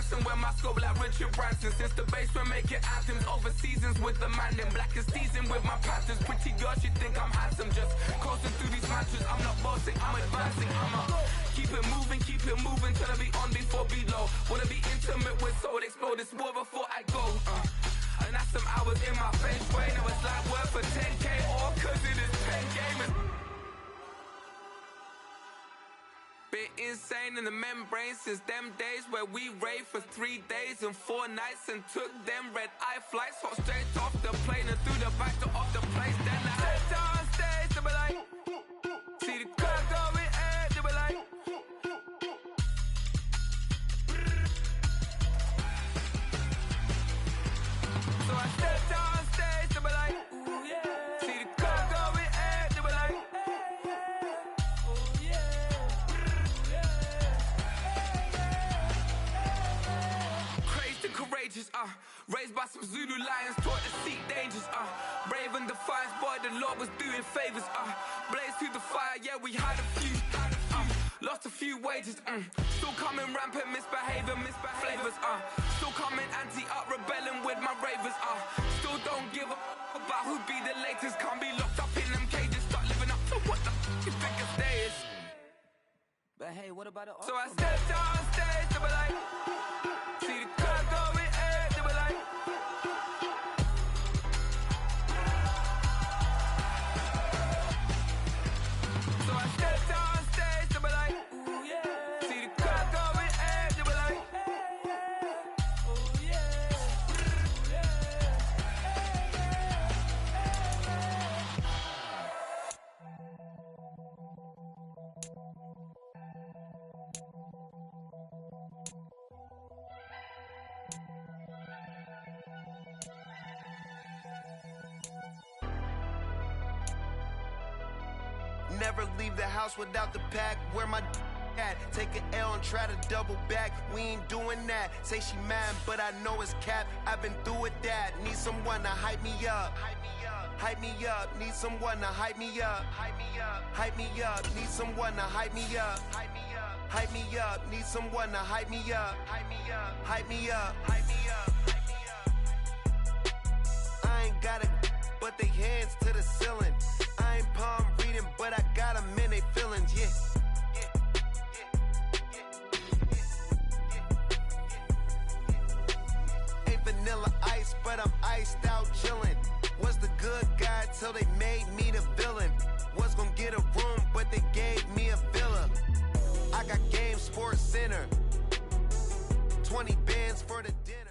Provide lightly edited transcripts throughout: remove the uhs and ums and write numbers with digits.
Branson, where my scope like Richard Branson. Since the basement making anthems over seasons with the man, then black is seasoned with my patterns. Pretty girls, you think I'm handsome, just coasting through these matches. I'm not bossing, I'm advancing. Keep it moving till I be on before below. Wanna be intimate with soul, explode this war before I go. And that's some hours in my face way. Now it's like work for 10K, all cause it is pen gaming. Been insane in the membrane since them days where we raved for 3 days and 4 nights and took them red-eye flights. Hot straight off the plane and through the back door of the place. Then I stepped on stage, they were like, see the crowd going ahead, they were like, so I stepped on stage, they were like, ooh yeah. See the crowd going ahead, they were like, oh yeah. Crazed and courageous, raised by some Zulu lions, taught to seek dangers, brave and defiant, boy, the Lord was doing favors, blaze through the fire, yeah, we had a few, lost a few wages, still coming rampant, misbehaving, flavors, still coming anti-up, rebelling with my ravers, still don't give a about who be the latest, can't be locked up in them cages, start living up to what the you think of day is. But hey, what about it? So I stepped on stage, they were like, see the crowd going ahead, they were like, so I stepped on stage, they were like, ooh yeah. See the crowd going ahead, they were like, oh yeah. Never leave the house without the pack. Where my at? Take an L and try to double back. We ain't doing that. Say she mad, but I know it's cap. I've been through with that. Need someone to hype me up. Hype me up. Need someone to hype me up. Hype me up. Need someone to hype me up. Hype me up. Need someone to hype me up. Hype me up. I ain't got it, but they hands to the ceiling. I ain't palm reading, but I got them in they feelings, yeah. Ain't vanilla ice, but I'm iced out chillin'. Was the good guy till they made me the villain. Was gonna get a room, but they gave me a villa. I got Game Sports Center, 20 bands for the dinner.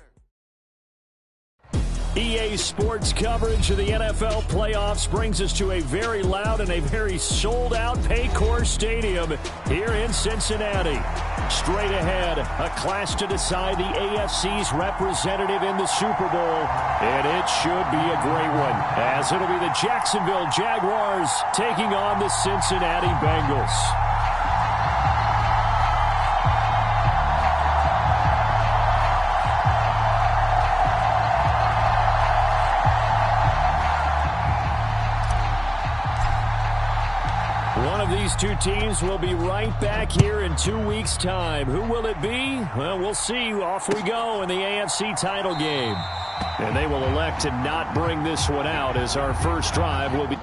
EA Sports coverage of the NFL playoffs brings us to a very loud and a very sold-out Paycor Stadium here in Cincinnati. Straight ahead, a clash to decide the AFC's representative in the Super Bowl, and it should be a great one, as it'll be the Jacksonville Jaguars taking on the Cincinnati Bengals. One of these two teams will be right back here in 2 weeks' time. Who will it be? Well, we'll see. Off we go in the AFC title game. And they will elect to not bring this one out, as our first drive will be...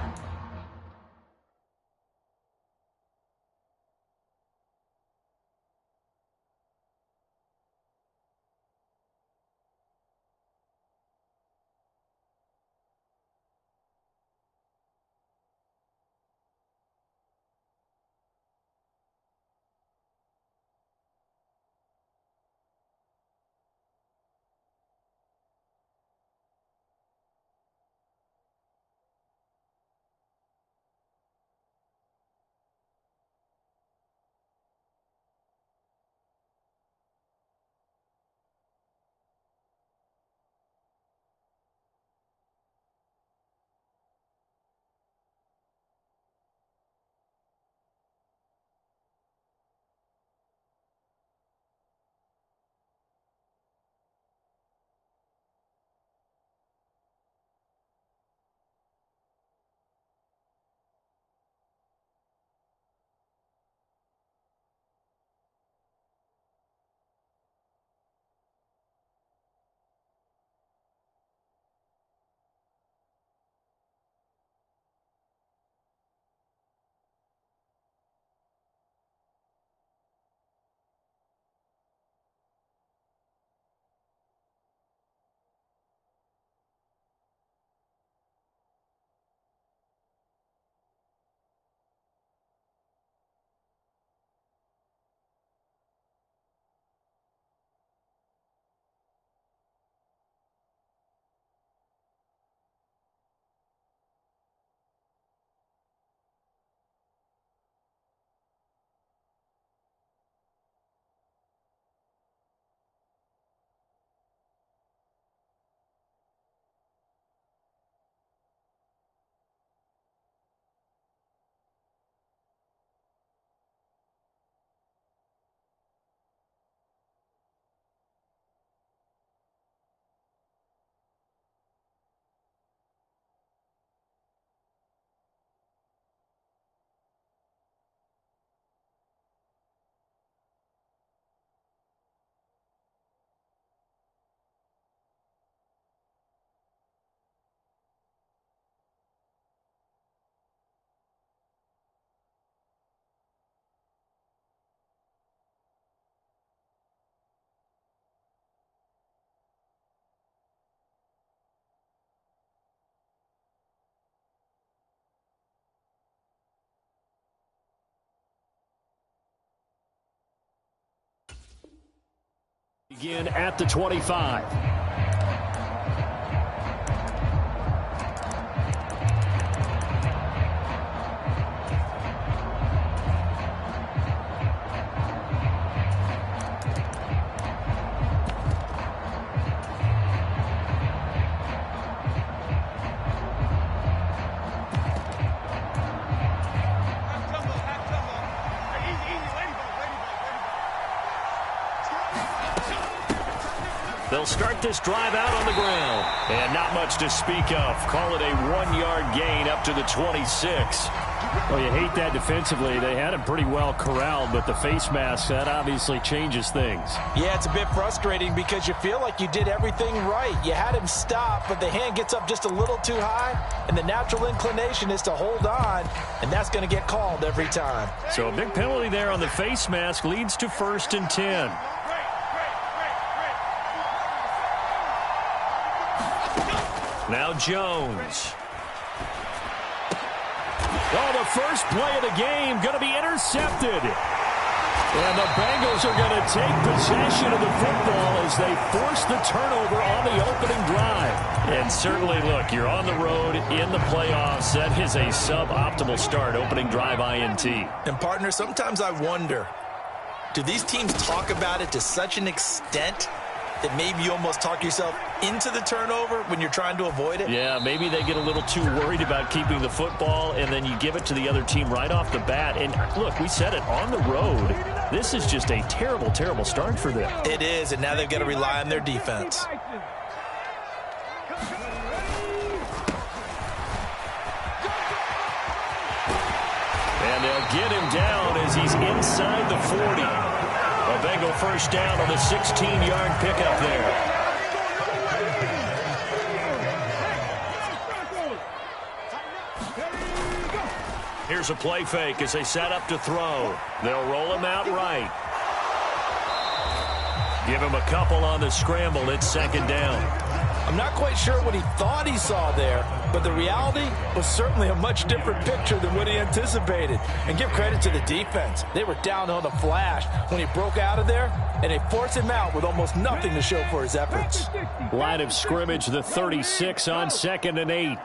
begin at the 25. They'll start this drive out on the ground. And not much to speak of. Call it a 1-yard gain up to the 26. Well, you hate that defensively. They had him pretty well corralled, but the face mask, that obviously changes things. Yeah, it's a bit frustrating because you feel like you did everything right. You had him stop, but the hand gets up just a little too high, and the natural inclination is to hold on, and that's going to get called every time. So a big penalty there on the face mask leads to 1st and 10. Now Jones. Oh, the first play of the game going to be intercepted. And the Bengals are going to take possession of the football as they force the turnover on the opening drive. And certainly, look, you're on the road in the playoffs. That is a suboptimal start, opening drive INT. And, partner, sometimes I wonder, do these teams talk about it to such an extent that maybe you almost talk yourself into the turnover when you're trying to avoid it? Yeah, maybe they get a little too worried about keeping the football, and then you give it to the other team right off the bat. And look, we said it, on the road, this is just a terrible, terrible start for them. It is, and now they've got to rely on their defense. And they'll get him down as he's inside the 40. A Bengal first down on the 16-yard pickup there. Here's a play fake as they set up to throw. They'll roll him out right. Give him a couple on the scramble. It's 2nd down. I'm not quite sure what he thought he saw there, but the reality was certainly a much different picture than what he anticipated. And give credit to the defense. They were down on the flash when he broke out of there, and they forced him out with almost nothing to show for his efforts. Line of scrimmage, the 36 on 2nd and 8.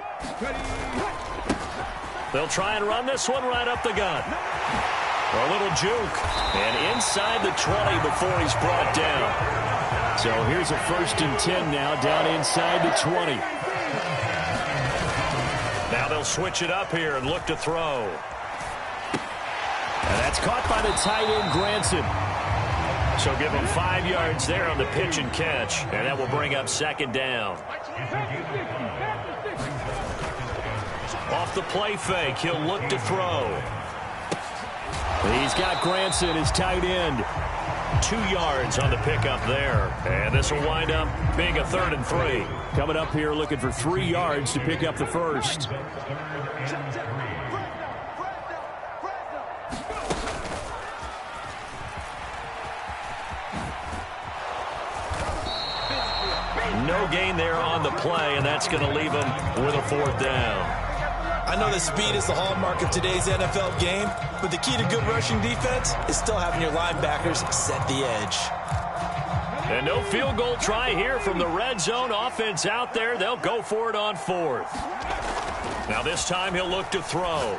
They'll try and run this one right up the gut. A little juke. And inside the 20 before he's brought down. So here's a 1st and 10 now, down inside the 20. Now they'll switch it up here and look to throw. And that's caught by the tight end, Granson. So give him 5 yards there on the pitch and catch. And that will bring up 2nd down. Off the play fake, he'll look to throw. He's got Granson, his tight end. 2 yards on the pickup there. And this will wind up being a 3rd and 3. Coming up here looking for 3 yards to pick up the first. No gain there on the play, and that's going to leave him with a 4th down. I know that speed is the hallmark of today's NFL game, but the key to good rushing defense is still having your linebackers set the edge. And no field goal try here from the red zone. Offense out there. They'll go for it on 4th. Now this time he'll look to throw.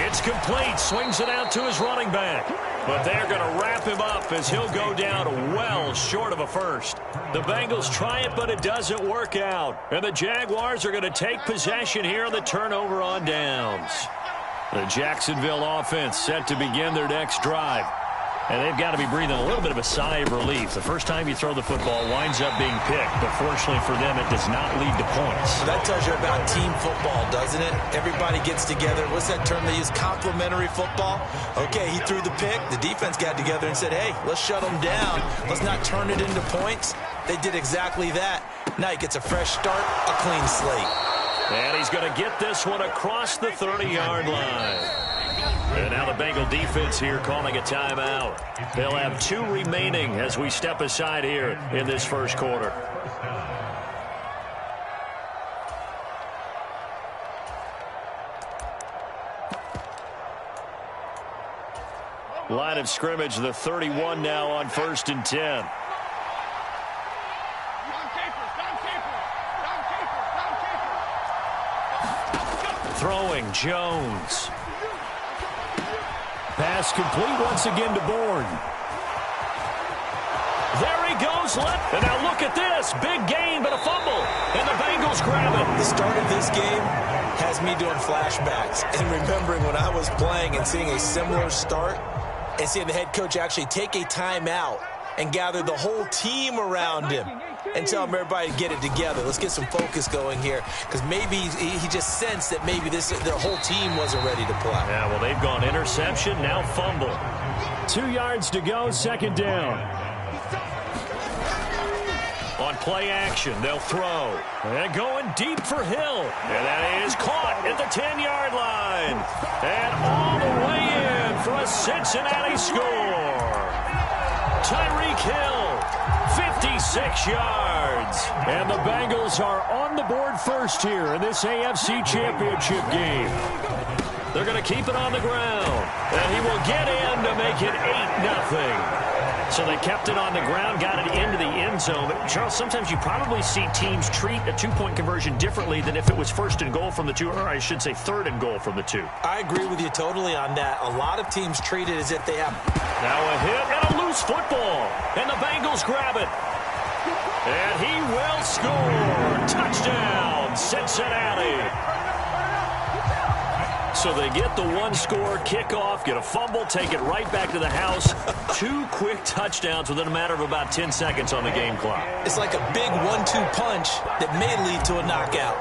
It's complete. Swings it out to his running back. But they're going to wrap him up as he'll go down well short of a first. The Bengals try it, but it doesn't work out. And the Jaguars are going to take possession here on the turnover on downs. The Jacksonville offense set to begin their next drive. And they've got to be breathing a little bit of a sigh of relief. The first time you throw the football winds up being picked, but fortunately for them, it does not lead to points. That tells you about team football, doesn't it? Everybody gets together. What's that term they use? Complementary football. Okay, he threw the pick. The defense got together and said, hey, let's shut them down. Let's not turn it into points. They did exactly that. Now he gets a fresh start, a clean slate. And he's going to get this one across the 30-yard line. And now the Bengal defense here calling a timeout. They'll have 2 remaining as we step aside here in this first quarter. Line of scrimmage, the 31 now on 1st and 10. Throwing Jones. Pass complete once again to Bourne. There he goes left. And now look at this. Big gain, but a fumble. And the Bengals grab it. The start of this game has me doing flashbacks and remembering when I was playing and seeing a similar start and seeing the head coach actually take a timeout and gather the whole team around him and tell everybody to get it together. Let's get some focus going here, because maybe he just sensed that maybe the whole team wasn't ready to play. Yeah, well, they've gone interception, now fumble. 2 yards to go, second down. On play action, they'll throw. And going deep for Hill. And that is caught at the 10-yard line. And all the way in for a Cincinnati score. Tyreek Hill, 56 yards. And the Bengals are on the board first here in this AFC Championship game. They're going to keep it on the ground. And he will get in to make it 8-0. So they kept it on the ground, got it into the end zone. But Charles, sometimes you probably see teams treat a two-point conversion differently than if it was first and goal from the 2, or I should say third and goal from the 2. I agree with you totally on that. A lot of teams treat it as if they have... Now a hit and a loose football. And the Bengals grab it. And he will score. Touchdown, Cincinnati. So they get the one-score kickoff, get a fumble, take it right back to the house. 2 quick touchdowns within a matter of about 10 seconds on the game clock. It's like a big 1-2 punch that may lead to a knockout.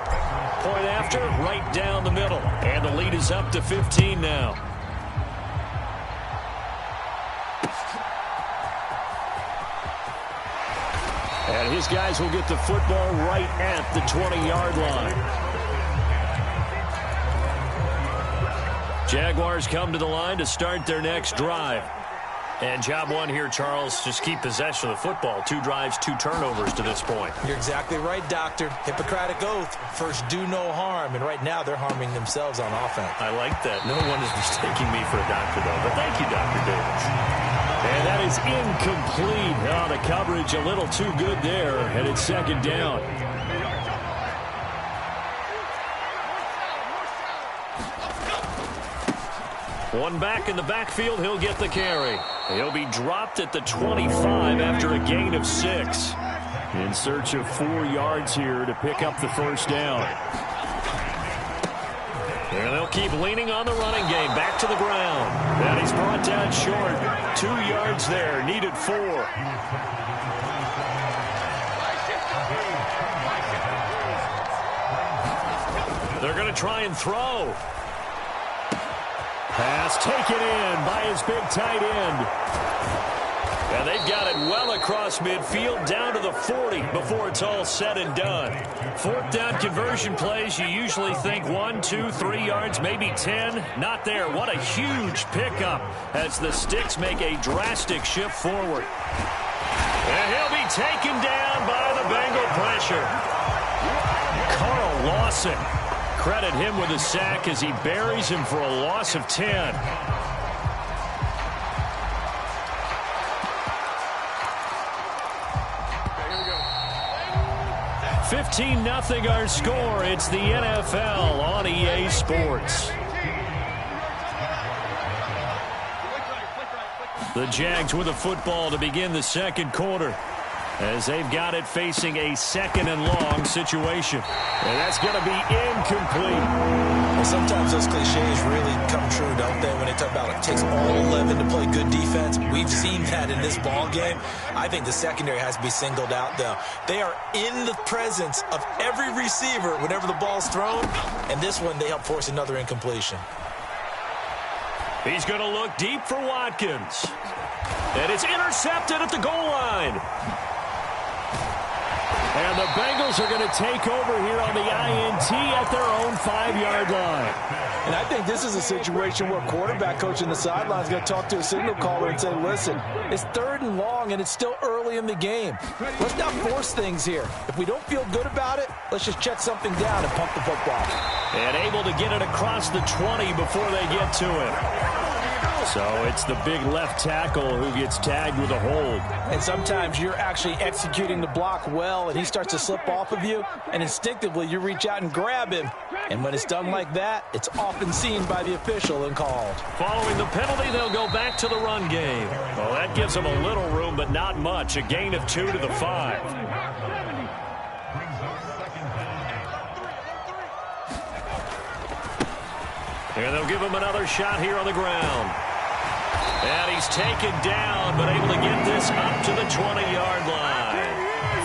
Point after, right down the middle. And the lead is up to 15 now. And his guys will get the football right at the 20-yard line. Jaguars come to the line to start their next drive. And job one here, Charles, just keep possession of the football. 2 drives, 2 turnovers to this point. You're exactly right, Doctor. Hippocratic oath. First, do no harm. And right now, they're harming themselves on offense. I like that. No one is mistaking me for a doctor, though. But thank you, Dr. Davis. And that is incomplete. Oh, the coverage a little too good there. And it's second down. One back in the backfield, he'll get the carry. He'll be dropped at the 25 after a gain of 6. In search of 4 yards here to pick up the first down. And they'll keep leaning on the running game. Back to the ground. And he's brought down short. 2 yards there. Needed 4. They're going to try and throw. Pass taken in by his big tight end. And they've got it well across midfield down to the 40 before it's all said and done. 4th down conversion plays, you usually think 1, 2, 3 yards, maybe 10. Not there. What a huge pickup as the Sticks make a drastic shift forward. And he'll be taken down by the Bengal pressure. Carl Lawson. Credit him with a sack as he buries him for a loss of 10. 15-0 our score. It's the NFL on EA Sports. The Jags with a football to begin the second quarter, as they've got it facing a 2nd and long situation. And that's going to be incomplete. Well, sometimes those cliches really come true, don't they, when they talk about it takes all 11 to play good defense. We've seen that in this ball game. I think the secondary has to be singled out, though. They are in the presence of every receiver whenever the ball's thrown, and this one they help force another incompletion. He's going to look deep for Watkins. And it's intercepted at the goal line. And the Bengals are going to take over here on the INT at their own 5-yard line. And I think this is a situation where quarterback coach in the sideline is going to talk to a signal caller and say, listen, it's 3rd and long and it's still early in the game. Let's not force things here. If we don't feel good about it, let's just check something down and pump the football. And able to get it across the 20 before they get to it. So it's the big left tackle who gets tagged with a hold. And sometimes you're actually executing the block well, and he starts to slip off of you, and instinctively you reach out and grab him. And when it's done like that, it's often seen by the official and called. Following the penalty, they'll go back to the run game. Well, that gives them a little room, but not much. A gain of 2 to the 5. And they'll give him another shot here on the ground. And he's taken down, but able to get this up to the 20-yard line.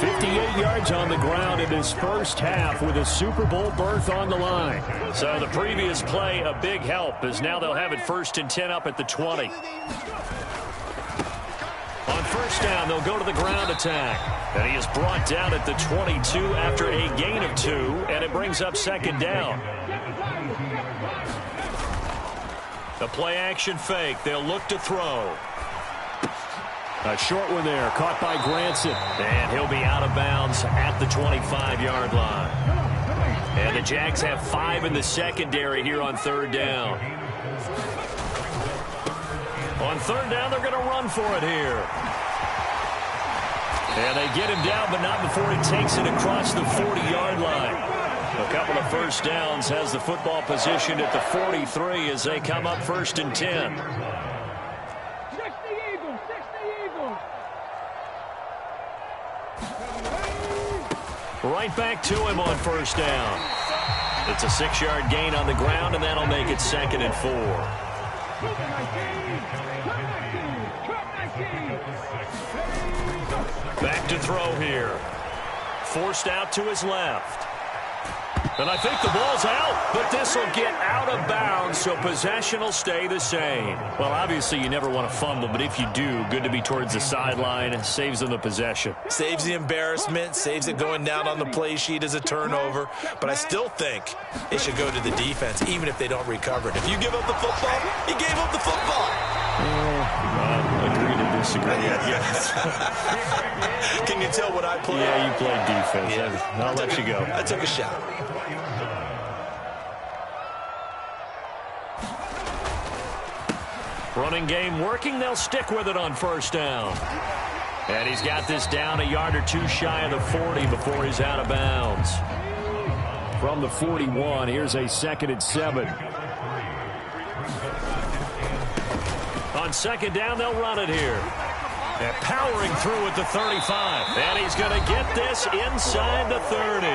58 yards on the ground in his first half with a Super Bowl berth on the line. So the previous play, a big help, as now they'll have it 1st and 10 up at the 20. On first down, they'll go to the ground attack. And he is brought down at the 22 after a gain of 2, and it brings up 2nd down. The play-action fake. They'll look to throw. A short one there, caught by Granson. And he'll be out of bounds at the 25-yard line. And the Jags have 5 in the secondary here on 3rd down. On 3rd down, they're going to run for it here. And they get him down, but not before he takes it across the 40-yard line. A couple of first downs, has the football positioned at the 43 as they come up 1st and 10. Right back to him on 1st down. It's a 6-yard gain on the ground, and that'll make it 2nd and 4. Back to throw here. Forced out to his left. And I think the ball's out, but this will get out of bounds, so possession will stay the same. Well, obviously you never want to fumble, but if you do, good to be towards the sideline. Saves them the possession. Saves the embarrassment, saves it going down on the play sheet as a turnover. But I still think it should go to the defense, even if they don't recover it. If you give up the football, you gave up the football. Agree to disagree, I guess. Can you tell what I played? Yeah, you played defense. Yeah. I'll let you go. I took a shot. Running game working. They'll stick with it on 1st down. And he's got this down a yard or 2 shy of the 40 before he's out of bounds. From the 41, here's a 2nd and 7. On 2nd down, they'll run it here. And powering through at the 35. And he's going to get this inside the 30.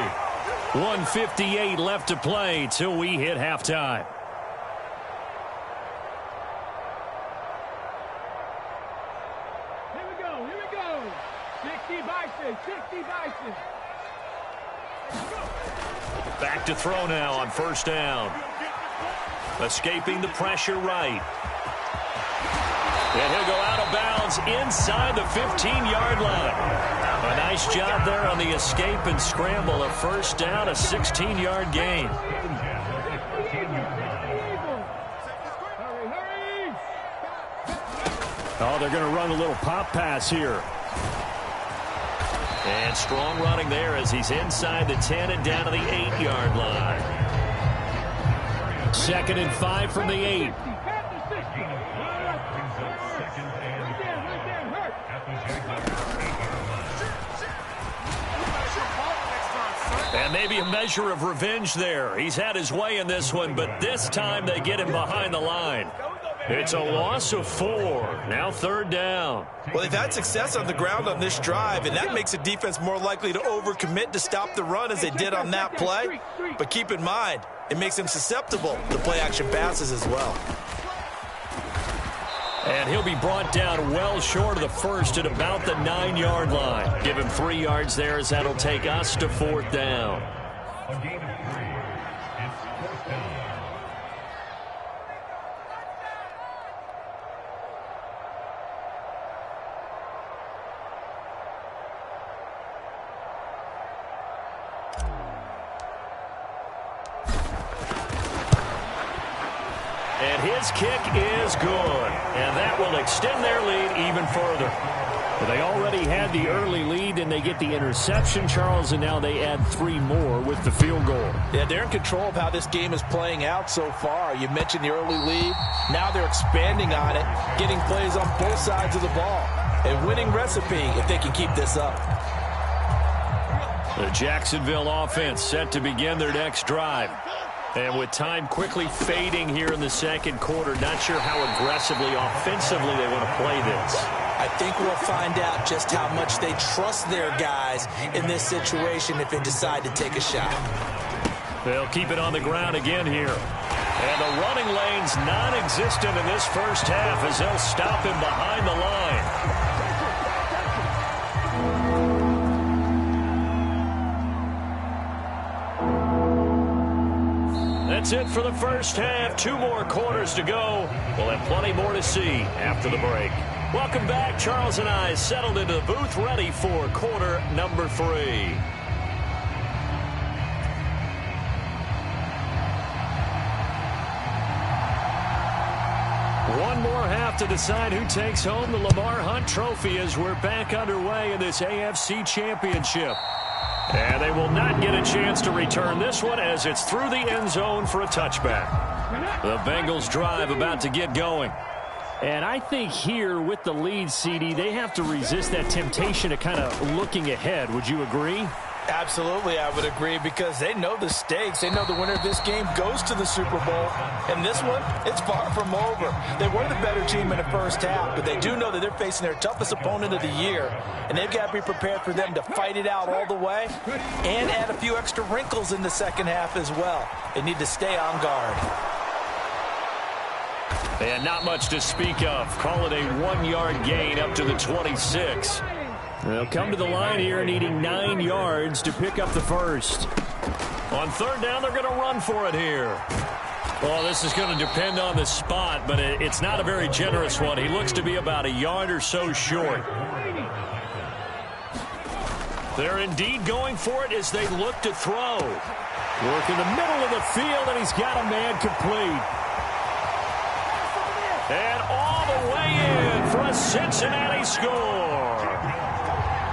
1:58 left to play till we hit halftime. Here we go. 60 Bison, 60 Bison. Back to throw now on 1st down. Escaping the pressure right. And he'll go out of bounds inside the 15-yard line. A nice job there on the escape and scramble. A 1st down, a 16-yard gain. Oh, they're going to run a little pop pass here. And strong running there as he's inside the 10 and down to the 8-yard line. 2nd and 5 from the 8. And maybe a measure of revenge there. He's had his way in this one, but this time they get him behind the line. It's a loss of 4. Now 3rd down. Well, they've had success on the ground on this drive, and that makes a defense more likely to overcommit to stop the run as they did on that play. But keep in mind, it makes them susceptible to play-action passes as well. And he'll be brought down well short of the 1st at about the 9-yard line. Give him 3 yards there as that'll take us to 4th down. And his kick is good. And that will extend their lead even further. Well, they already had the early lead, and they get the interception, Charles, and now they add 3 more with the field goal. Yeah, they're in control of how this game is playing out so far. You mentioned the early lead. Now they're expanding on it, getting plays on both sides of the ball. A winning recipe if they can keep this up. The Jacksonville offense set to begin their next drive. And with time quickly fading here in the second quarter, not sure how aggressively, offensively they want to play this. I think we'll find out just how much they trust their guys in this situation if they decide to take a shot. They'll keep it on the ground again here. And the running lane's non-existent in this first half as they'll stop him behind the line. That's it for the first half. 2 more quarters to go. We'll have plenty more to see after the break. Welcome back. Charles and I settled into the booth ready for quarter number 3. One more half to decide who takes home the Lamar Hunt Trophy as we're back underway in this AFC Championship. And they will not get a chance to return this one as it's through the end zone for a touchback. The Bengals drive about to get going. And I think here with the lead, CD, they have to resist that temptation of kind of looking ahead. Would you agree? Absolutely, I would agree, because they know the stakes. They know the winner of this game goes to the Super Bowl. And this one, it's far from over. They were the better team in the first half, but they do know that they're facing their toughest opponent of the year. And they've got to be prepared for them to fight it out all the way and add a few extra wrinkles in the second half as well. They need to stay on guard. And not much to speak of. Call it a 1-yard gain up to the 26. They'll come to the line here needing 9 yards to pick up the first. On third down, they're going to run for it here. Well, this is going to depend on the spot, but it's not a very generous one. He looks to be about a yard or so short. They're indeed going for it as they look to throw. Work in the middle of the field, and he's got a man complete. And all the way in for a Cincinnati score.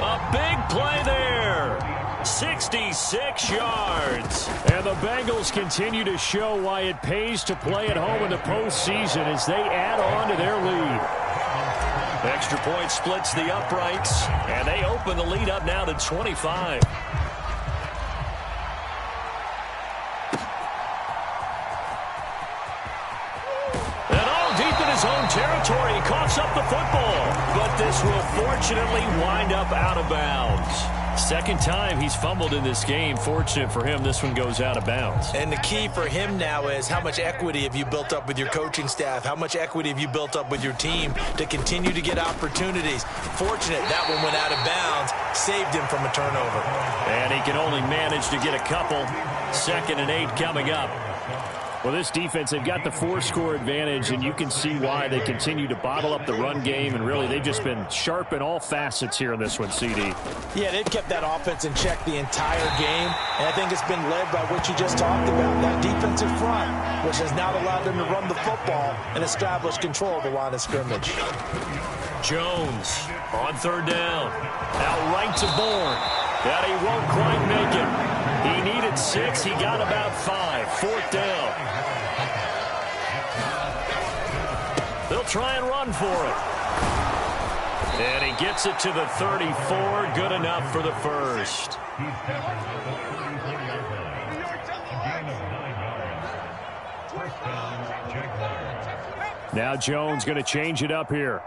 A big play there. 66 yards. And the Bengals continue to show why it pays to play at home in the postseason as they add on to their lead. Extra point splits the uprights, and they open the lead up now to 25. His own territory, he coughs up the football, but this will fortunately wind up out of bounds. Second time he's fumbled in this game. Fortunate for him, this one goes out of bounds. And the key for him now is how much equity have you built up with your coaching staff? How much equity have you built up with your team to continue to get opportunities? Fortunate that one went out of bounds, saved him from a turnover. And he can only manage to get a couple. 2nd and 8 coming up. Well, this defense, they've got the 4-score advantage, and you can see why they continue to bottle up the run game, and really they've just been sharp in all facets here in this one, CD. Yeah, they've kept that offense in check the entire game, and I think it's been led by what you just talked about, that defensive front, which has now allowed them to run the football and establish control of the line of scrimmage. Jones on third down. Out right to Bourne. That he won't quite make it. He needed 6. He got about 5. 4th down. They'll try and run for it. And he gets it to the 34. Good enough for the first. Now Jones going to change it up here.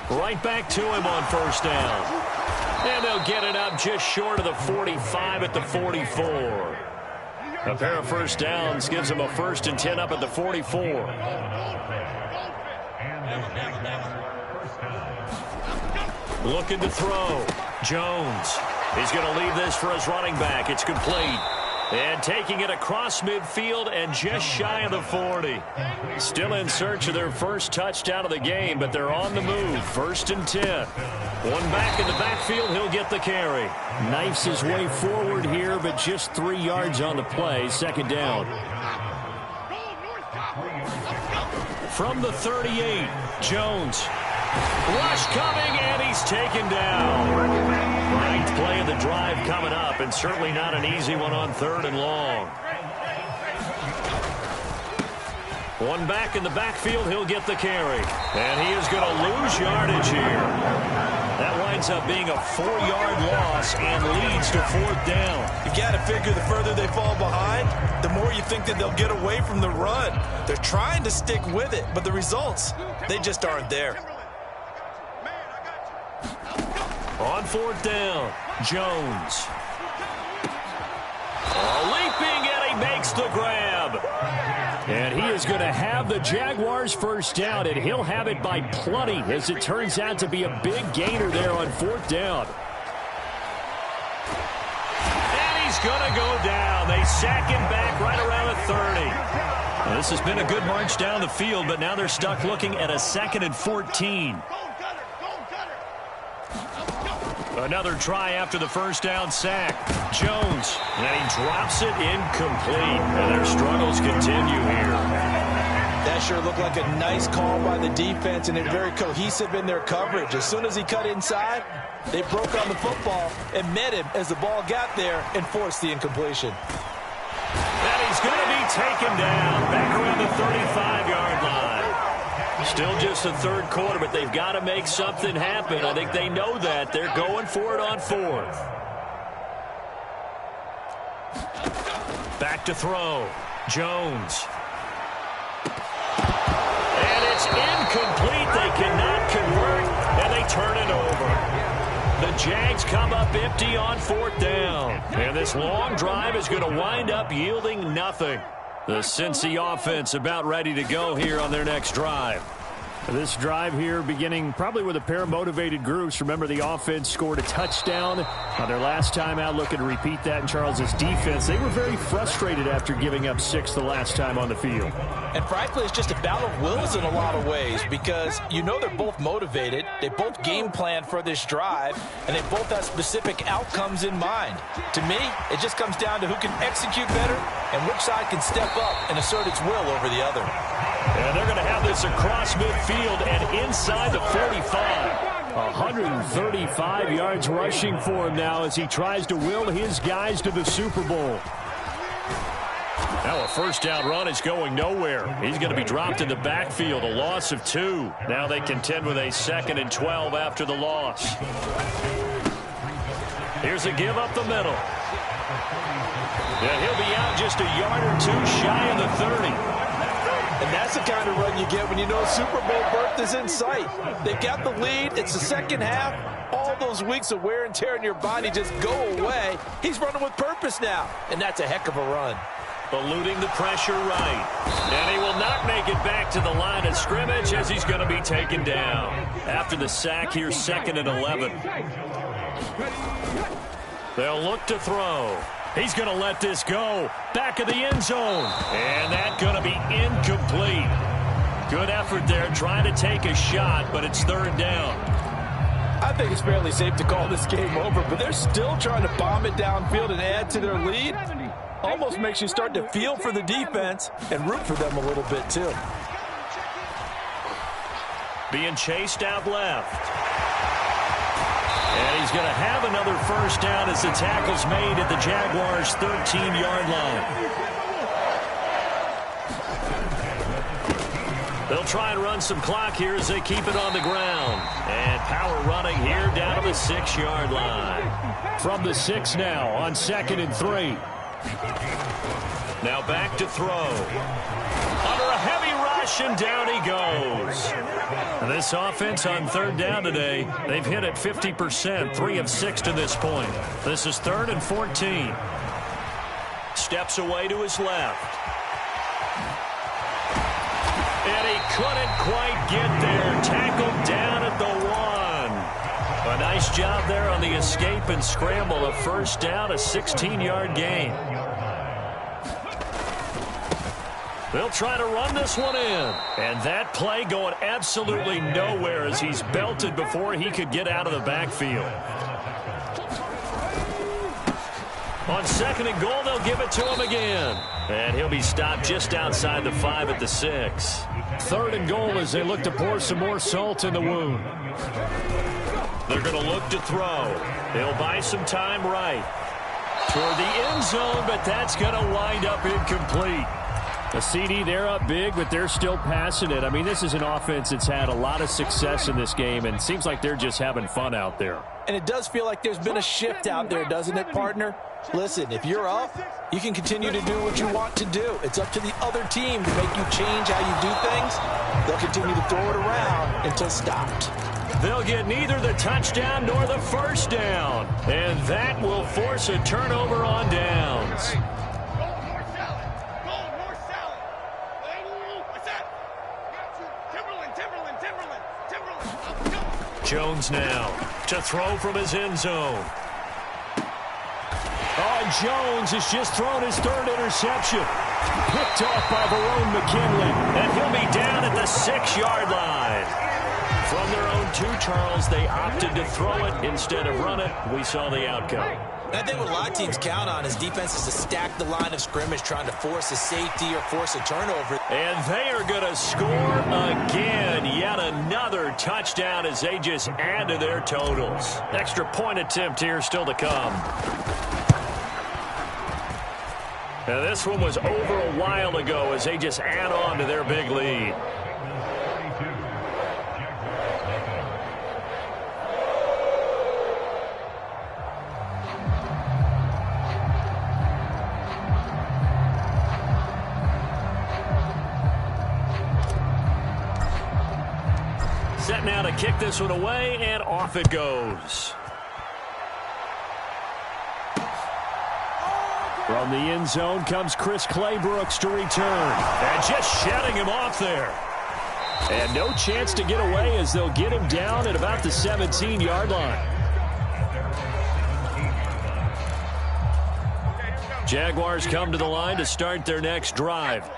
Right back to him on first down. And they'll get it up just short of the 45 at the 44. A pair of first downs gives them a 1st and 10 up at the 44. Looking to throw. Jones. He's going to leave this for his running back. It's complete. And taking it across midfield and just shy of the 40. Still in search of their first touchdown of the game, but they're on the move. 1st and 10. One back in the backfield, he'll get the carry. Knifes his way forward here, but just 3 yards on the play. 2nd down. From the 38, Jones. Rush coming, and he's taken down. Ninth play of the drive coming up, and certainly not an easy one on 3rd and long. One back in the backfield, he'll get the carry. And he is going to lose yardage here. That winds up being a 4-yard loss and leads to 4th down. You got to figure the further they fall behind, the more you think that they'll get away from the run. They're trying to stick with it, but the results, they just aren't there. On 4th down, Jones. Leaping, and he makes the grab. And he is going to have the Jaguars first down, and he'll have it by plenty, as it turns out to be a big gainer there on 4th down. And he's going to go down. They sack him back right around the 30. Well, this has been a good march down the field, but now they're stuck looking at a 2nd and 14. Another try after the first down sack. Jones, and he drops it incomplete. And their struggles continue here. That sure looked like a nice call by the defense, and they're very cohesive in their coverage. As soon as he cut inside, they broke on the football and met him as the ball got there and forced the incompletion. And he's going to be taken down back around the 35-yard line. Still just the 3rd quarter, but they've got to make something happen. I think they know that. They're going for it on 4th. Back to throw. Jones. And it's incomplete. They cannot convert, and they turn it over. The Jags come up empty on 4th down. And this long drive is going to wind up yielding nothing. The Cincy offense about ready to go here on their next drive. This drive here beginning probably with a pair of motivated groups. Remember, the offense scored a touchdown on their last time out, looking to repeat that in Charles's defense. They were very frustrated after giving up 6 the last time on the field. And frankly, it's just a battle of wills in a lot of ways, because you know they're both motivated. They both game plan for this drive, and they both have specific outcomes in mind. To me, it just comes down to who can execute better and which side can step up and assert its will over the other. And they're going to have this across midfield and inside the 45. 135 yards rushing for him now as he tries to will his guys to the Super Bowl. Now a first down run is going nowhere. He's going to be dropped in the backfield, a loss of 2. Now they contend with a 2nd and 12 after the loss. Here's a give up the middle. And he'll be out just a yard or 2 shy of the 30. And that's the kind of run you get when you know Super Bowl berth is in sight. They've got the lead. It's the second half. All those weeks of wear and tear in your body just go away. He's running with purpose now, and that's a heck of a run. Eluding the pressure right. And he will not make it back to the line of scrimmage as he's going to be taken down. After the sack, here's 2nd and 11. They'll look to throw. He's going to let this go. Back of the end zone. And that's going to be incomplete. Good effort there trying to take a shot, but it's 3rd down. I think it's fairly safe to call this game over, but they're still trying to bomb it downfield and add to their lead. Almost makes you start to feel for the defense and root for them a little bit, too. Being chased out left. And he's going to have another first down as the tackle's made at the Jaguars' 13-yard line. They'll try and run some clock here as they keep it on the ground. And power running here down to the 6-yard line. From the 6 now on 2nd and 3. Now back to throw. Under a heavy rush, and down he goes. And this offense on 3rd down today, they've hit at 50%, 3 of 6 to this point. This is 3rd and 14. Steps away to his left. And he couldn't quite get there. Tackled down at the 1. A nice job there on the escape and scramble. A first down, a 16-yard gain. They'll try to run this one in. And that play going absolutely nowhere as he's belted before he could get out of the backfield. On 2nd and goal, they'll give it to him again. And he'll be stopped just outside the 5 at the 6. 3rd and goal as they look to pour some more salt in the wound. They're going to look to throw. They'll buy some time right toward the end zone, but that's going to wind up incomplete. A CD, they're up big, but they're still passing it. I mean, this is an offense that's had a lot of success in this game, and it seems like they're just having fun out there. And it does feel like there's been a shift out there, doesn't it, partner? Listen, if you're up, you can continue to do what you want to do. It's up to the other team to make you change how you do things. They'll continue to throw it around until stopped. They'll get neither the touchdown nor the first down, and that will force a turnover on downs. Jones now to throw from his end zone. Oh, and Jones has just thrown his 3rd interception. Picked off by Verone McKinley, and he'll be down at the 6-yard line. From their own 2, Charles, they opted to throw it instead of run it. We saw the outcome. I think what a lot of teams count on is defenses to stack the line of scrimmage, trying to force a safety or force a turnover. And they are going to score again. Yet another touchdown as they just add to their totals. Extra point attempt here still to come. Now this one was over a while ago as they just add on to their big lead. Set now to kick this one away, and off it goes. From the end zone comes Chris Claybrooks to return. And just shutting him off there. And no chance to get away as they'll get him down at about the 17-yard line. Jaguars come to the line to start their next drive.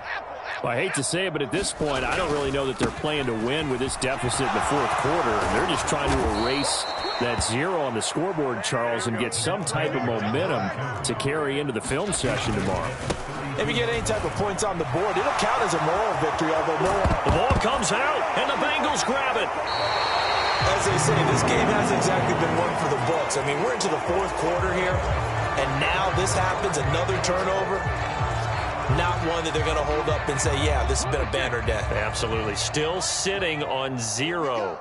Well, I hate to say it, but at this point, I don't really know that they're playing to win with this deficit in the 4th quarter. And they're just trying to erase that 0 on the scoreboard, Charles, and get some type of momentum to carry into the film session tomorrow. If you get any type of points on the board, it'll count as a moral victory, although the ball comes out, and the Bengals grab it. As they say, this game hasn't exactly been one for the books. I mean, we're into the 4th quarter here, and now this happens, another turnover. Not one that they're going to hold up and say, yeah, this has been a banner day. Absolutely. Still sitting on 0.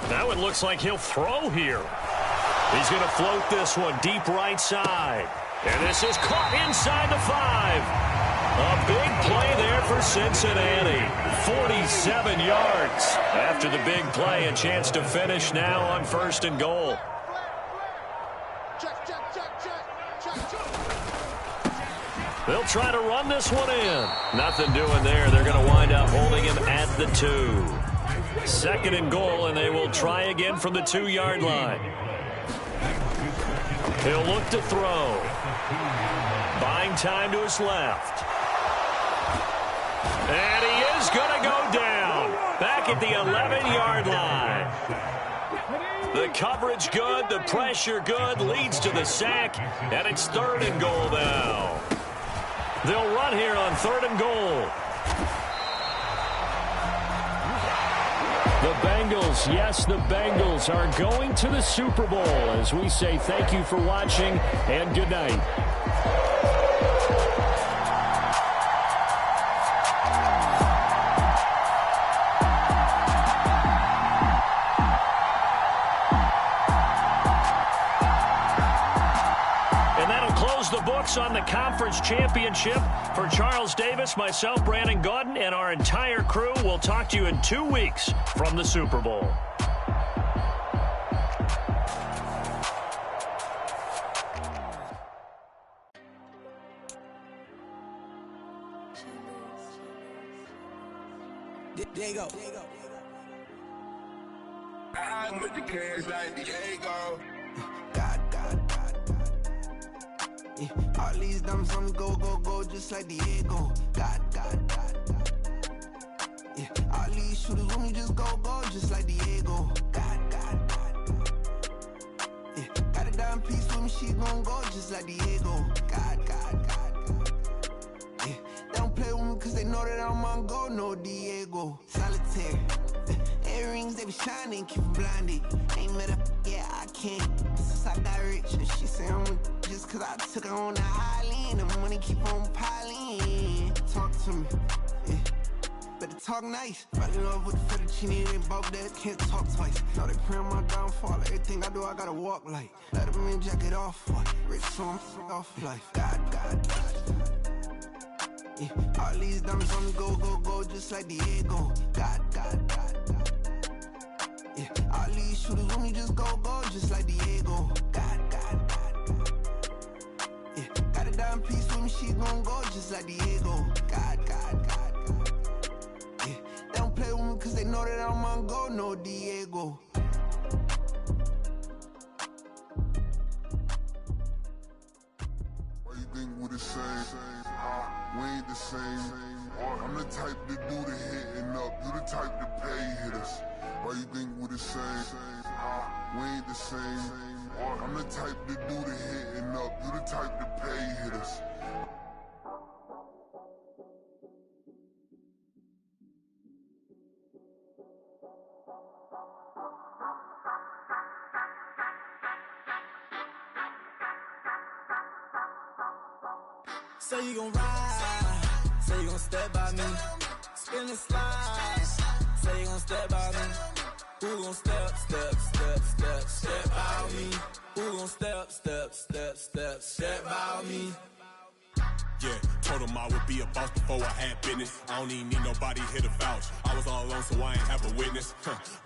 That one looks like he'll throw here. He's going to float this one deep right side. And this is caught inside the 5. A big play there for Cincinnati. 47 yards. After the big play, a chance to finish now on 1st and goal. They'll try to run this one in. Nothing doing there. They're going to wind up holding him at the 2. 2nd and goal, and they will try again from the 2-yard line. He'll look to throw. Buying time to his left. And he is going to go down. Back at the 11-yard line. The coverage good, the pressure good, leads to the sack, and it's 3rd and goal now. They'll run here on 3rd and goal. The Bengals, yes, the Bengals are going to the Super Bowl as we say thank you for watching and good night. On the conference championship. For Charles Davis, myself, Brandon Gaudin, and our entire crew, we'll talk to you in 2 weeks from the Super Bowl. There you go. I'm with the cash like Diego. God. Yeah, all these dumb songs go, just like Diego. God. Yeah, all these shooters when we just go, just like Diego. God. Yeah, got a dime piece with with me, she gon' go just like Diego. God. Yeah, they don't play with me cause they know that I'm on go, no Diego. Solitaire. Earrings, they be shining, keep blinded. Ain't met up, yeah, I can't. Since I got rich, and she say I'm just cause I took her on the island. The money keep on piling. Talk to me, yeah. Better talk nice. Fell in love with the fettuccine, they both that can't talk twice. Now they pray on my downfall. Everything I do, I gotta walk like. Let them in, jacket off. Rich, so I'm off life. God. Yeah, all these diamonds on me go, just like Diego. God. Yeah, all these shooters on me just go, just like Diego. God. Yeah, got a diamond piece with me, she gon' go just like Diego. God. Yeah, they don't play with me cause they know that I'm on go, no Diego. Why you think we the same? We ain't the same. I'm the type to do the hitting up, you the type to pay hitters. Why you think we the same? We ain't the same. I'm the type to do the hitting up, you the type to pay hitters. Say you gon' ride, say you gon' step by me, spin and slide, say you gon' step by me. Who gon' step by me? Who gon' step by me? Yeah, told him I would be a boss before I had business. I don't even need nobody here to vouch. I was all alone, so I ain't have a witness.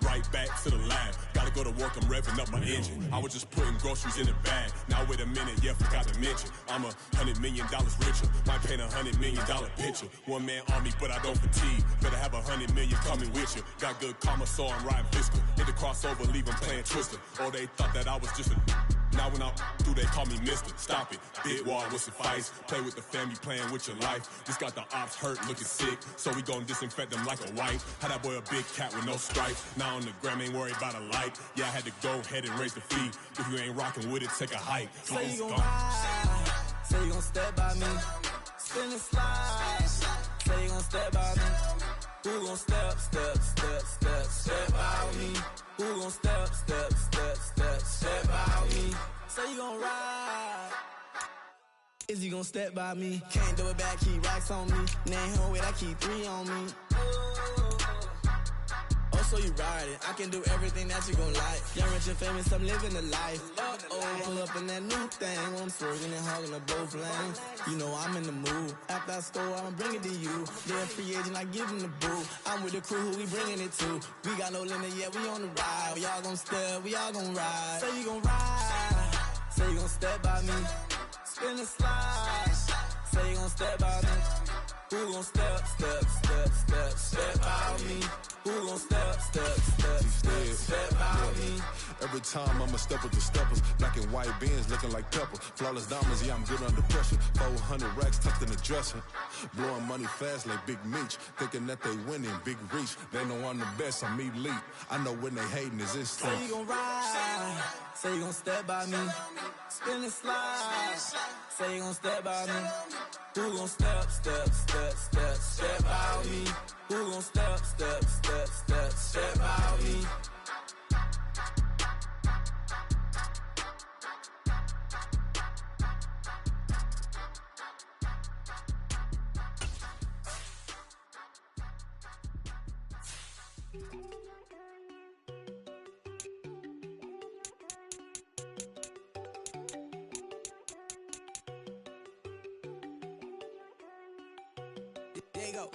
Right back to the lab. Gotta go to work, I'm revving up my engine. I was just putting groceries in the bag. Now wait a minute, yeah, forgot to mention. I'm $100 million richer. Might paint $100 million picture. One man army, but I don't fatigue. Better have $100 million coming with you. Got good karma, so I'm riding fiscal. Hit the crossover, leave them playing Twister. Or they thought that I was just a... Now when I do, they call me mister. Stop it. Big wall with suffice. Play with the family, playing with your life. Just got the ops hurt, looking sick. So we gon' disinfect them like a wipe. Had that boy a big cat with no stripes. Now on the gram, ain't worried about a light. Yeah, I had to go ahead and raise the fee. If you ain't rocking with it, take a hike. Say you gon' ride. Say you gon' step by me. Spin and slide. Say you gon' step by me. Who gon' step by me? Who gon' step by me? Say you gon' ride. Is he gon' step by me? Can't do it back, keep racks on me. Name home with, I keep 3 on me. Oh, so you riding. I can do everything that you gon' like. Young, rich, and famous, I'm living the life. Pull up in that new thing. When I'm swerving and hogging up both lanes. You know I'm in the mood. After I score, I'ma bring it to you. They're a free agent, I give them the boo. I'm with the crew, who we bringing it to. We got no limit, yeah, we on the ride. We all gon' step, we all gon' ride. Say you gon' ride. Say you gon' step by me. Spin and slide. Say you gon' step by me. Who gon' step by me? Who gon' step by me? Every time I'ma step with the steppers. Black and white beans looking like pepper. Flawless diamonds, yeah, I'm good under pressure. 400 racks tucked in the dresser. Blowing money fast like Big Meech. Thinking that they winning, big reach. They know I'm the best, I'm elite. I know when they hating is instinct. Say you gon' ride. Say you gon' step by me. Spin and slide. Say you gon' step by me. Who gon' step by me? Who gon' step by me? There you go.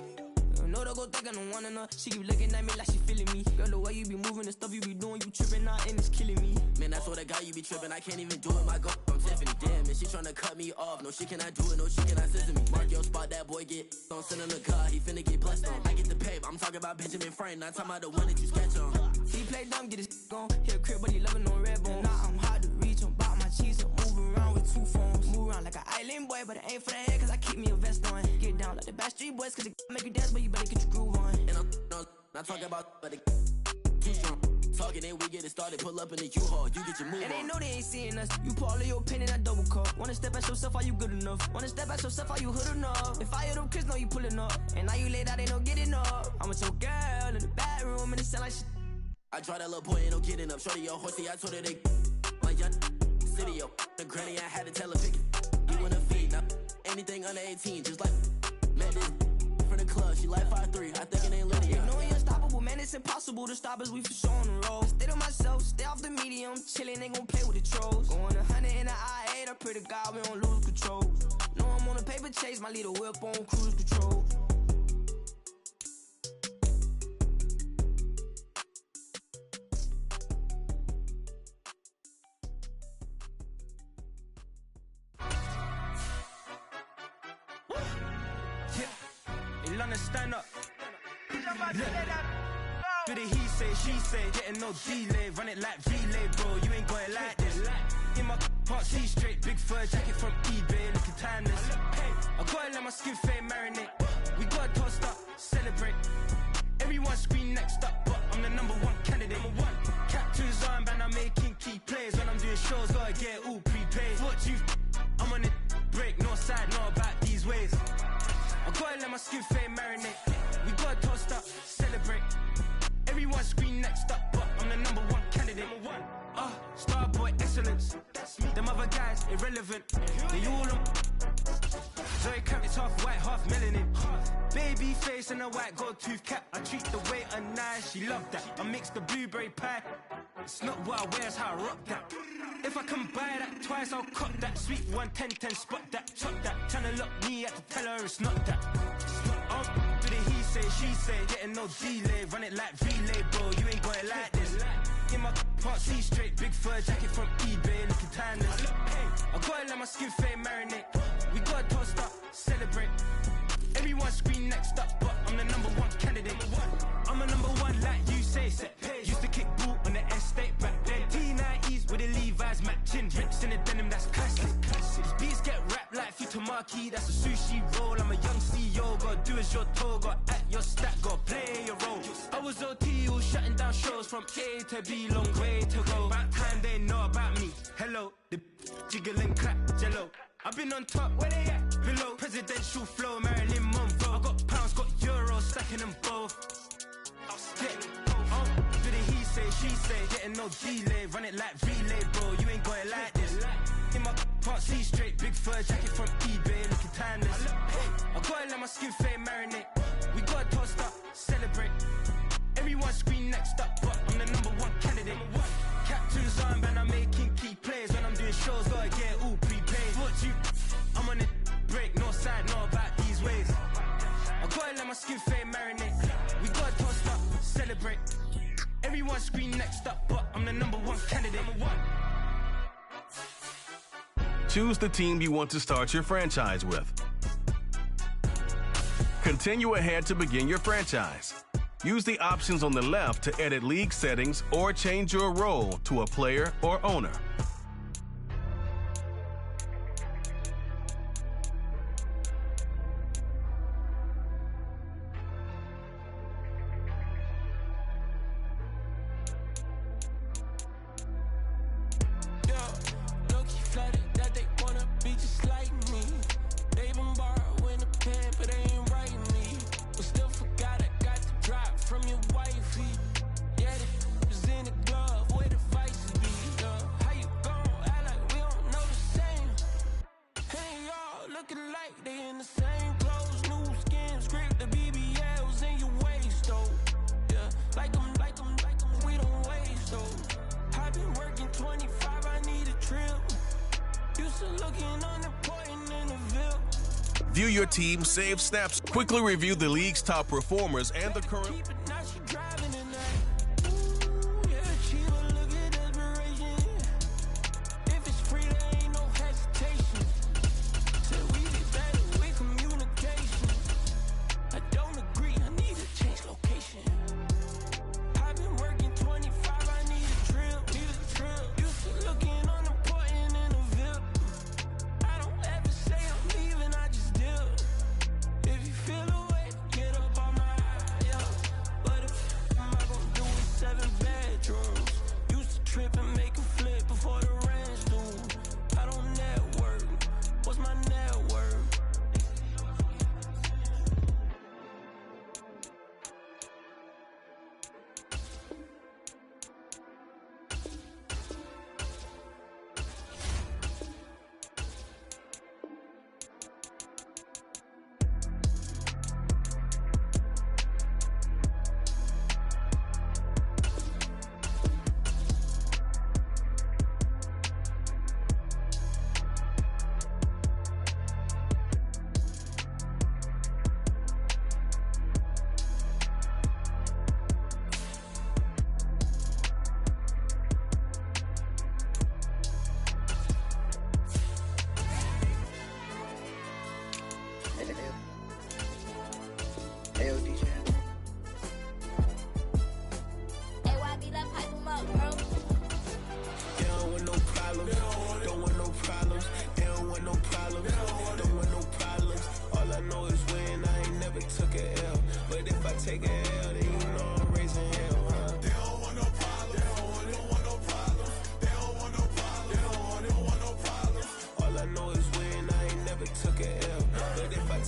No, don't go thinking I don't wanna know. She keep looking at me like she feeling me. Girl, the way you be moving, the stuff you be doing, you tripping out and it's killing me. Man, that's what I got, you be tripping. I can't even do it, my girl. I'm Tiffany, damn, and she tryna cut me off. No, she cannot do it, no, she cannot listen to me. Mark your spot, that boy get on. Send him the car, he finna get blessed on. I get the paper, I'm talking about Benjamin Franklin, not talking about the one that you sketch on. He play dumb, get his gone. Hit a crib, but he loving on red bone. Now I'm hard to reach, I'm about my cheese, I'm moving around with 2 phones. Move around like an island boy, but it ain't for the head, cause I keep me a vest on. Get down like the Backstreet Boys, cause it make you dance, but you better get your groove on. And I'm not talking about, but it too strong. talking, then we get it started. Pull up in the U-Haul, you get your move and on. And they know they ain't seeing us. You pull all of your opinion, I double cup. Wanna step at yourself, are you good enough? Wanna step at yourself, are you hood enough? If I hear them kids, know you pulling up. And now you laid out, ain't no getting up. I'm with your girl in the bedroom, and it sound like shit. I try that little boy, ain't no getting up. Shorty, yo, horsey, I told her they my young city, yo. The granny, I had to tell her pick it. You wanna feed, now anything under 18, just like man, this from the club, she like 5'3", I think it ain't Lydia. You know we unstoppable, man, it's impossible to stop us, we for sure on the road. Stay to myself, stay off the medium, chillin', they gon' play with the trolls. Going 100 in the I-8, I pray to God we don't lose control. Know I'm on a paper chase, my little whip on cruise control. Stand up. Do the he say, she say, getting no delay. Run it like relay, bro. You ain't got it like this. In my part, see straight, big fur jacket from eBay, looking timeless. I gotta let my skin fade marinate. We gotta toast up, celebrate. Everyone scream next up, but I'm the #1 candidate. Captain's armband, I'm making key plays. When I'm doing shows, gotta get it all prepaid. What you? I'm on it break, no side, no about these ways. I gotta let my skin fade marinate. We gotta toast up, celebrate. Everyone scream next up, but I'm the #1 candidate. Starboy excellence. Them other guys irrelevant. They all on. Zoe Cap, it's half white, half melanin. Baby face and a white gold tooth cap. I treat the waiter nice, she love that. I mix the blueberry pie. It's not what I wear, it's how I rock that. If I can buy that twice, I'll cut that. Sweet 110, spot that, chop that. Tryna lock me at the tell her it's not that. Do the he say, she say, getting no delay. Run it like relay, bro, you ain't got it like this. In my part, see straight, big fur jacket from eBay, looking timeless. I gotta let my skin fade marinate. We gotta toast up, celebrate. Everyone scream next up, but I'm the #1 candidate. I'm a #1 like you say. Used to kick ball on the estate back then. T90s with the Levi's matching. Rips in the denim, that's classic. These beats get wrapped like Futamaki, that's a sushi roll. I'm a young CEO, gotta do as you're told. Gotta act your stat, gotta play your role. I was OT, all shutting down shows from A to B, long way to go. About time they know about me. Hello, the jiggle and clap, jello. I've been on top, where they at? Below, presidential flow, Marilyn Monroe. I got pounds, got euros, stacking them both. Do the he say, she say, getting no delay. Run it like relay, bro, you ain't got it like this. In my part, see straight, big fur jacket from eBay, looking timeless. I gotta let my skin fade marinate. We gotta toast up, celebrate. Everyone scream next up, but I'm the #1 candidate. Captain's armband, I'm making key plays. When I'm doing shows, gotta get it all prepaid. What you? I'm on it break, no side, no about these ways. I gotta let my skin fade marinate. We gotta toast up, celebrate. Everyone scream next up, but I'm the #1 candidate. Choose the team you want to start your franchise with. Continue ahead to begin your franchise. Use the options on the left to edit league settings or change your role to a player or owner. View your team, save snaps, quickly review the league's top performers and the current.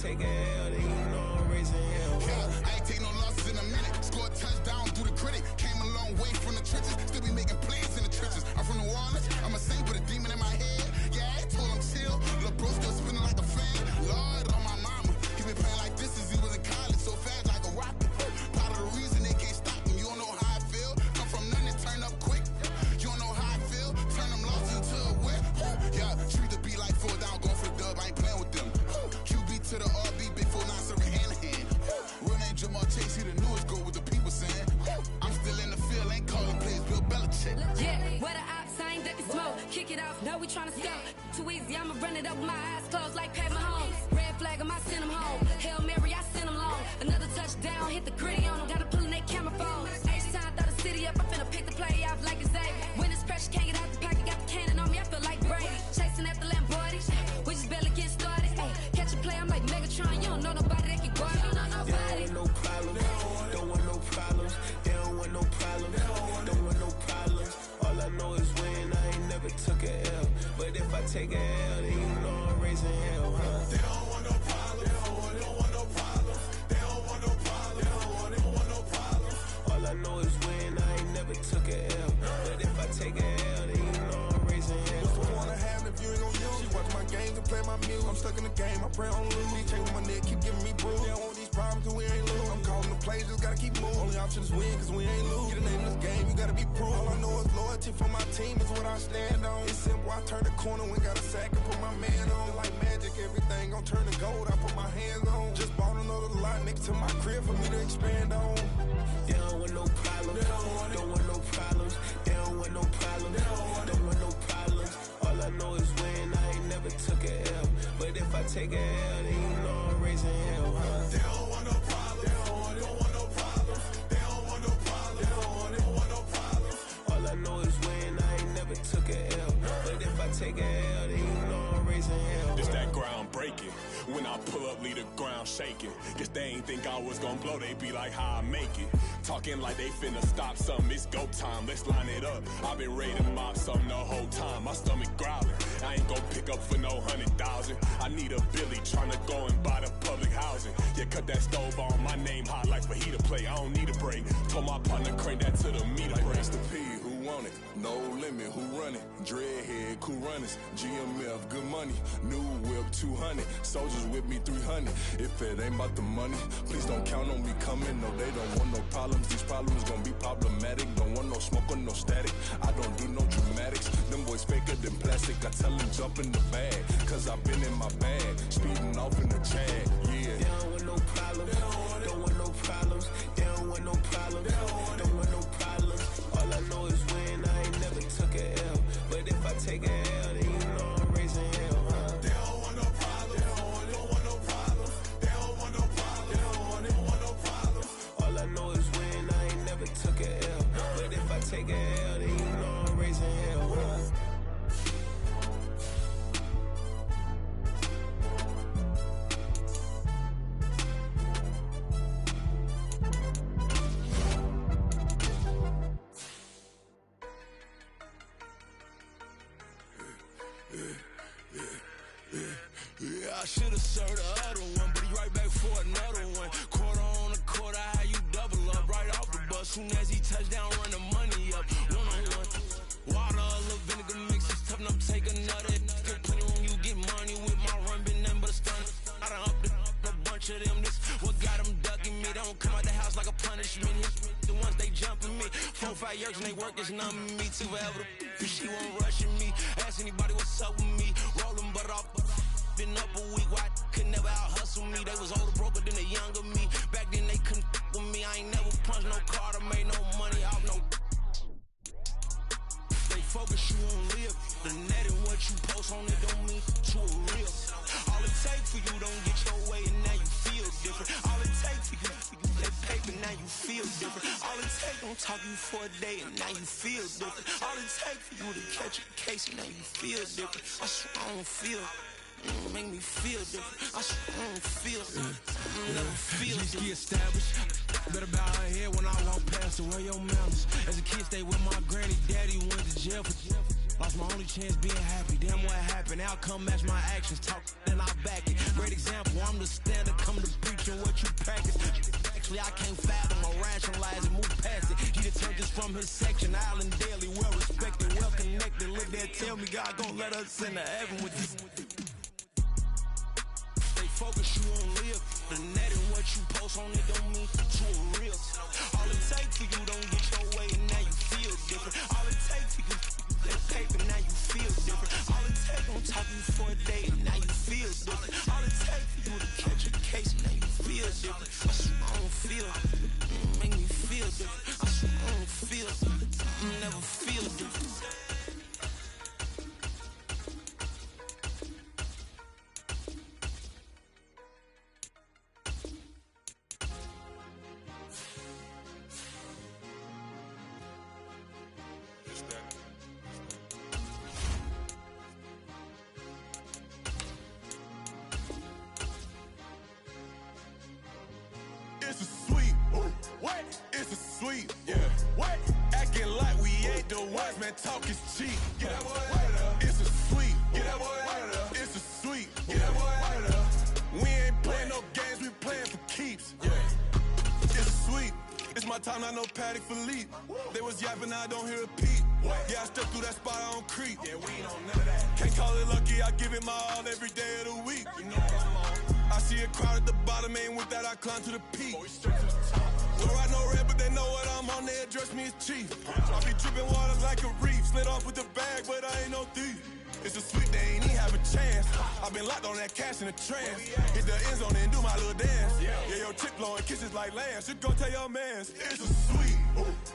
take a L, then you know I'm raising hell. Yeah, I ain't take no losses in a minute. Scored a touchdown through the critic. Came a long way from the trenches. Still be making plays in the trenches. I'm from New Orleans. I'm a saint with a demon in my head. Yeah, I told him chill. Lil' bro still spinning like a fan. Lord on my mama. He been playing like this since he was in college. So fast like a rocket. Part of the reason they can't stop him. You don't know how I feel. Come from nothing and turn up quick. You don't know how I feel. Turn them losses into a whip. Yeah, treat the beat like 4 down. Going for the dub. I ain't playing with them. QB to the RB. Big 4-9 serving hand to hand. Real name Jamal Chase. He the newest goal with the people saying. I'm still in the field. Ain't calling plays. Bill Belichick. Yeah, where the ops ain't that the smoke. Kick it off. Now we tryna score. Too easy. I'ma run it up with my eyes closed like Pat Mahomes. Red flag him. I send him home. Hail Mary. I send him long. Another touchdown. Hit the gritty on him. Gotta pull in that camera phone. H-time. Throw the city up. I'm finna pick the play off like it's Xavier. When it's pressure. Can't get out the pocket. Got the cannon on me. I feel like Brady. Chasing after Lamborghini. We just barely get started. Ay, catch a play. I'm like Megatron. You don't know nobody that can guard. You don't know nobody. No problem. Don't want no problems. They don't want no problems. Don't want no problems. All I know is win. I ain't never took a L. But if I take a L, then you know I'm raising hell, huh? They don't want no problems. They don't want no problems. They don't want no problems. They don't want no problems. All I know is win. I ain't never took a L. But if I take a L, then you know I'm raising hell. What's the point of having if you ain't gon' use? She watch my games and play my music. I'm stuck in the game. I pray on lose. He chain with my neck, keep giving me bruise. They don't want these problems and we ain't lose. I'm calling the plays, just gotta keep moving. Only option is win, cause we ain't lose. Get a name in this game, you gotta be proof. All I know is loyalty for my team is what I stand on. It's simple, I turn the corner when got a sack and put my man on. Like magic, everything gon' turn to gold. I put my hands on. Just bought another lot next to my crib for me to expand on. They don't want no problems. Don't want no problems. They don't want no problems. Don't want no problems. All I know is win. I ain't never took a L. But if I take a L, then you know I'm raising hell, huh? They don't want no problems. They don't want no problems. They don't want no problems. They don't want no problems. All I know is win. I ain't never took a L. But if I take a L, then you know I'm raising hell. It's that ground breaking. When I pull up, leave the ground shaking. Guess they ain't think I was gonna blow, they be like, how I make it. Talking like they finna stop something, it's go time, let's line it up. I've been ready to mob something the whole time, my stomach growling. I ain't gon' pick up for no 100,000. I need a Billy tryna go and buy the public housing. Yeah, cut that stove on, my name hot like fajita play. I don't need a break. Told my partner crank that to the meter break. Mr. P, who want it? No limit, who run it? Dreadhead, cool runners, GMF, good money. New whip, 200. Soldiers with me, 300. If it ain't about the money, please don't count on me coming. No, they don't want no problems. These problems gon' be problematic. Don't want no smoke or no static. I don't do no dramatics. Them boys faker than plastic. I tell them jump in the bag, cause I've been in my bag. Speeding off in the Jag, yeah. They don't want no problems. Don't want no problems. They don't want no problems. Don't want no problems. All I know is win. I ain't never took a L. But if I take a L, then you know I'm raising hell, huh? They don't want no problems. They don't want no problems. They don't want no problems. They don't want no problems. All I know is win. I ain't never took a L. But if I take a L, then you know I'm raising hell, huh? Yeah, I should've served the other one, but he right back for another one. Quarter on a quarter, how you double up right off the bus. Soon as he touch down, run the money up. One-on-one. Water, a little vinegar mix, it's tough enough, take another. Get plenty when you get money with my run, been nothing but a stun. I done up a bunch of them, this what got them ducking me. They don't come out the house like a punishment. The ones they jumping me. 4-5 years and they work is numbing me. Too forever, she won't rushing me. Ask anybody what's up with me. Rolling butt off. Been up a week, why could never out hustle me? They was older, broker than the younger me. Back then they couldn't with me. I ain't never punched no card or made no money off no. They focus you on live. The net and what you post on it don't mean to a real. All it take for you don't get your way and now you feel different. All it take for you that paper, now you feel different. All it take don't talk you for a day and now you feel different. All it take for you to catch a case and now you feel different. I swear I don't feel. Make me feel different. I swear I don't feel never feel Just get established. Better bow her head when I walk past her. Where your manners? As a kid, stayed with my granny. Daddy went to jail for lost my only chance being happy. Damn what happened? Outcome match my actions. Talk and I back it. Great example. I'm the understand it, come to preaching what you practice. Actually, I can't fathom or rationalize and move past it. He determined this from his section, Island Daily, well respected, well connected. Look there, tell me God gon' let us into heaven with this. Stay focused, you won't live. The net and what you post on it don't mean you are real. All it takes for you don't get your way and now you feel different. All it takes for you that paper, now you feel different. All it takes on top of you for a day, now you feel different. All it takes for you to catch a case, now you feel different. I swear I don't feel, make me feel different. I swear I don't feel, never feel different. It's a sweep. What? It's a sweep. Yeah. What? Acting like we ain't the ones, man. Talk is cheap. Get that boy out of there. It's a sweep. Get that boy out of there. It's a sweep. Get that boy out of there. We ain't playing no games, we playing for keeps. Yeah. It's a sweep. It's my time, not no Paddock Philippe. They was yapping, I don't hear a peep. Yeah, I step through that spot, I don't creep. Yeah, we ain't on none of that. Can't call it lucky, I give it my all every day of the week. You know what I'm on. I see a crowd at the bottom, ain't with that, I climb to the peak. Don't ride no red, but they know what I'm on, they address me as chief. I be dripping water like a reef, slid off with the bag, but I ain't no thief. It's a sweet, they ain't even have a chance. I been locked on that cash in a trance. Hit the end zone and do my little dance. Yeah, your chick blowing kisses like lambs. You go tell your mans. It's a sweet.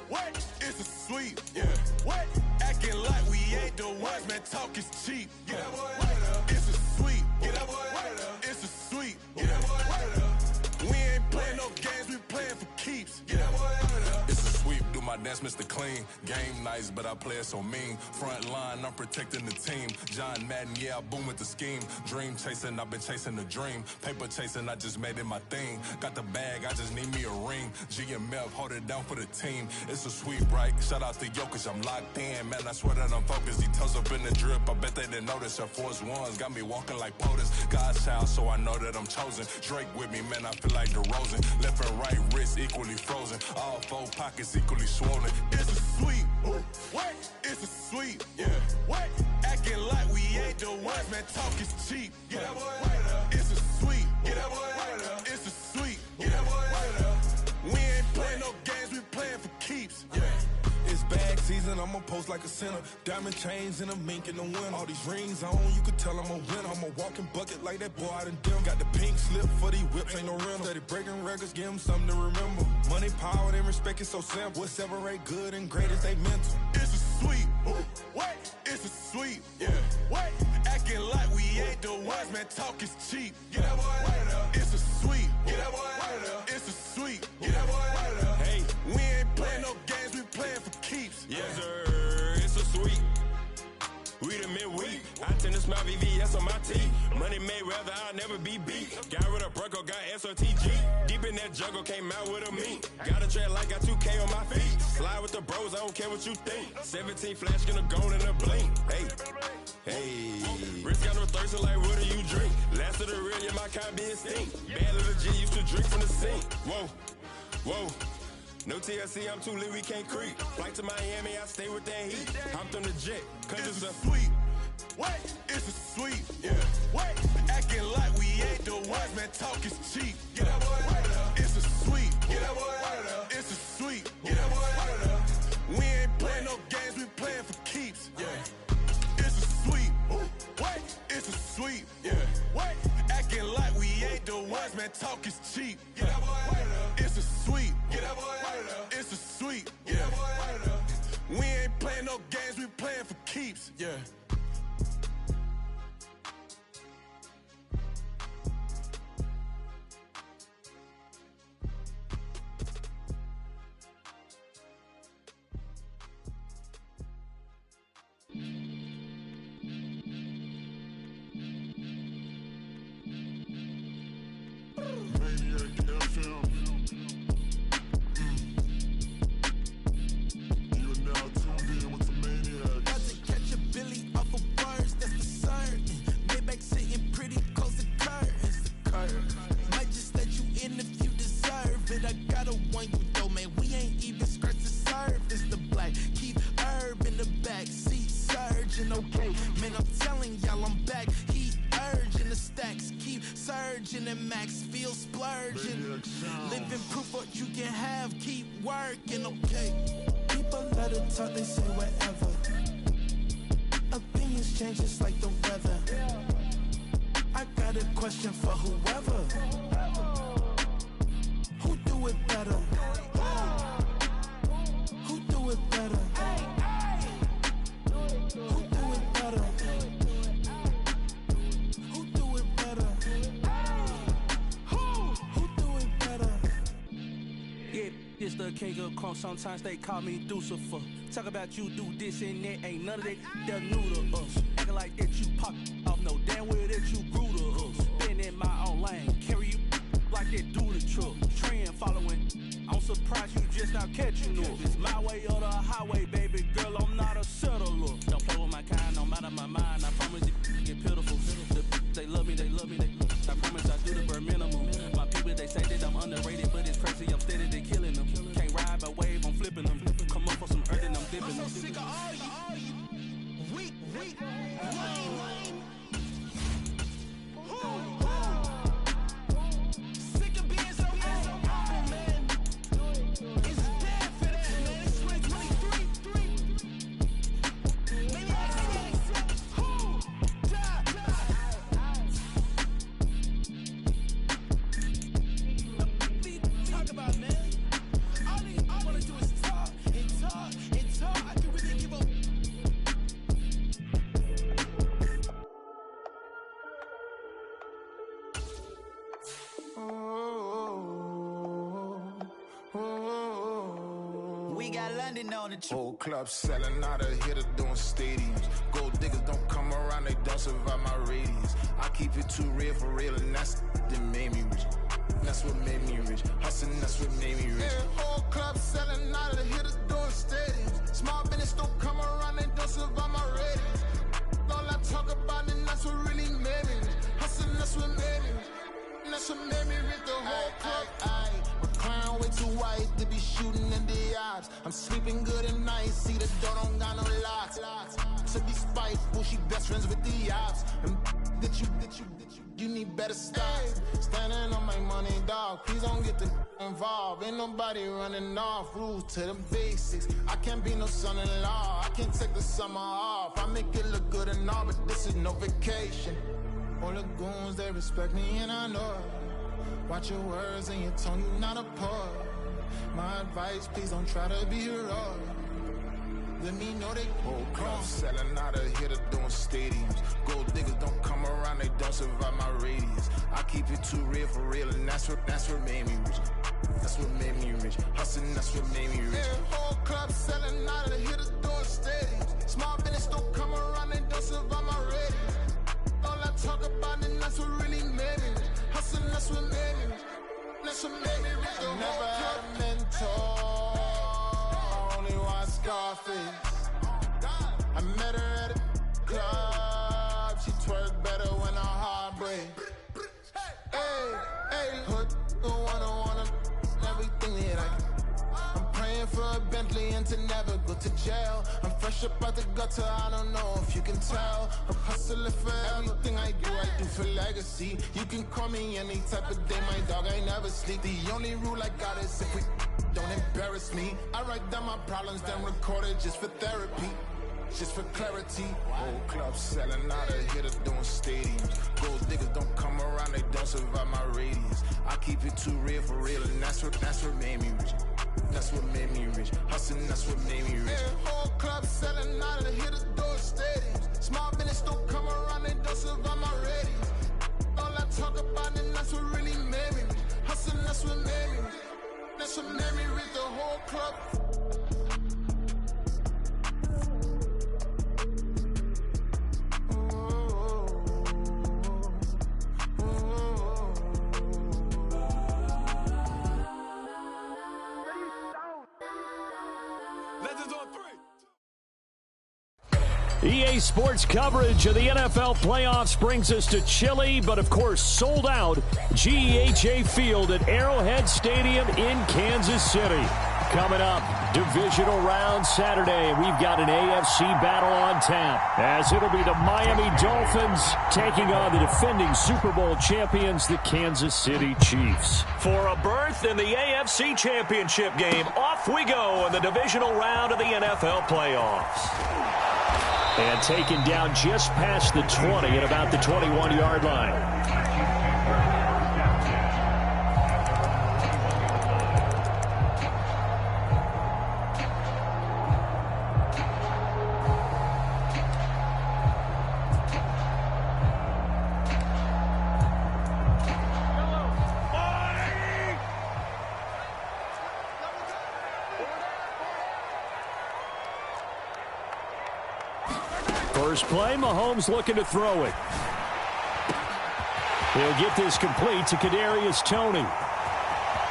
What? It's a sweet. Yeah. What? Acting like we ain't the ones, man. Talk is cheap. Get that boy out of there. It's a sweet. Get that boy out of there. It's a sweet. Get that boy out of there. We ain't playing no games, we playing for keeps. Get that boy out of there. It's a sweep, do my dance, Mr. Clean. Game nice, but I play it so mean. Front line, I'm protecting the team. John Madden, yeah, I boom with the scheme. Dream chasing, I've been chasing the dream. Paper chasing, I just made it my thing. Got the bag, I just need me a ring. GMF, hold it down for the team. It's a sweep, right? Shout out to Jokic, I'm locked in. Man, I swear that I'm focused. He tells up in the drip, I bet they didn't notice. Air Force Ones got me walking like POTUS. God's child, so I know that I'm chosen. Drake with me, man, I feel like DeRozan. Left and right wrist equally frozen. All four pockets equally swollen. It's a sweep. What? It's a sweep. Yeah. What? Acting like we ain't the ones, man. Talk is cheap. Get that boy out of there. It's a sweep. Get that boy out of there. It's a sweep. Get that boy out of there. We ain't playing no games, we playing for keeps. Yeah. It's bag season, I'ma post like a sinner. Diamond chains and a mink in the wind. All these rings on, you could tell I'm a winner. I'm a walking bucket like that boy out in Denver. Got the pink slip for these whips, ain't no rental. Steady breaking records, give them something to remember. Money, power, and respect is so simple. What separate good and great is they mental. It's a sweep. What? It's a sweep. Yeah. What? Acting like we ain't the ones, man. Talk is cheap. Get that boy out of there. It's a sweep. Get that boy out of there. It's a sweep. Get that boy out of there. Hey, we ain't playing no games, we playing for keeps. Yes, sir. It's a sweep. We the midweek. I tend to smile VVS on my teeth. Money made rather I'll never be beat. Got rid of Bronco, got SOTG. Deep in that jungle, came out with a meat. Got a tread like got 2K on my feet. Slide with the bros, I don't care what you think. 17 flash, gonna go in a blink. Hey, hey. Rich got no thirsty like what do you drink? Last of the real, yeah, my kind be extinct. Bad little G used to drink from the sink. Whoa, whoa. No TLC, I'm too lit, we can't creep. Flight to Miami, I stay with that heat. Hopped on the jet, cause it's a sweep. What? It's a sweep. Yeah. What? Acting like we ain't the ones, man. Talk is cheap. Get that boy out of there. It's a sweep. Get that boy out of there. It's a sweep. Get that boy out of there. We ain't playing no games, we playing for keeps. Yeah. It's a sweep. What? It's a sweep. Yeah. What? Acting like we ain't the ones, man. Talk is cheap. Get that boy out of there. It's a sweep. Get that boy out of there. It's a sweep. Get that boy out of there. We ain't playing no games, we playing for keeps. Yeah. virgin and max feel splurging. Living proof what you can have, keep working, okay. People let it talk, they say whatever. Opinions change just like the weather. I got a question for whoever. Who do it better? Who do it better? Who do it better? Who do it better? Who do it better? Yeah, it's the king of crunk. Sometimes they call me Lucifer. Talk about you do this and that. Ain't none of that they're new to us. Acting like that you pop off. No damn well that you grew to us. Been in my own lane. Carry you like that do the truck. Trend following. I'm surprised you just now catching up. It's my way or the highway, baby girl. I'm not a settler. Don't play with my kind, no matter my mind. I promise you get pitiful. They love me, they love me, I promise I do the bare minimum. My people, they say that I'm underrated, but it's crazy, I'm steady, they killing them. Can't ride by wave, I'm flipping them. Come up for some earth and I'm dipping them. I'm so sick of all you weak, lame. Sick of being so humble, man. It's dead for that, man. It's 2023. Maybe talk about, man. All I wanna do is talk and talk and talk. I can really give a We got London on the trip. Whole club selling out of hitter doing stadiums. Gold diggers don't come around, they don't survive my radius. I keep it too real for real, and that's that made me rich. That's what made me rich. Hustling, that's what made me rich. Yeah, whole club selling out of the hitters doing stadiums. Small business don't come around, they don't survive my radius. All I talk about, and that's what really made me rich. Hustling, that's what made me rich. And that's what made me rich. The whole club. My crown way too white to be shooting in the odds. I'm sleeping good at night, see the door don't got no locks. To be spiteful, she best friends with the ops. And that you need better stop. Standing on my money, dog. Please don't get the involved. Ain't nobody running off. Rules to the basics. I can't be no son-in-law. I can't take the summer off. I make it look good and all, but this is no vacation. All the goons, they respect me and I know it. Watch your words and your tone, you not a poet. My advice, please don't try to be heroic. Let me know they whole club selling out of hitter doing stadiums. Gold diggers don't come around, they don't survive my radius. I keep it too real for real, and that's what made me rich. That's what made me rich. Hustling, that's what made me rich. Yeah, whole club selling out of the hitters doing stadiums. Small business don't come around, they don't survive my radius. All I talk about, and that's what really made me rich. Hustling, that's what made me rich. That's what made me rich. I never had a mentor. Only one Scarface. I met her at a club. She twerk better when her heart breaks. Hey, hood, wanna everything that I can. I'm praying for a Bentley and to never go to jail. I'm fresh up out the gutter, I don't know if you can tell. I'm hustling for everything I do for legacy. You can call me any type of day, my dog, I never sleep. The only rule I got is if we don't embarrass me. I write down my problems, then record it just for therapy. Just for clarity. Whole club selling out of hitter doing stadiums. Gold diggers don't come around, they don't survive my radius. I keep it too real for real, and that's what made me rich. That's what made me rich. Hustling, that's what made me rich. Yeah, whole club selling out of the hitters doing stadiums. Small business don't come around, they don't survive my radius. All I talk about, and that's what really made me rich. Hustling, that's what made me rich. That's what made me rich. The whole club. EA Sports coverage of the NFL playoffs brings us to chilly, but of course sold out GEHA Field at Arrowhead Stadium in Kansas City. Coming up, divisional round Saturday. We've got an AFC battle on tap, as it'll be the Miami Dolphins taking on the defending Super Bowl champions, the Kansas City Chiefs. For a berth in the AFC Championship game, off we go in the divisional round of the NFL playoffs. And taken down just past the 20 at about the 21-yard line. First play, Mahomes looking to throw it. He'll get this complete to Kadarius Toney.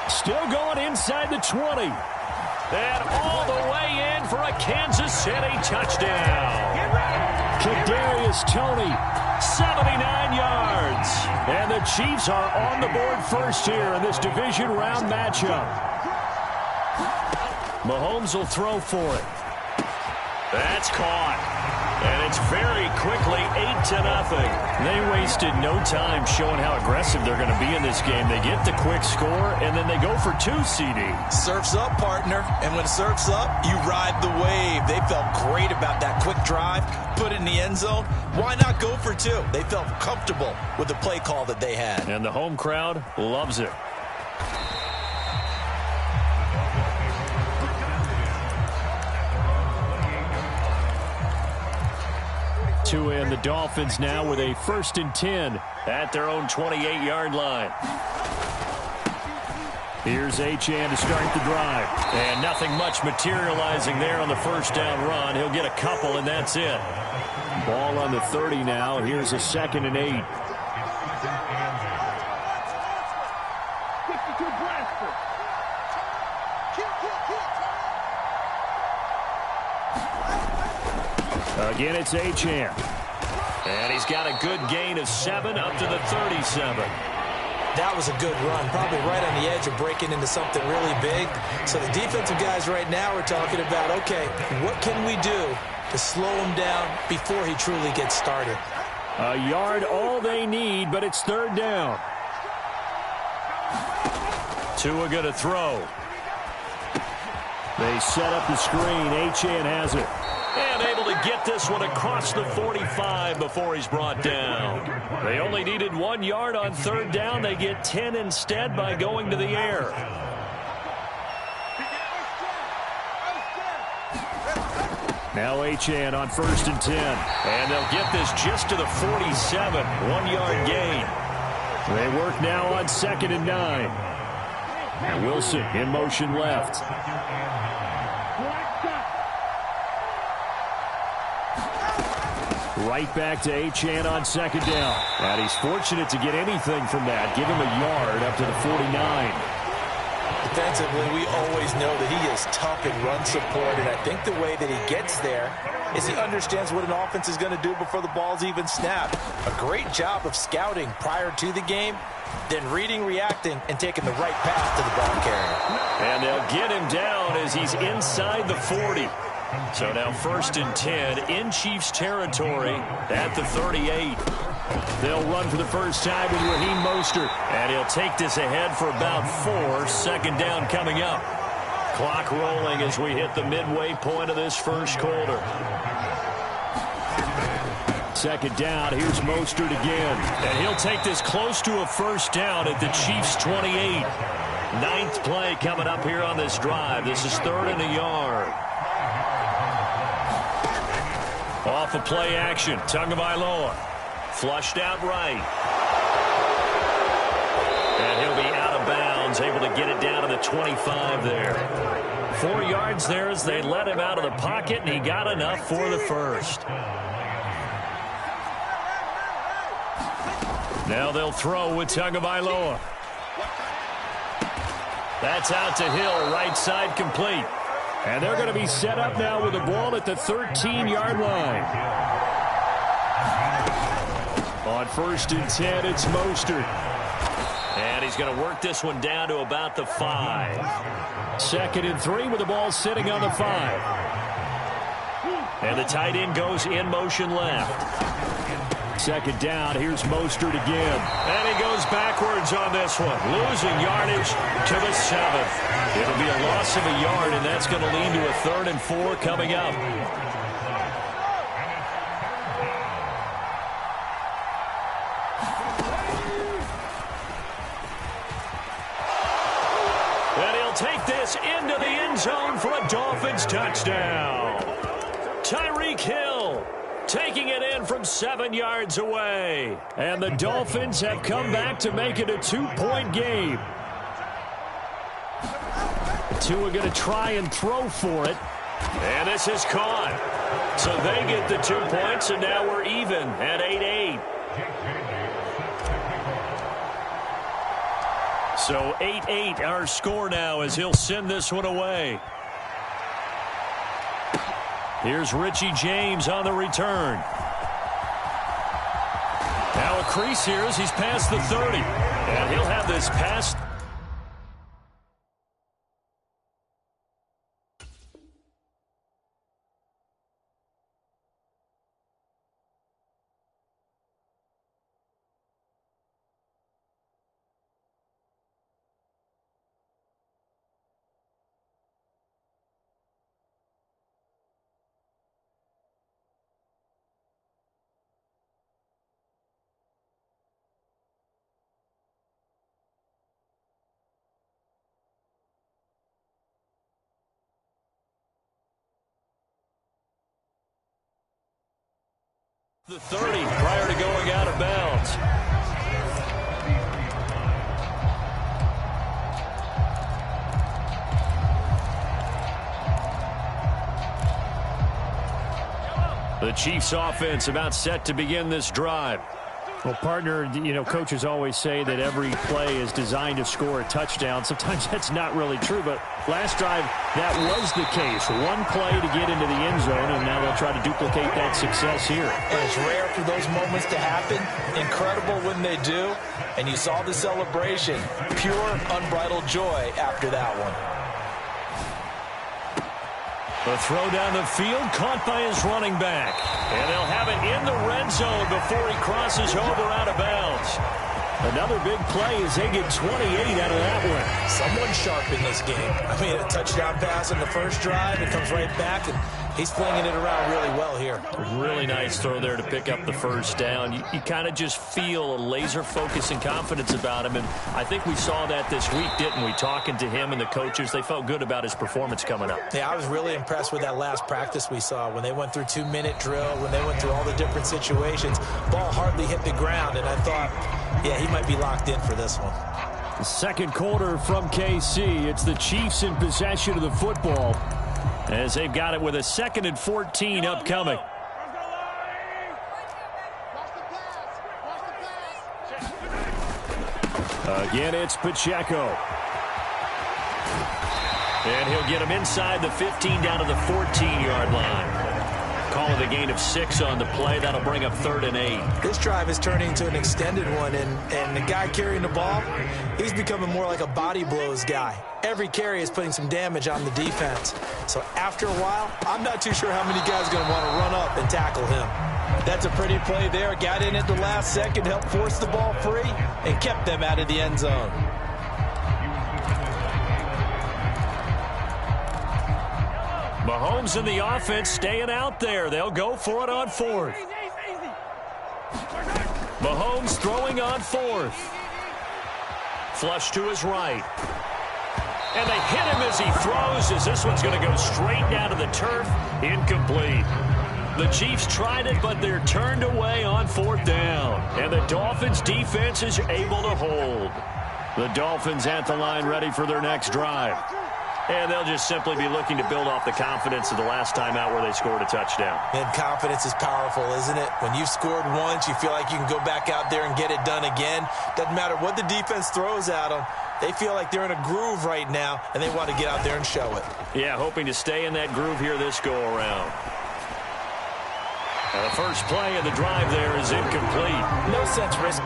Still going inside the 20. And all the way in for a Kansas City touchdown. Kadarius Toney, 79 yards. And the Chiefs are on the board first here in this division round matchup. Mahomes will throw for it. That's caught. And it's very quickly 8-0. They wasted no time showing how aggressive they're going to be in this game. They get the quick score, and then they go for 2 CDs. Surf's up, partner. And when surf's up, you ride the wave. They felt great about that quick drive, put it in the end zone. Why not go for 2? They felt comfortable with the play call that they had. And the home crowd loves it. To end the Dolphins now with a 1st and 10 at their own 28-yard line. Here's Achane to start the drive. And nothing much materializing there on the first down run. He'll get a couple, and that's it. Ball on the 30 now. Here's a 2nd and 8. Again, it's Achane. And he's got a good gain of 7 up to the 37. That was a good run, probably right on the edge of breaking into something really big. So the defensive guys right now are talking about, okay, what can we do to slow him down before he truly gets started? A yard all they need, but it's 3rd down. Tua going to throw. They set up the screen. Achane has it. And able to get this one across the 45 before he's brought down. They only needed 1 yard on 3rd down. They get 10 instead by going to the air. Now Achane on 1st and 10. And they'll get this just to the 47. 1-yard gain. They work now on 2nd and 9. And Wilson in motion left. Right back to Achane on 2nd down. And he's fortunate to get anything from that. Give him a yard up to the 49. Defensively, we always know that he is tough in run support, and I think the way that he gets there is he understands what an offense is going to do before the ball's even snapped. A great job of scouting prior to the game, then reading, reacting, and taking the right path to the ball carrier. And they'll get him down as he's inside the 40. So now 1st and 10 in Chiefs territory at the 38. They'll run for the first time with Raheem Mostert. And he'll take this ahead for about 4. 2nd down coming up. Clock rolling as we hit the midway point of this first quarter. 2nd down. Here's Mostert again. And he'll take this close to a 1st down at the Chiefs 28. 9th play coming up here on this drive. This is 3rd and a yard. Off of play action, Tagovailoa. Flushed out right. And he'll be out of bounds, able to get it down to the 25 there. 4 yards there as they let him out of the pocket, and he got enough for the 1st. Now they'll throw with Tagovailoa. That's out to Hill, right side complete. And they're going to be set up now with the ball at the 13-yard line. On 1st and 10, it's Mostert. And he's going to work this one down to about the 5. 2nd and 3 with the ball sitting on the 5. And the tight end goes in motion left. 2nd down, here's Mostert again. And he goes backwards on this one, losing yardage to the 7th. It'll be a loss of a yard, and that's going to lead to a 3rd and 4 coming up. And he'll take this into the end zone for a Dolphins touchdown. Tyreek Hill taking it in from 7 yards away. And the Dolphins have come back to make it a 2-point game. Tua going to try and throw for it. And this is caught. So they get the 2 points, and now we're even at 8-8. So 8-8 our score now as he'll send this one away. Here's Richie James on the return. Now a crease here as he's past the 30. And he'll have this pass. The 30 prior to going out of bounds. The Chiefs offense about set to begin this drive. Well, partner, you know, coaches always say that every play is designed to score a touchdown. Sometimes that's not really true, but last drive, that was the case. One play to get into the end zone, and now they'll try to duplicate that success here. And it's rare for those moments to happen. Incredible when they do. And you saw the celebration. Pure, unbridled joy after that one. The throw down the field, caught by his running back. And they'll have it in the red zone before he crosses over out of bounds. Another big play as they get 28 out of that one. Someone sharp in this game. I mean, a touchdown pass in the first drive. It comes right back, and he's flinging it around really well here. Really nice throw there to pick up the first down. You kind of just feel a laser focus and confidence about him, and I think we saw that this week, didn't we? Talking to him and the coaches, they felt good about his performance coming up. Yeah, I was really impressed with that last practice we saw when they went through 2-minute drill, when they went through all the different situations. Ball hardly hit the ground, and I thought, yeah, he might be locked in for this one. The second quarter from KC. It's the Chiefs in possession of the football as they've got it with a 2nd and 14 upcoming. Again, it's Pacheco. And he'll get him inside the 15 down to the 14-yard line. Call it a gain of 6 on the play. That'll bring up 3rd and 8. This drive is turning into an extended one, and the guy carrying the ball, he's becoming more like a body blows guy. Every carry is putting some damage on the defense. So after a while, I'm not too sure how many guys are going to want to run up and tackle him. That's a pretty play there. Got in at the last second, helped force the ball free, and kept them out of the end zone. Mahomes and the offense staying out there. They'll go for it on 4th. Mahomes throwing on 4th. Flush to his right. And they hit him as he throws, as this one's going to go straight down to the turf. Incomplete. The Chiefs tried it, but they're turned away on 4th down. And the Dolphins defense is able to hold. The Dolphins at the line ready for their next drive. And they'll just simply be looking to build off the confidence of the last time out where they scored a touchdown. And confidence is powerful, isn't it? When you've scored once, you feel like you can go back out there and get it done again. Doesn't matter what the defense throws at them. They feel like they're in a groove right now, and they want to get out there and show it. Yeah, hoping to stay in that groove here this go-around. The first play of the drive there is incomplete. No sense risk.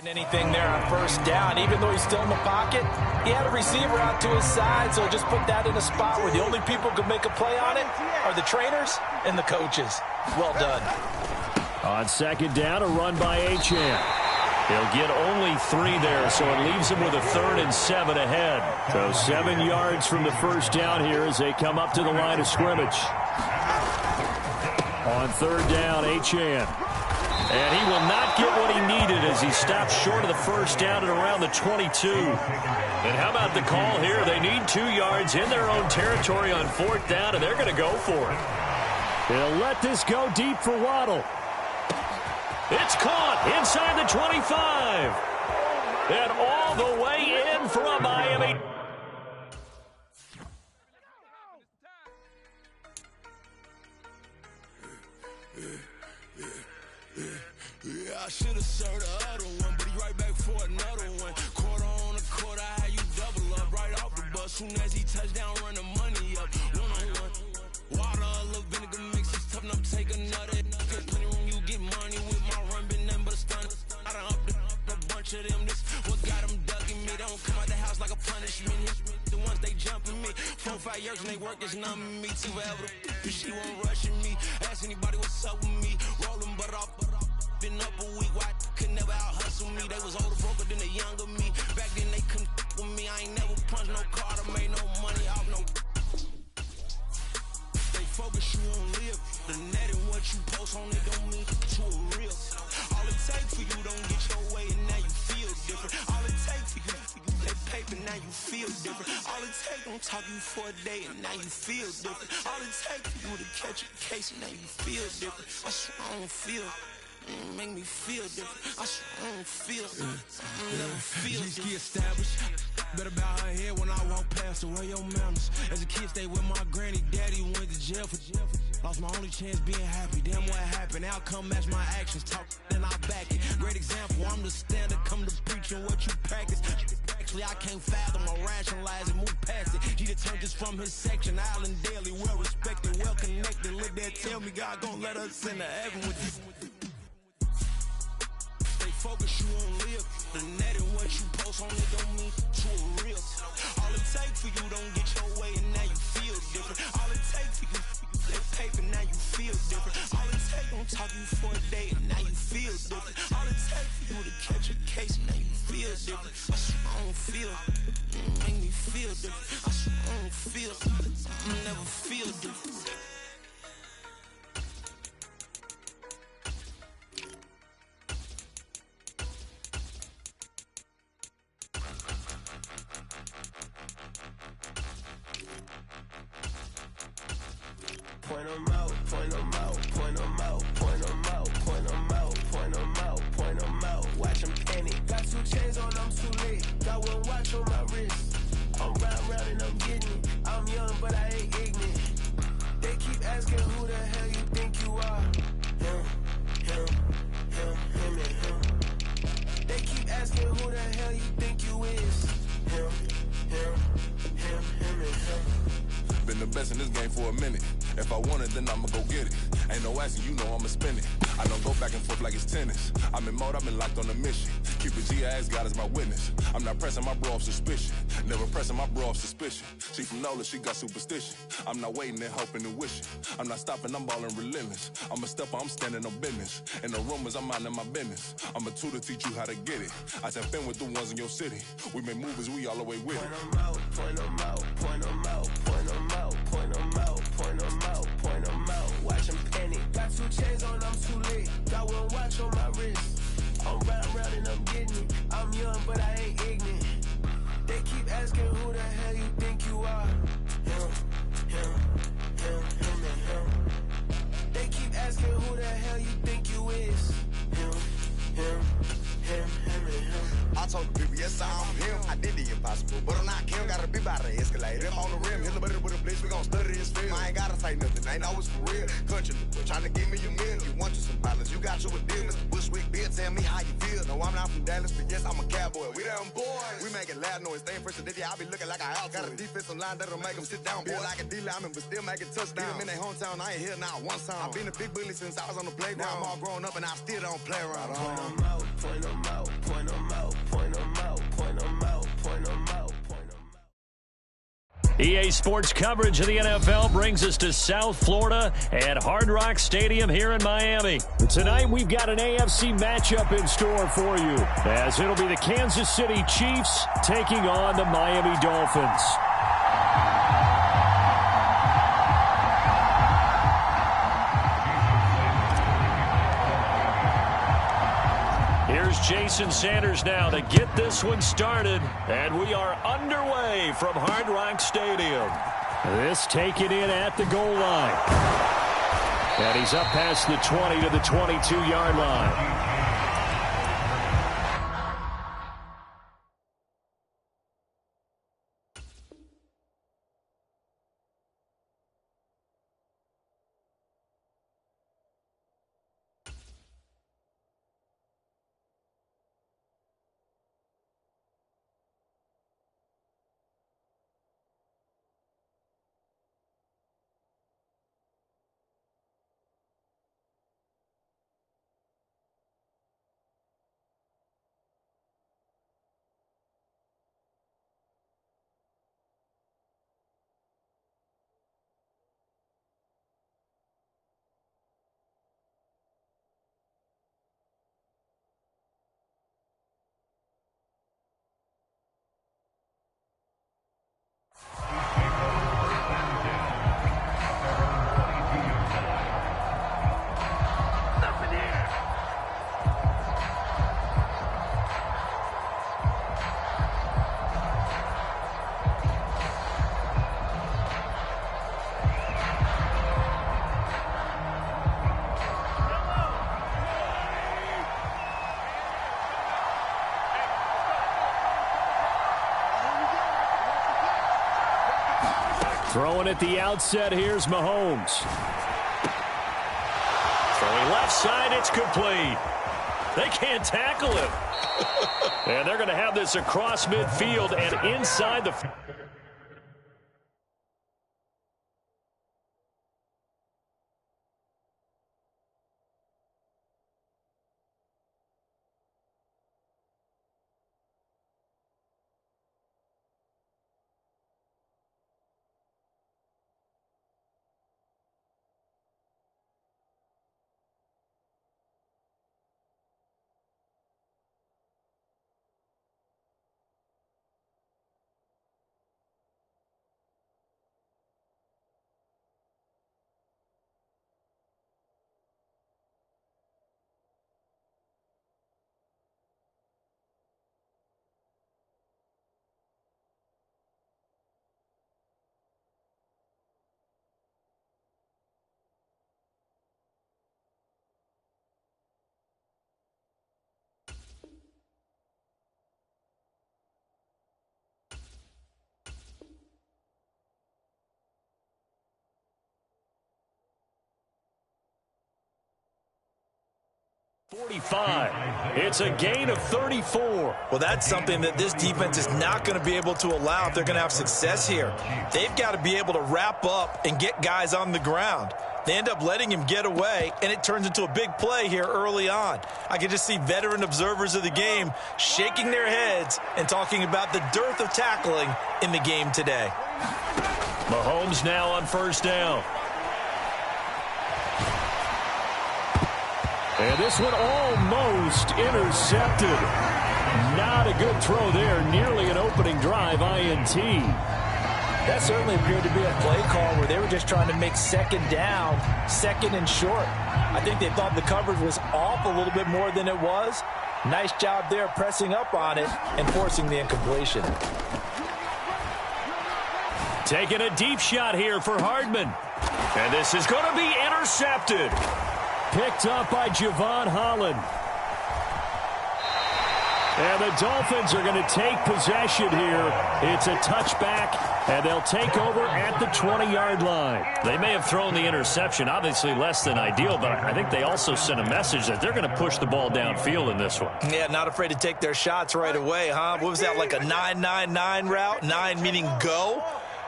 Anything there on first down, even though he's still in the pocket, he had a receiver out to his side, so just put that in a spot where the only people who can make a play on it are the trainers and the coaches. Well done. On second down, a run by Achane. He'll get only 3 there, so it leaves him with a 3rd and 7 ahead. So 7 yards from the first down here as they come up to the line of scrimmage. On third down, Achane. And he will not get what he needed as he stops short of the first down at around the 22. And how about the call here? They need 2 yards in their own territory on 4th down, and they're going to go for it. They'll let this go deep for Waddle. It's caught inside the 25. And all the way in from Miami. Yeah, I should have served the other one, but he right back for another one. Quarter on a quarter, how you double up right off the bus. Soon as he touch down, run the money up. 1-on-1. Water, a little vinegar mix, it's tough enough to take another. Get plenty room, you get money with my run, been nothing but a stun. I done up a bunch of them, this what got them ducking me. They don't come out the house like a punishment. The ones they jumping me. 4-5 years and they work is numbing me. Too forever, she won't rushing me. Ask anybody what's up with me. Rolling but off. Been up a week, why could never out hustle me? They was older, broker than the younger me. Back then they couldn't with me. I ain't never punched no card or made no money off no. They focus, you on live. The net and what you post on it don't mean to a real. All it takes for you don't get your way and now you feel different. All it takes for you that paper, now you feel different. All it takes don't talk you for a day and now you feel different. All it takes for you to catch a case and now you feel different. I swear I don't feel. Make me feel different. I swear I don't feel. I never feel different. Established. Better bow her head when I walk past her. Where your manners? As a kid, stayed with my granny. Daddy went to jail for. Lost my only chance being happy. Damn, what happened? Outcome match my actions. Talk and I back it. Great example. I'm the standard. Come to preaching what you practice. Actually, I can't fathom or rationalize it. Move past it. He returned just from his section. Island daily, well respected, well connected. Look there, tell me God gon' let us into heaven with you. Focus, you on live. The net and what you post on it don't mean to a real. All it takes for you don't get your way and now you feel different. All it takes for you that paper, now you feel different. All it takes don't talk you for a day and now you feel different. All it takes for you to catch a case and now you feel different. I swear I don't feel. Make me feel different. I swear I don't feel. I never feel different. Point them out, point them out, point them out, point them out, point them out, point them out, point them out. Watch them panic. Got 2 chains on, I'm too late. Got 1 watch on my wrist. I'm round and I'm getting it. I'm young, but I ain't ignorant. They keep asking who the hell you think you are. Him, and him. They keep asking who the hell you think you is. Him, and him. Been the best in this game for a minute. If I want it, then I'ma go get it. Ain't no asking, you know I'ma spend it. I don't go back and forth like it's tennis. I'm in mode, I've been locked on a mission. Keep it G, I ask God as my witness. I'm not pressing my bro off suspicion. Never pressing my bro off suspicion. She from Nola, she got superstition. I'm not waiting and hoping and wishing. I'm not stopping, I'm balling relentless. I'm a stepper, I'm standing on business. In the rumors, I'm minding my business. I'm a tutor, teach you how to get it. I said, fin with the ones in your city. We make movies, we all the way with it. Point them out, point them out, point them out, point them out, point them out, point them out, point them out. Watch them panic. Got 2 chains on, I'm too late. Got 1 watch on my wrist. I'm round and I'm getting it. I'm young, but I ain't ignorant. They keep asking who the hell you think you are. Him, and him. They keep asking who the hell you think you is. Him, and him. I told the people, yes, I'm him. I did the impossible, but I'm not him. Gotta be by the escalator. I'm on the rim, hit a better with a blitz. We gon' study this film. I ain't gotta say nothing, ain't always for real. Country, trying to give me your meal. You want you some violence, you got you a deal. Mr. Bushwick, Bill, tell me how you feel. No, I'm not from Dallas, but yes, I'm a cowboy. We them boys. We make it loud noise. Staying fresh to this year, I be looking like a house. Got a defensive line that'll make them sit down. Boy, like a D-lineman, but still make it touchdown. Beat them in their hometown, I ain't here not one time. I've been a big bully since I was on the playground. Now I'm all grown up and I still don't play around. Point them out, point them out, point them out, point them out, point them out, point them out. EA Sports coverage of the NFL brings us to South Florida at Hard Rock Stadium here in Miami. Tonight we've got an AFC matchup in store for you, as it'll be the Kansas City Chiefs taking on the Miami Dolphins. Here's Jason Sanders now to get this one started, and we are underway from Hard Rock Stadium. This taken in at the goal line. And he's up past the 20 to the 22-yard line. Throwing at the outset, here's Mahomes. Throwing left side, it's complete. They can't tackle him. And they're going to have this across midfield and inside the... .45. It's a gain of 34. Well, that's something that this defense is not going to be able to allow if they're going to have success here. They've got to be able to wrap up and get guys on the ground. They end up letting him get away, and it turns into a big play here early on. I can just see veteran observers of the game shaking their heads and talking about the dearth of tackling in the game today. Mahomes now on first down. And this one almost intercepted. Not a good throw there. Nearly an opening drive INT. That certainly appeared to be a play call where they were just trying to make second down, second and short. I think they thought the coverage was off a little bit more than it was. Nice job there pressing up on it and forcing the incompletion. Taking a deep shot here for Hardman. And this is going to be intercepted. Picked up by Javon Holland. And the Dolphins are going to take possession here. It's a touchback, and they'll take over at the 20-yard line. They may have thrown the interception, obviously less than ideal, but I think they also sent a message that they're going to push the ball downfield in this one. Yeah, not afraid to take their shots right away, huh? What was that, like a 9-9-9 route? 9 meaning go?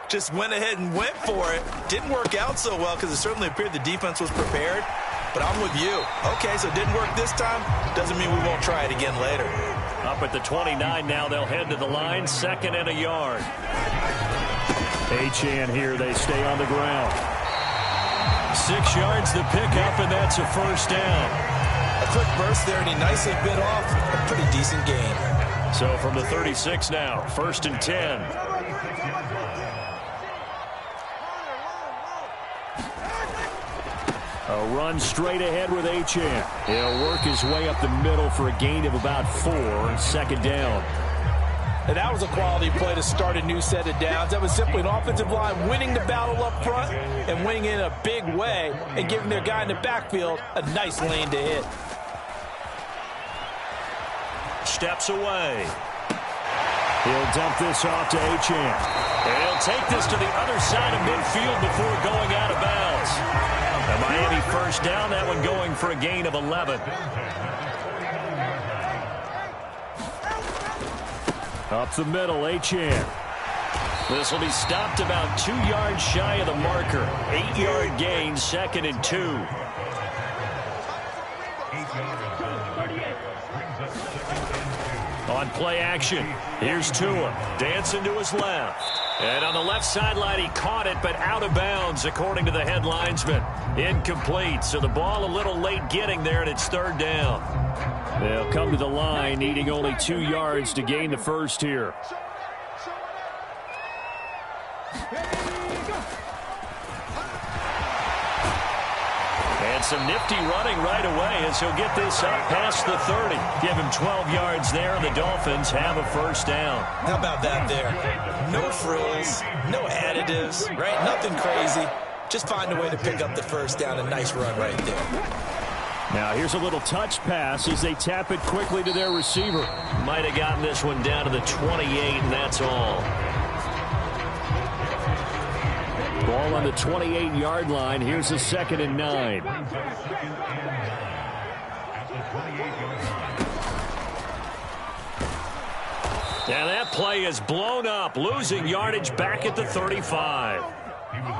Just went ahead and went for it. Didn't work out so well because it certainly appeared the defense was prepared. But I'm with you. Okay, so it didn't work this time. Doesn't mean we won't try it again later. Up at the 29 now, they'll head to the line, 2nd and a yard. Achane here, they stay on the ground. 6 yards to pick up, and that's a first down. A quick burst there, and he nicely bit off a pretty decent gain. So from the 36 now, 1st and 10. A run straight ahead with Achane. He'll work his way up the middle for a gain of about 4, 2nd down. And that was a quality play to start a new set of downs. That was simply an offensive line winning the battle up front and winning in a big way and giving their guy in the backfield a nice lane to hit. Steps away. He'll dump this off to Achane. And he'll take this to the other side of midfield before going out of bounds. The Miami first down, that one going for a gain of 11. Up the middle, Achane. This will be stopped about 2 yards shy of the marker. 8-yard gain, 2nd and 2. On play action, here's Tua. Dancing to his left. And on the left sideline, he caught it, but out of bounds, according to the head linesman. Incomplete, so the ball a little late getting there, and it's 3rd down. They'll come to the line, needing only 2 yards to gain the first here. And some nifty running right away as he'll get this up past the 30. Give him 12 yards there, and the Dolphins have a first down. How about that there? No frills, no additives, right? Nothing crazy. Just find a way to pick up the first down. A nice run right there. Now here's a little touch pass as they tap it quickly to their receiver. Might have gotten this one down to the 28, and that's all. Ball on the 28-yard line. Here's a 2nd and 9. And that play is blown up, losing yardage back at the 35.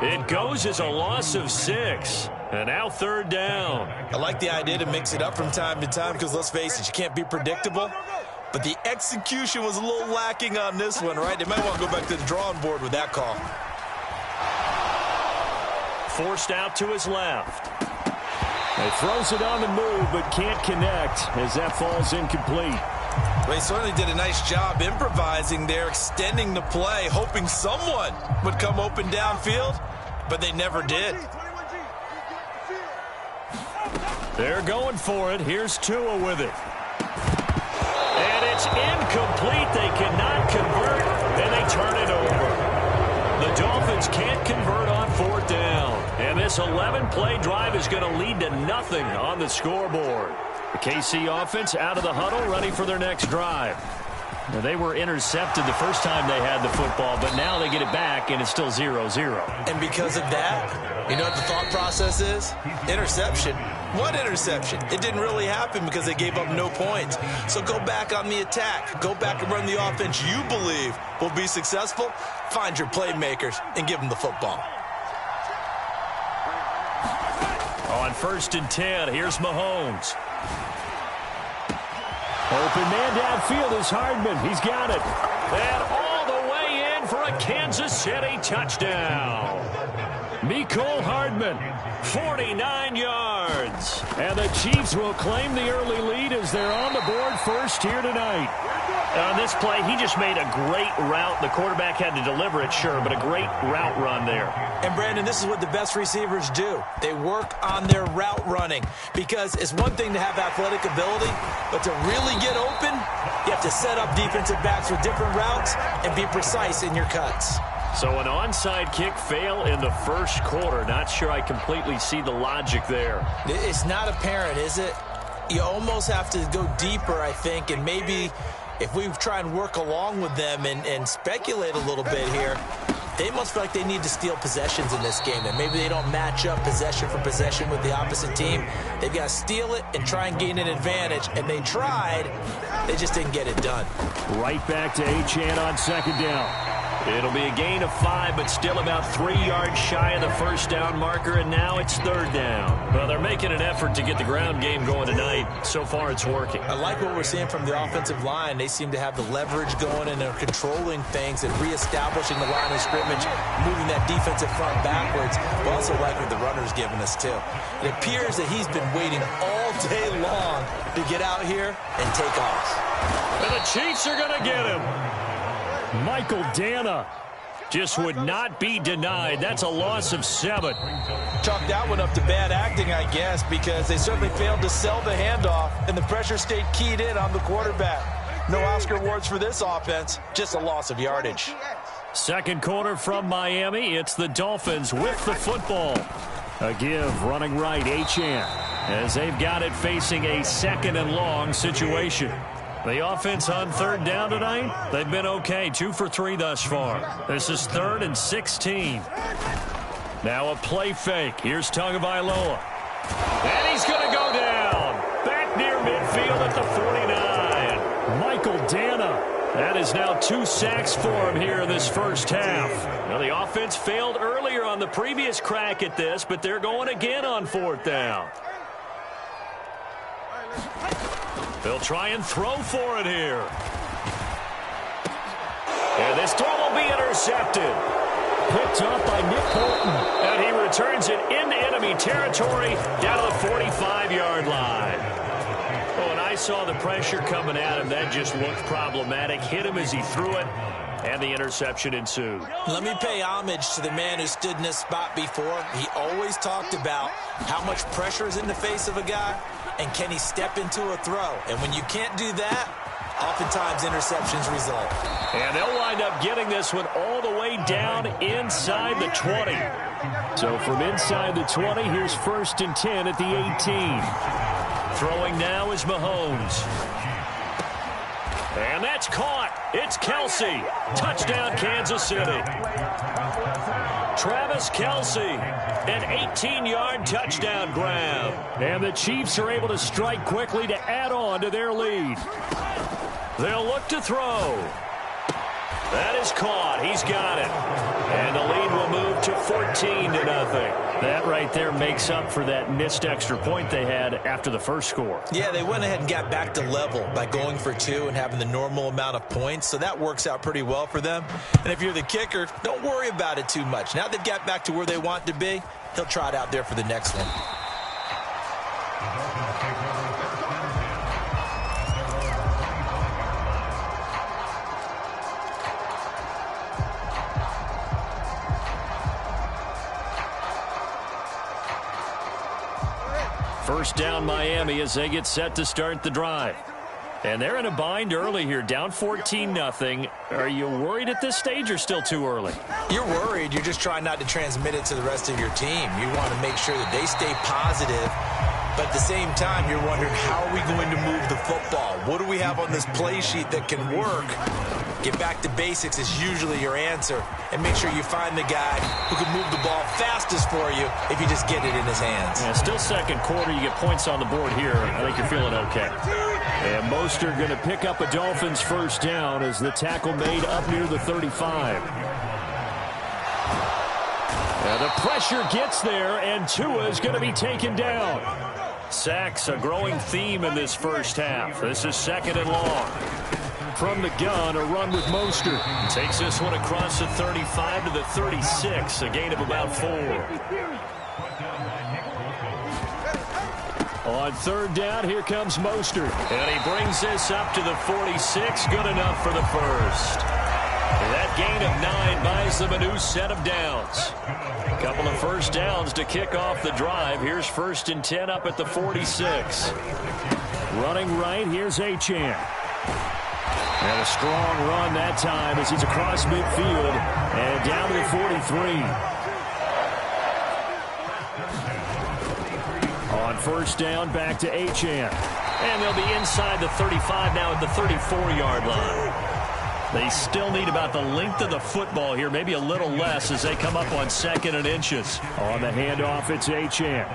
It goes as a loss of 6. And now 3rd down. I like the idea to mix it up from time to time because, let's face it, you can't be predictable. But the execution was a little lacking on this one, right? They might want to go back to the drawing board with that call. Forced out to his left. He throws it on the move but can't connect as that falls incomplete. Well, he certainly did a nice job improvising there, extending the play, hoping someone would come open downfield, but they never did. They're going for it. Here's Tua with it. And it's incomplete. They cannot convert, and they turn it over. The Dolphins can't convert on 4th down. And this 11-play drive is going to lead to nothing on the scoreboard. The KC offense out of the huddle, ready for their next drive. Now, they were intercepted the first time they had the football, but now they get it back, and it's still 0-0. And because of that, you know what the thought process is? Interception. What interception? It didn't really happen because they gave up no points. So go back on the attack. Go back and run the offense you believe will be successful. Find your playmakers and give them the football. On 1st and 10, here's Mahomes. Open man downfield is Hardman. He's got it. And all the way in for a Kansas City touchdown. Mecole Hardman, 49 yards. And the Chiefs will claim the early lead as they're on the board first here tonight. On this play, he just made a great route. The quarterback had to deliver it, sure, but a great route run there. And, Brandon, this is what the best receivers do. They work on their route running because it's one thing to have athletic ability, but to really get open, you have to set up defensive backs with different routes and be precise in your cuts. So an onside kick fail in the first quarter. Not sure I completely see the logic there. It's not apparent, is it? You almost have to go deeper, I think, and maybe if we try and work along with them and speculate a little bit here, they must feel like they need to steal possessions in this game, and maybe they don't match up possession for possession with the opposite team. They've got to steal it and try and gain an advantage, and they tried. They just didn't get it done. Right back to Achane on second down. It'll be a gain of 5, but still about 3 yards shy of the first down marker, and now it's third down. Well, they're making an effort to get the ground game going tonight. So far, it's working. I like what we're seeing from the offensive line. They seem to have the leverage going, and they're controlling things and reestablishing the line of scrimmage, moving that defensive front backwards. But also like what the runner's giving us, too. It appears that he's been waiting all day long to get out here and take off. And the Chiefs are going to get him. Michael Dana just would not be denied. That's a loss of 7. Chalk that one up to bad acting, I guess, because they certainly failed to sell the handoff, and the pressure stayed keyed in on the quarterback. No Oscar awards for this offense, just a loss of yardage. Second quarter from Miami. It's the Dolphins with the football. A give, running right, Achane, as they've got it facing a second and long situation. The offense on third down tonight, they've been okay. 2 for 3 thus far. This is 3rd and 16. Now a play fake. Here's Tagovailoa. And he's going to go down. Back near midfield at the 49. Michael Dana. That is now 2 sacks for him here in this first half. Now the offense failed earlier on the previous crack at this, but they're going again on 4th down. They'll try and throw for it here. And this throw will be intercepted. Picked up by Nick Bolton. And he returns it into enemy territory down to the 45-yard line. Oh, and I saw the pressure coming at him. That just looked problematic. Hit him as he threw it. And the interception ensued. Let me pay homage to the man who stood in this spot before. He always talked about how much pressure is in the face of a guy, and can he step into a throw. And when you can't do that, oftentimes interceptions result. And they'll wind up getting this one all the way down inside the 20. So from inside the 20, here's 1st and 10 at the 18. Throwing now is Mahomes. And that's caught. It's Kelsey. Touchdown, Kansas City. Travis Kelsey, an 18-yard touchdown grab. And the Chiefs are able to strike quickly to add on to their lead. They'll look to throw. That is caught. He's got it. And the lead will move to 14-0. That right there makes up for that missed extra point they had after the first score. Yeah, they went ahead and got back to level by going for 2 and having the normal amount of points. So that works out pretty well for them. And if you're the kicker, don't worry about it too much. Now they've got back to where they want to be, he'll try it out there for the next one. First down Miami as they get set to start the drive. And they're in a bind early here, down 14-0. Are you worried at this stage or still too early? You're worried. You're just trying not to transmit it to the rest of your team. You want to make sure that they stay positive. But at the same time, you're wondering, how are we going to move the football? What do we have on this play sheet that can work? Get back to basics is usually your answer. And make sure you find the guy who can move the ball fastest for you if you just get it in his hands. Yeah, still second quarter. You get points on the board here. I think you're feeling okay. And Mostert going to pick up a Dolphins first down as the tackle made up near the 35. And the pressure gets there, and Tua is going to be taken down. Sacks, a growing theme in this first half. This is 2nd and long. From the gun, a run with Mostert. Takes this one across the 35 to the 36, a gain of about 4. On 3rd down, here comes Mostert. And he brings this up to the 46, good enough for the first. That gain of 9 buys them a new set of downs. A couple of first downs to kick off the drive. Here's 1st and 10 up at the 46. Running right, here's Achane. And a strong run that time as he's across midfield and down to the 43. On First down, back to Achane. And they'll be inside the 35 now at the 34-yard line. They still need about the length of the football here, maybe a little less as they come up on 2nd and inches. On the handoff, it's Achane.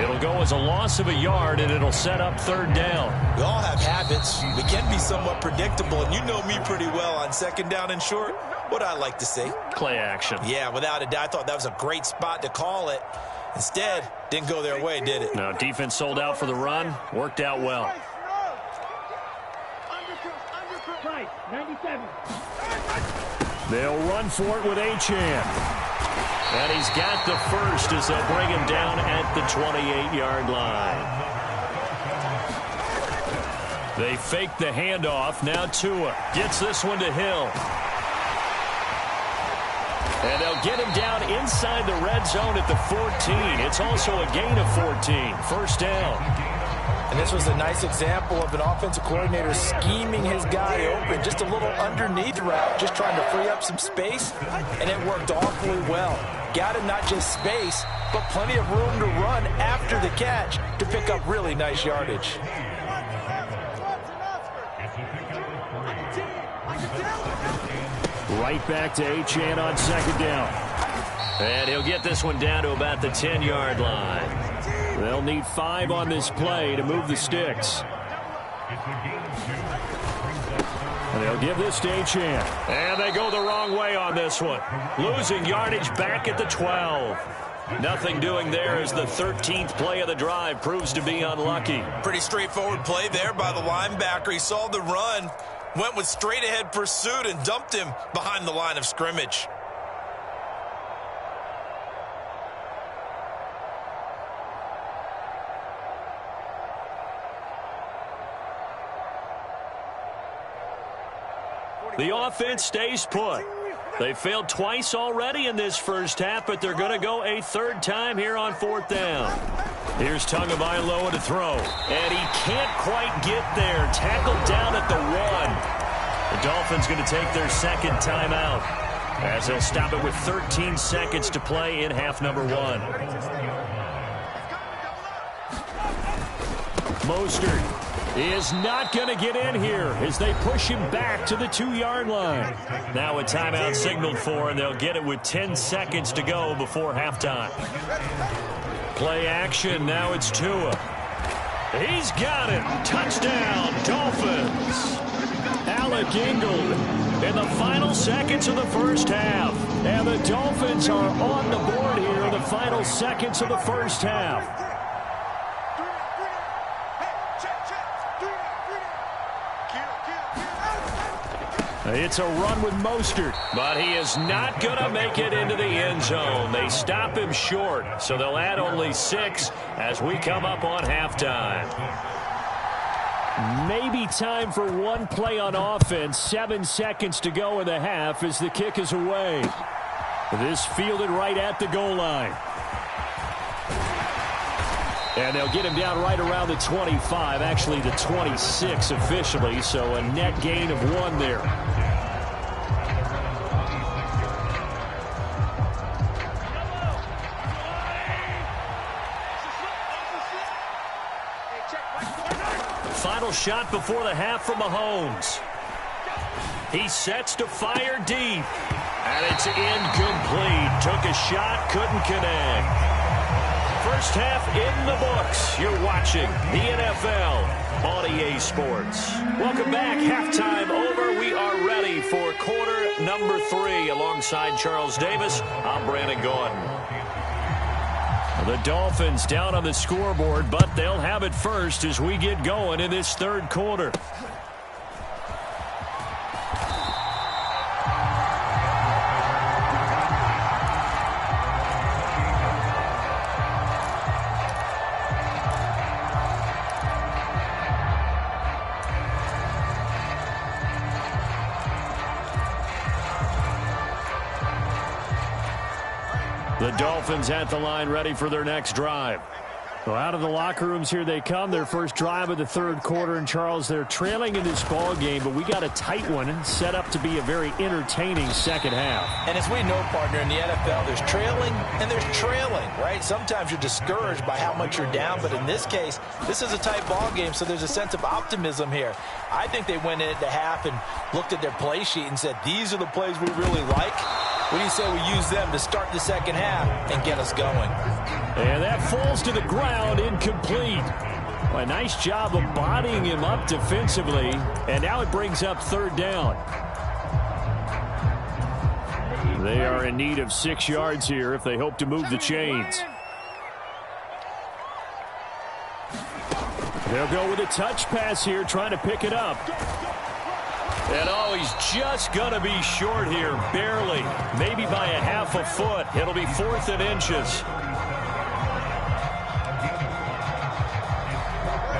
It'll go as a loss of a yard, and it'll set up 3rd down. We all have habits. We can be somewhat predictable, and you know me pretty well on 2nd down and short. What I like to say? Play action. Yeah, without a doubt. I thought that was a great spot to call it. Instead, didn't go their way, did it? No, defense sold out for the run. Worked out well. Right, 97. They'll run for it with Achane. And he's got the first as they'll bring him down at the 28-yard line. They fake the handoff. Now Tua gets this one to Hill. And they'll get him down inside the red zone at the 14. It's also a gain of 14. First down. And this was a nice example of an offensive coordinator scheming his guy open. Just a little underneath route, just trying to free up some space, and it worked awfully well. Got him not just space, but plenty of room to run after the catch to pick up really nice yardage. Right back to Achane on 2nd down. And he'll get this one down to about the 10-yard line. They'll need 5 on this play to move the sticks. And they'll give this to Achane. And they go the wrong way on this one. Losing yardage back at the 12. Nothing doing there as the 13th play of the drive proves to be unlucky. Pretty straightforward play there by the linebacker. He saw the run, went with straight-ahead pursuit, and dumped him behind the line of scrimmage. The offense stays put. They failed twice already in this first half, but they're going to go a 3rd time here on 4th down. Here's Tagovailoa to throw. And he can't quite get there. Tackled down at the 1. The Dolphins going to take their 2nd timeout as they'll stop it with 13 seconds to play in half number 1. Mostert is not going to get in here as they push him back to the 2-yard line. Now a timeout signaled for, and they'll get it with 10 seconds to go before halftime. Play action. Now it's Tua. He's got it. Touchdown, Dolphins. Alec Ingold in the final seconds of the first half. And the Dolphins are on the board here in the final seconds of the first half. It's a run with Mostert, but he is not going to make it into the end zone. They stop him short, so they'll add only 6 as we come up on halftime. Maybe time for one play on offense. 7 seconds to go in the half as the kick is away. This fielded right at the goal line. And they'll get him down right around the 25, actually the 26 officially, so a net gain of 1 there. Final shot before the half from Mahomes. He sets to fire deep. And it's incomplete. Took a shot, couldn't connect. First half in the books. You're watching the NFL on EA Sports. Welcome back. Halftime over. We are ready for quarter number 3. Alongside Charles Davis, I'm Brandon Gordon. The Dolphins down on the scoreboard, but they'll have it first as we get going in this 3rd quarter. The Dolphins at the line ready for their next drive. Well, out of the locker rooms here they come. Their first drive of the third quarter. And, Charles, they're trailing in this ball game, but we got a tight one set up to be a very entertaining second half. And as we know, partner, in the NFL, there's trailing and there's trailing, right? Sometimes you're discouraged by how much you're down, but in this case, this is a tight ball game, so there's a sense of optimism here. I think they went into half and looked at their play sheet and said, these are the plays we really like. What do you say we use them to start the second half and get us going? And that falls to the ground, incomplete. Well, a nice job of bodying him up defensively, and now it brings up third down. They are in need of 6 yards here if they hope to move the chains. They'll go with a touch pass here, trying to pick it up. And, oh, he's just going to be short here, barely. Maybe by a half a foot. It'll be 4th and inches.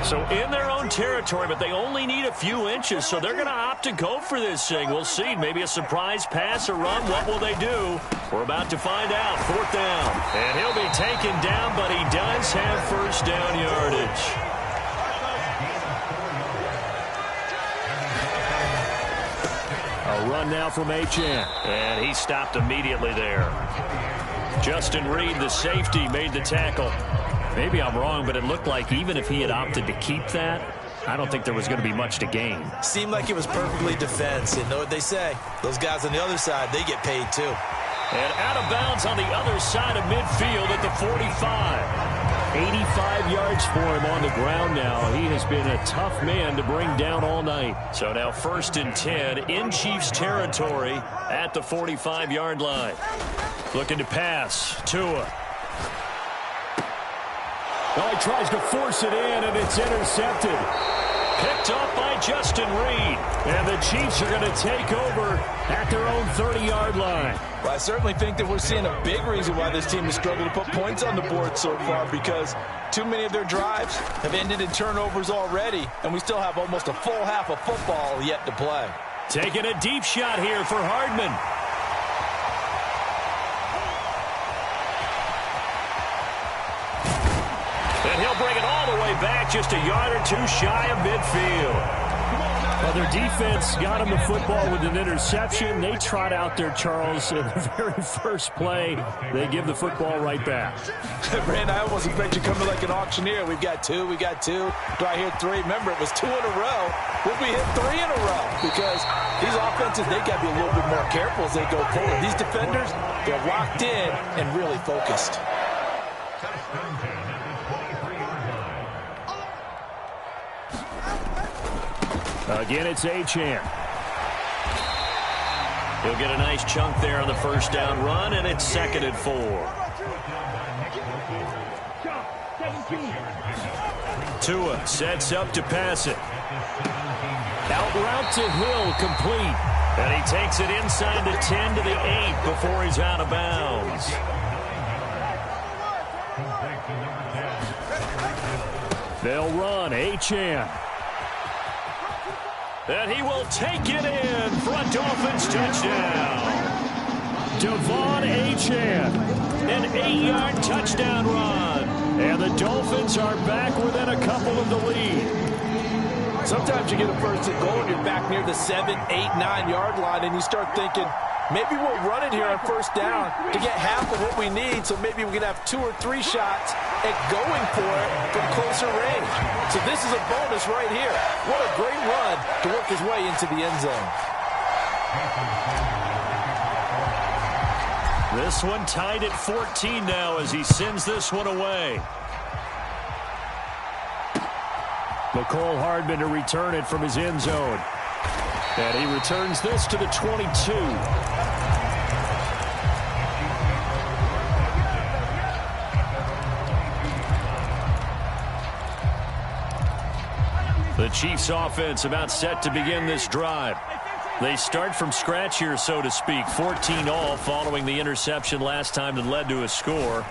So in their own territory, but they only need a few inches, so they're going to opt to go for this thing. We'll see. Maybe a surprise pass or run. What will they do? We're about to find out. 4th down. And he'll be taken down, but he does have first down yardage. A run now from Achane. And he stopped immediately there. Justin Reed, the safety, made the tackle. Maybe I'm wrong, but it looked like even if he had opted to keep that, I don't think there was going to be much to gain. Seemed like it was perfectly defense. And know what they say? Those guys on the other side, they get paid too. And out of bounds on the other side of midfield at the 45. 85 yards for him on the ground now. He has been a tough man to bring down all night. So now 1st and 10 in Chiefs territory at the 45-yard line. Looking to pass. Tua. Well, he tries to force it in, and it's intercepted. Picked up by Justin Reed. And the Chiefs are going to take over at their own 30-yard line. Well, I certainly think that we're seeing a big reason why this team has struggled to put points on the board so far, because too many of their drives have ended in turnovers already, and we still have almost a full half of football yet to play. Taking a deep shot here for Hardman. And he'll bring it all the way back, just a yard or two shy of midfield. Well, their defense got him the football with an interception. They trot out there, Charles, in the very first play. They give the football right back. Brand, I almost expect you coming like an auctioneer. We've got two. Do I hear 3? Remember, it was 2 in a row. Will we hit 3 in a row? Because these offenses, they got to be a little bit more careful as they go forward. These defenders, they're locked in and really focused. Again, it's Achane. He'll get a nice chunk there on the first down run, and it's 2nd and 4. Tua sets up to pass it. Out route to Hill, complete. And he takes it inside the 10 to the 8 before he's out of bounds. They'll run. Achane. And he will take it in for a Dolphins touchdown. Devon Achane, an 8-yard touchdown run. And the Dolphins are back within a couple of the lead. Sometimes you get a first and goal and you're back near the 7, 8, 9-yard line, and you start thinking, maybe we'll run it here on first down to get half of what we need, so maybe we can have 2 or 3 shots at going for it from closer range. So this is a bonus right here. What a great run to work his way into the end zone. This one tied at 14 now as he sends this one away. McCole Hardman to return it from his end zone. And he returns this to the 22. The Chiefs offense about set to begin this drive. They start from scratch here, so to speak. 14-all following the interception last time that led to a score.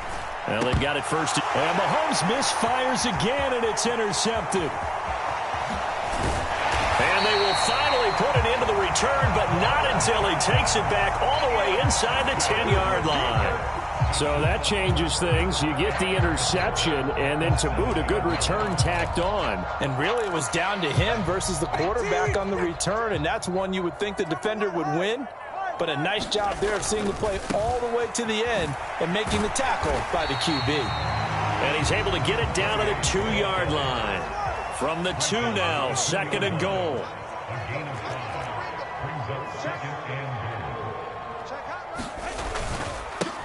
Well, they've got it first. And Mahomes misfires again, and it's intercepted. And they will finally put it into the return, but not until he takes it back all the way inside the 10-yard line. So that changes things. You get the interception, and then to boot, a good return tacked on. And really, it was down to him versus the quarterback on the return, and that's one you would think the defender would win. But a nice job there of seeing the play all the way to the end and making the tackle by the QB. And he's able to get it down to the 2-yard line. From the 2 now, 2nd and goal.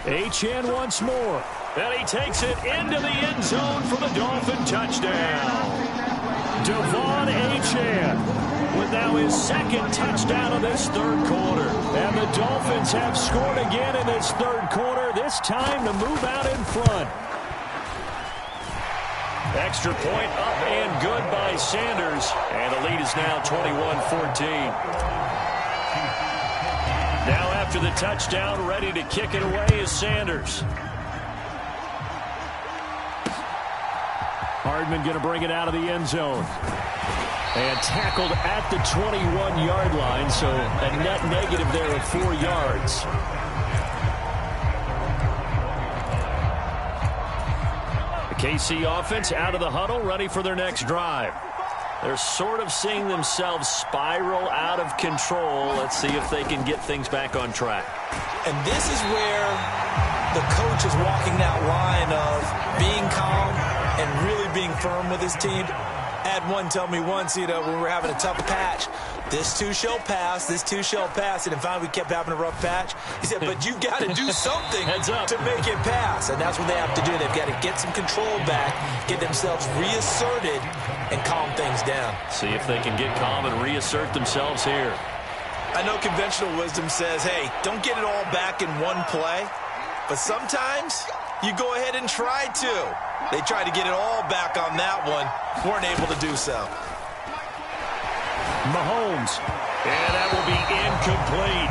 Achane once more. And he takes it into the end zone for the Dolphin touchdown. Devon Achane with now his 2nd touchdown of this 3rd quarter. And the Dolphins have scored again in this 3rd quarter, this time to move out in front. Extra point up and good by Sanders. And the lead is now 21-14. Now after the touchdown, ready to kick it away is Sanders. Hardman going to bring it out of the end zone. And tackled at the 21-yard line, so a net negative there of 4 yards. The KC offense out of the huddle, ready for their next drive. They're sort of seeing themselves spiral out of control. Let's see if they can get things back on track. And this is where the coach is walking that line of being calm and really being firm with his team. I had one tell me once, when we were having a tough patch, this too shall pass, this too shall pass. And finally we kept having a rough patch. He said, but you've got to do something to make it pass. And that's what they have to do. They've got to get some control back, get themselves reasserted, and calm things down. See if they can get calm and reassert themselves here. I know conventional wisdom says, hey, don't get it all back in one play. But sometimes you go ahead and try to. They tried to get it all back on that one. Weren't able to do so. Mahomes. And that will be incomplete.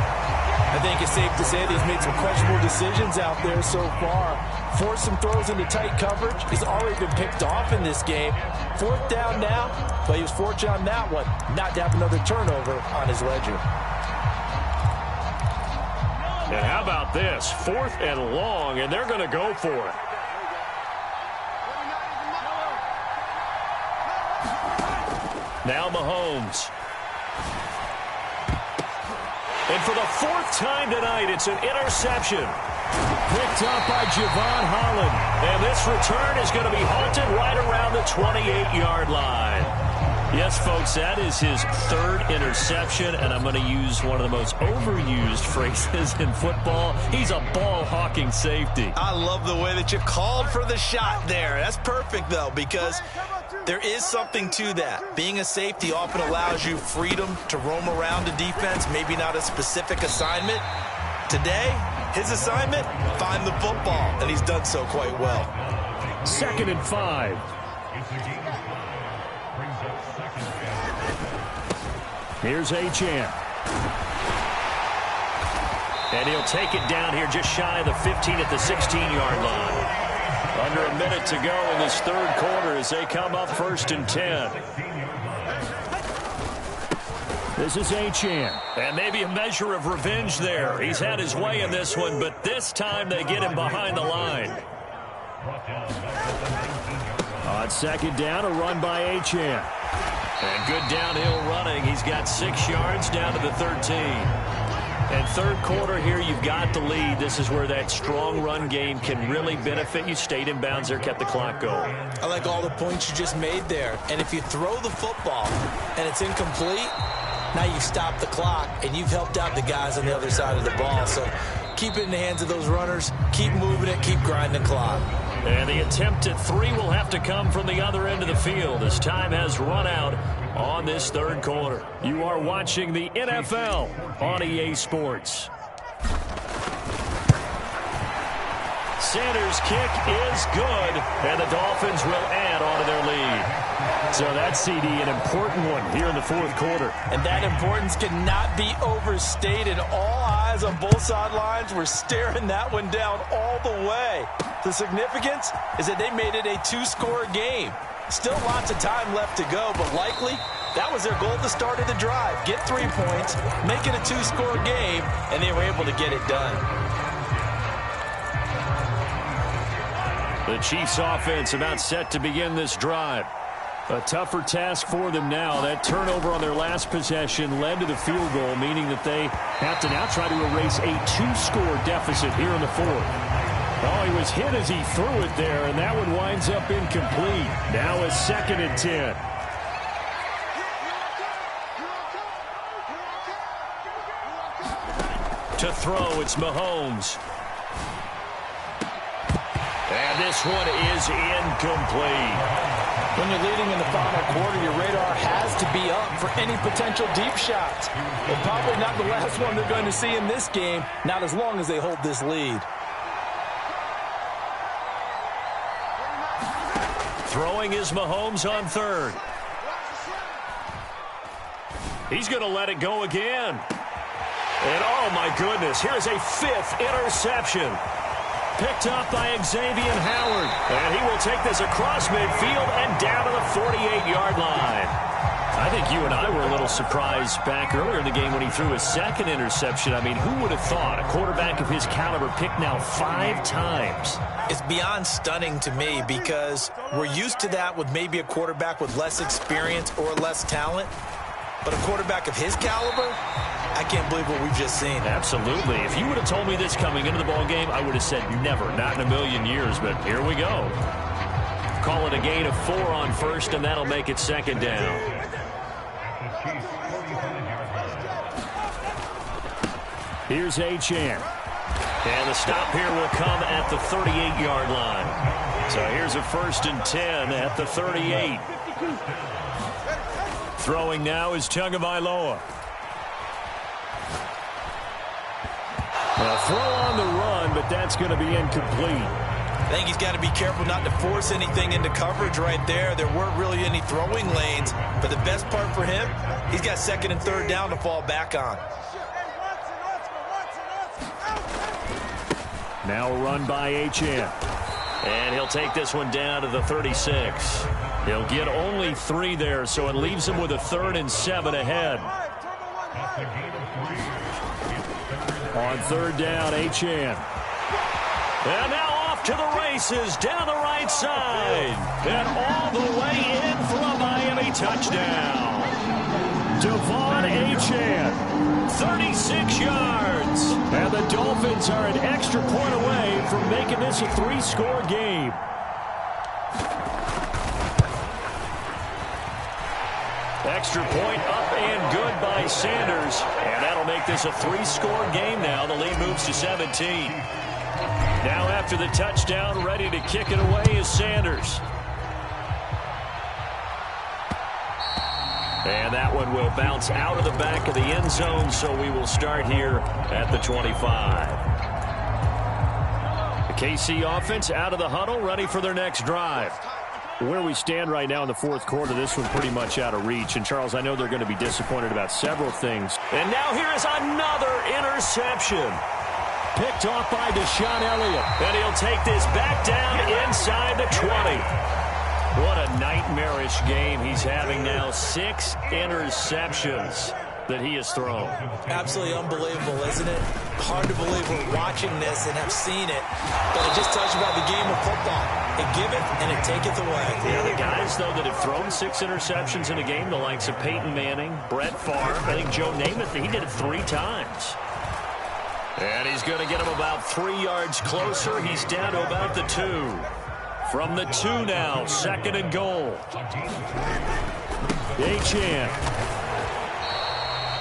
I think it's safe to say that he's made some questionable decisions out there so far. Forced some throws into tight coverage. He's already been picked off in this game. 4th down now, but he was fortunate on that one not to have another turnover on his ledger. And how about this? 4th and long, and they're going to go for it. Now Mahomes. And for the 4th time tonight, it's an interception. Picked up by Javon Holland. And this return is going to be halted right around the 28-yard line. Yes, folks, that is his 3rd interception, and I'm going to use one of the most overused phrases in football. He's a ball-hawking safety. I love the way that you called for the shot there. That's perfect, though, because there is something to that. Being a safety often allows you freedom to roam around the defense, maybe not a specific assignment. Today, his assignment, find the football, and he's done so quite well. 2nd and 5. Here's Achane. And he'll take it down here just shy of the 15 at the 16-yard line. Under a minute to go in this 3rd quarter as they come up 1st and 10. This is Achane. And maybe a measure of revenge there. He's had his way in this one, but this time they get him behind the line. On 2nd down, a run by Achane. And good downhill running. He's got 6 yards down to the 13. And 3rd quarter here, you've got the lead. This is where that strong run game can really benefit you. Stayed in bounds there, kept the clock going. I like all the points you just made there. And if you throw the football and it's incomplete, now you stop the clock and you've helped out the guys on the other side of the ball. So keep it in the hands of those runners. Keep moving it. Keep grinding the clock. And the attempt at 3 will have to come from the other end of the field as time has run out on this 3rd quarter. You are watching the NFL on EA Sports. Sanders' kick is good, and the Dolphins will add on to their lead. So that's, CD, an important one here in the 4th quarter. And that importance cannot be overstated. All eyes on both sidelines were staring that one down all the way. The significance is that they made it a 2-score game. Still lots of time left to go, but likely that was their goal at the start of the drive. Get 3 points, make it a 2-score game, and they were able to get it done. The Chiefs offense about set to begin this drive. A tougher task for them now. That turnover on their last possession led to the field goal, meaning that they have to now try to erase a 2-score deficit here in the fourth. Oh, he was hit as he threw it there, and that one winds up incomplete. Now it's 2nd and 10. To throw, it's Mahomes. And this one is incomplete. When you're leading in the final quarter, your radar has to be up for any potential deep shots. But probably not the last one they're going to see in this game, not as long as they hold this lead. Throwing is Mahomes on 3rd. He's going to let it go again. And oh my goodness, here's a 5th interception. Picked up by Xavier Howard. And he will take this across midfield and down to the 48-yard line. I think you and I were a little surprised back earlier in the game when he threw his 2nd interception. I mean, who would have thought a quarterback of his caliber picked now 5 times? It's beyond stunning to me because we're used to that with maybe a quarterback with less experience or less talent. But a quarterback of his caliber, I can't believe what we've just seen. Absolutely. If you would have told me this coming into the ball game, I would have said never, not in a million years, but here we go. Call it a gain of 4 on 1st, and that'll make it 2nd down. Here's Achane. And the stop here will come at the 38-yard line. So here's a 1st and 10 at the 38. Throwing now is Tagovailoa. A throw on the run, but that's going to be incomplete. I think he's got to be careful not to force anything into coverage right there. There weren't really any throwing lanes. But the best part for him, he's got 2nd and 3rd down to fall back on. Now a run by Achane. And he'll take this one down to the 36. He'll get only 3 there, so it leaves him with a 3rd and 7 ahead. On 3rd down, Achane. And now off to the races, down the right side. And all the way in for a Miami touchdown. Devon Achane, 36 yards. And the Dolphins are an extra point away from making this a 3-score game. Extra point up and good by Sanders. And that'll make this a 3-score game now. The lead moves to 17. Now after the touchdown, ready to kick it away is Sanders. And that one will bounce out of the back of the end zone, so we will start here at the 25. The KC offense out of the huddle, ready for their next drive. Where we stand right now in the 4th quarter, this one pretty much out of reach. And, Charles, I know they're going to be disappointed about several things. And now here is another interception. Picked off by Deshaun Elliott. And he'll take this back down inside the 20. What a nightmarish game he's having now. 6 interceptions that he has thrown. Absolutely unbelievable, isn't it? Hard to believe we're watching this and have seen it. But it just tells you about the game of football. It giveth and it taketh away. Yeah, the guys, though, that have thrown 6 interceptions in a game, the likes of Peyton Manning, Brett Favre, I think Joe Namath, he did it 3 times. And he's going to get him about 3 yards closer. He's down to about the 2. From the 2 now, 2nd and goal. Achane.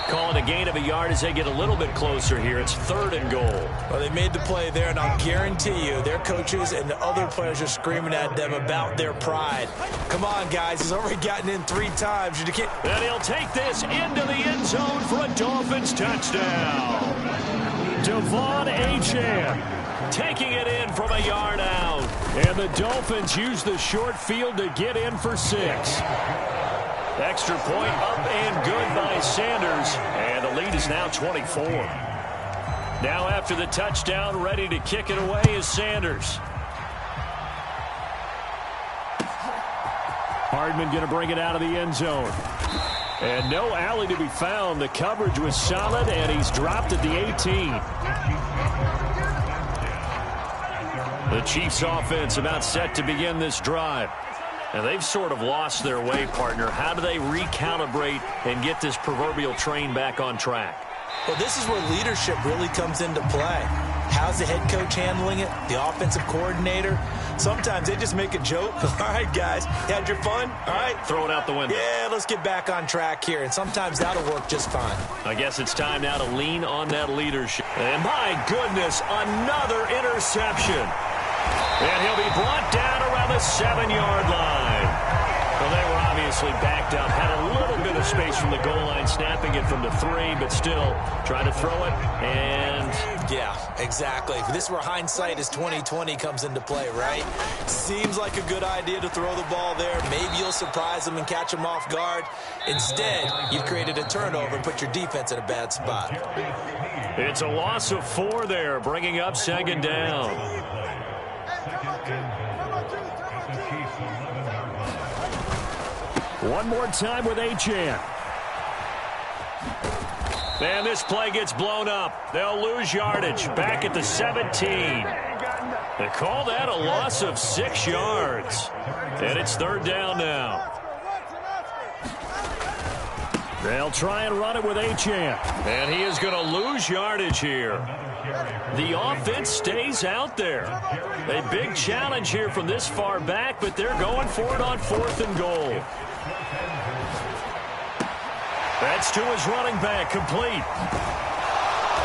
Call it a gain of a yard as they get a little bit closer here. It's 3rd and goal. Well, they made the play there, and I'll guarantee you their coaches and the other players are screaming at them about their pride. Come on, guys. He's already gotten in 3 times. You can't... And he'll take this into the end zone for a Dolphins touchdown. Devon Achane taking it in from a yard out. And the Dolphins use the short field to get in for 6. Extra point up and good by Sanders. And the lead is now 24. Now after the touchdown, ready to kick it away is Sanders. Hardman going to bring it out of the end zone. And no alley to be found. The coverage was solid, and he's dropped at the 18. The Chiefs offense about set to begin this drive. And they've sort of lost their way, partner. How do they recalibrate and get this proverbial train back on track? Well, this is where leadership really comes into play. How's the head coach handling it? The offensive coordinator? Sometimes they just make a joke. All right, guys, you had your fun? All right. Throw it out the window. Yeah, let's get back on track here. And sometimes that'll work just fine. I guess it's time now to lean on that leadership. And my goodness, another interception. And he'll be brought down around the 7-yard line. Well, they were obviously backed up, had a little bit of space from the goal line, snapping it from the 3, but still trying to throw it, and... Yeah, exactly. This is where hindsight is 20/20 comes into play, right? Seems like a good idea to throw the ball there. Maybe you'll surprise them and catch them off guard. Instead, you've created a turnover and put your defense in a bad spot. It's a loss of 4 there, bringing up 2nd down. One more time with Achane. And this play gets blown up. They'll lose yardage back at the 17. They call that a loss of 6 yards. And it's 3rd down now. They'll try and run it with Achane. And he is going to lose yardage here. The offense stays out there. A big challenge here from this far back, but they're going for it on 4th and goal. That's to his running back, complete.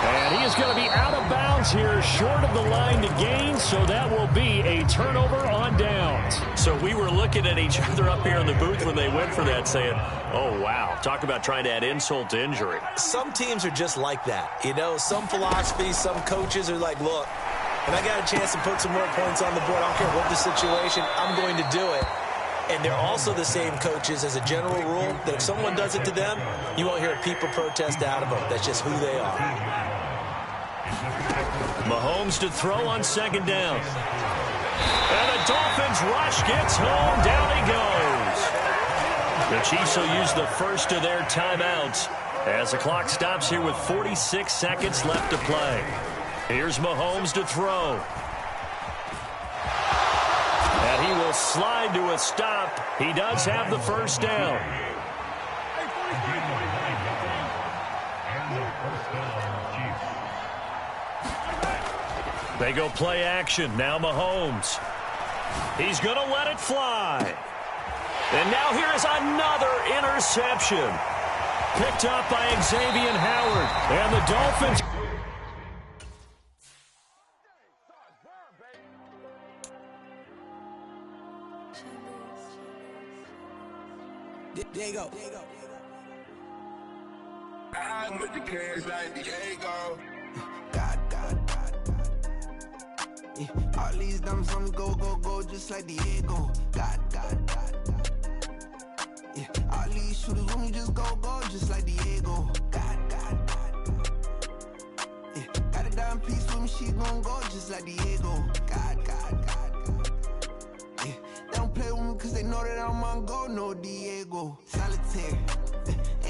And he is going to be out of bounds here, short of the line to gain, so that will be a turnover on downs. So we were looking at each other up here in the booth when they went for that, saying, oh, wow, talk about trying to add insult to injury. Some teams are just like that. You know, some philosophies, some coaches are like, look, when I got a chance to put some more points on the board, I don't care what the situation, I'm going to do it. And they're also the same coaches as a general rule that if someone does it to them, you won't hear a people protest out of them. That's just who they are. Mahomes to throw on 2nd down. And the Dolphins rush gets home. Down he goes. The Chiefs will use the first of their timeouts as the clock stops here with 46 seconds left to play. Here's Mahomes to throw. And he will slide to a stop. He does have the first down. They go play action. Now Mahomes. He's going to let it fly. And now here is another interception. Picked up by Xavier Howard. And the Dolphins... Diego. I'm with the cash like Diego. God. Yeah, all these dumps on the go, just like Diego. God. Yeah, all these shooters on me just go, just like Diego. God. Yeah, got a dime piece with me, she gon' go just like Diego. God. Yeah, they don't play with me cause they know that I'm on go, no Diego. Solitaire.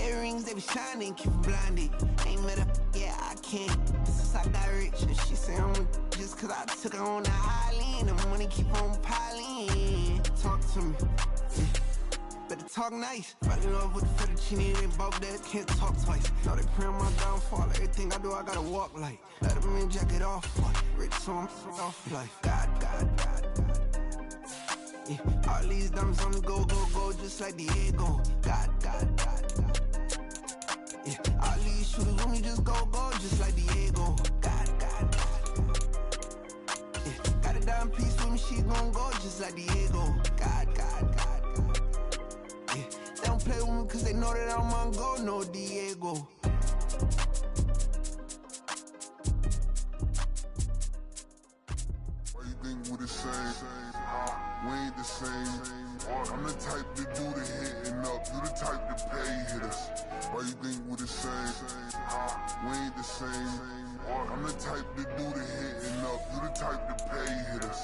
Earrings, they be shining, keep blinded. Ain't met up, yeah, I can't. Since I got rich, and she say I'm just cause I took her on the island. The money keep on piling. Talk to me, yeah. Better talk nice. Fell in love with the fettuccine, they both that can't talk twice. Now they pray on my downfall. Everything I do, I gotta walk like. Let them in, jacket off. Rich, so I'm off life. God. Yeah, all these diamonds on the go, just like Diego. God. Yeah, all these shooters on me just go, just like Diego. God. Yeah, got a dime piece with me, she gon' go just like Diego. God. Yeah, they don't play with me cause they know that I'm on go, no Diego. Why you think we the same? We ain't the same. I'm the type to do the hitting up. You the type to pay hitters. Why you think we the same? We ain't the same. I'm the type to do the hitting up. You the type to pay hitters.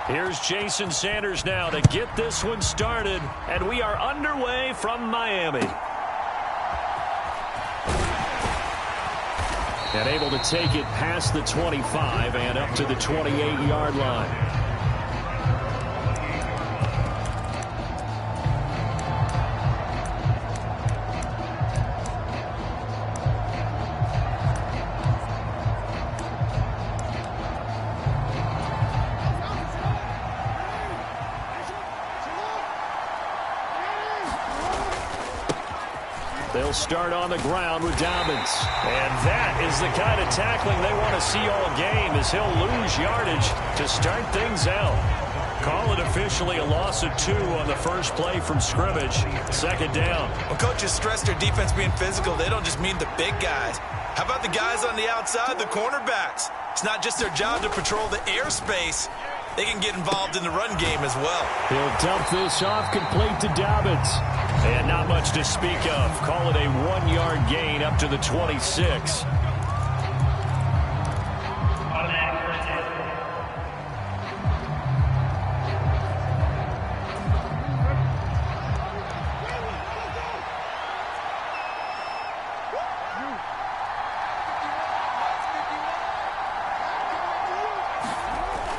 Here's Jason Sanders now to get this one started, and we are underway from Miami. And able to take it past the 25 and up to the 28-yard line. They'll start on the ground with Dobbins. And that is the kind of tackling they want to see all game, as he'll lose yardage to start things out. Call it officially a loss of 2 on the first play from scrimmage. Second down. When coaches stress their defense being physical, they don't just mean the big guys. How about the guys on the outside, the cornerbacks? It's not just their job to patrol the airspace. They can get involved in the run game as well. He'll dump this off complete to Dobbins. And not much to speak of. Call it a 1-yard gain up to the 26.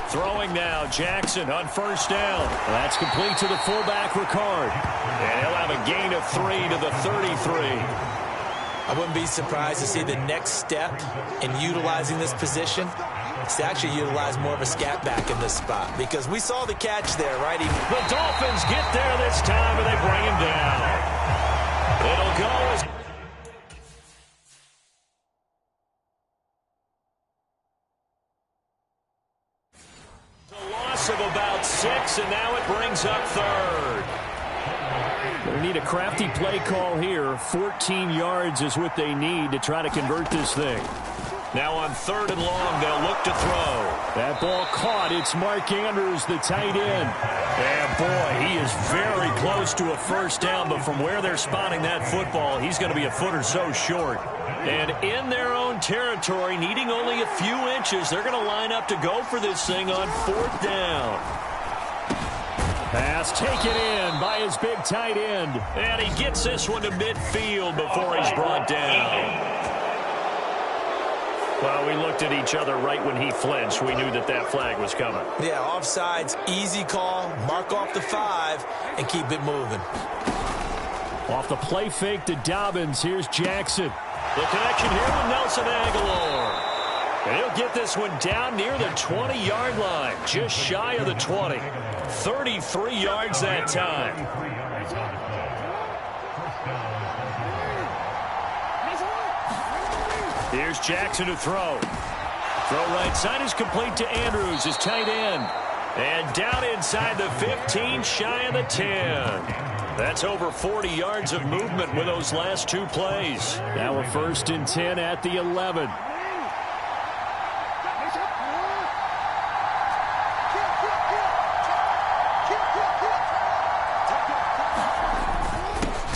Throwing now, Jackson on first down. That's complete to the fullback, Ricard. And he'll have a gain of 3 to the 33. I wouldn't be surprised to see the next step in utilizing this position is to actually utilize more of a scat back in this spot, because we saw the catch there, right? The Dolphins get there this time, and they bring him down. It'll go as... of about 6, and now it brings up third. They need a crafty play call here. 14 yards is what they need to try to convert this thing. Now on 3rd and long, they'll look to throw. That ball caught. It's Mark Andrews, the tight end. And boy, he is very close to a first down, but from where they're spotting that football, he's going to be a foot or so short. And in their own territory, needing only a few inches, they're going to line up to go for this thing on 4th down. Pass taken in by his big tight end. And he gets this one to midfield before he's brought down. Well, we looked at each other right when he flinched. We knew that that flag was coming. Yeah, offsides, easy call. Mark off the 5 and keep it moving. Off the play fake to Dobbins. Here's Jackson. The connection here with Nelson Aguilar. And he'll get this one down near the 20-yard line, just shy of the 20. 33 yards that time. Here's Jackson to throw. Throw right side is complete to Andrews, his tight end. And down inside the 15, shy of the 10. That's over 40 yards of movement with those last 2 plays. Now a 1st and 10 at the 11.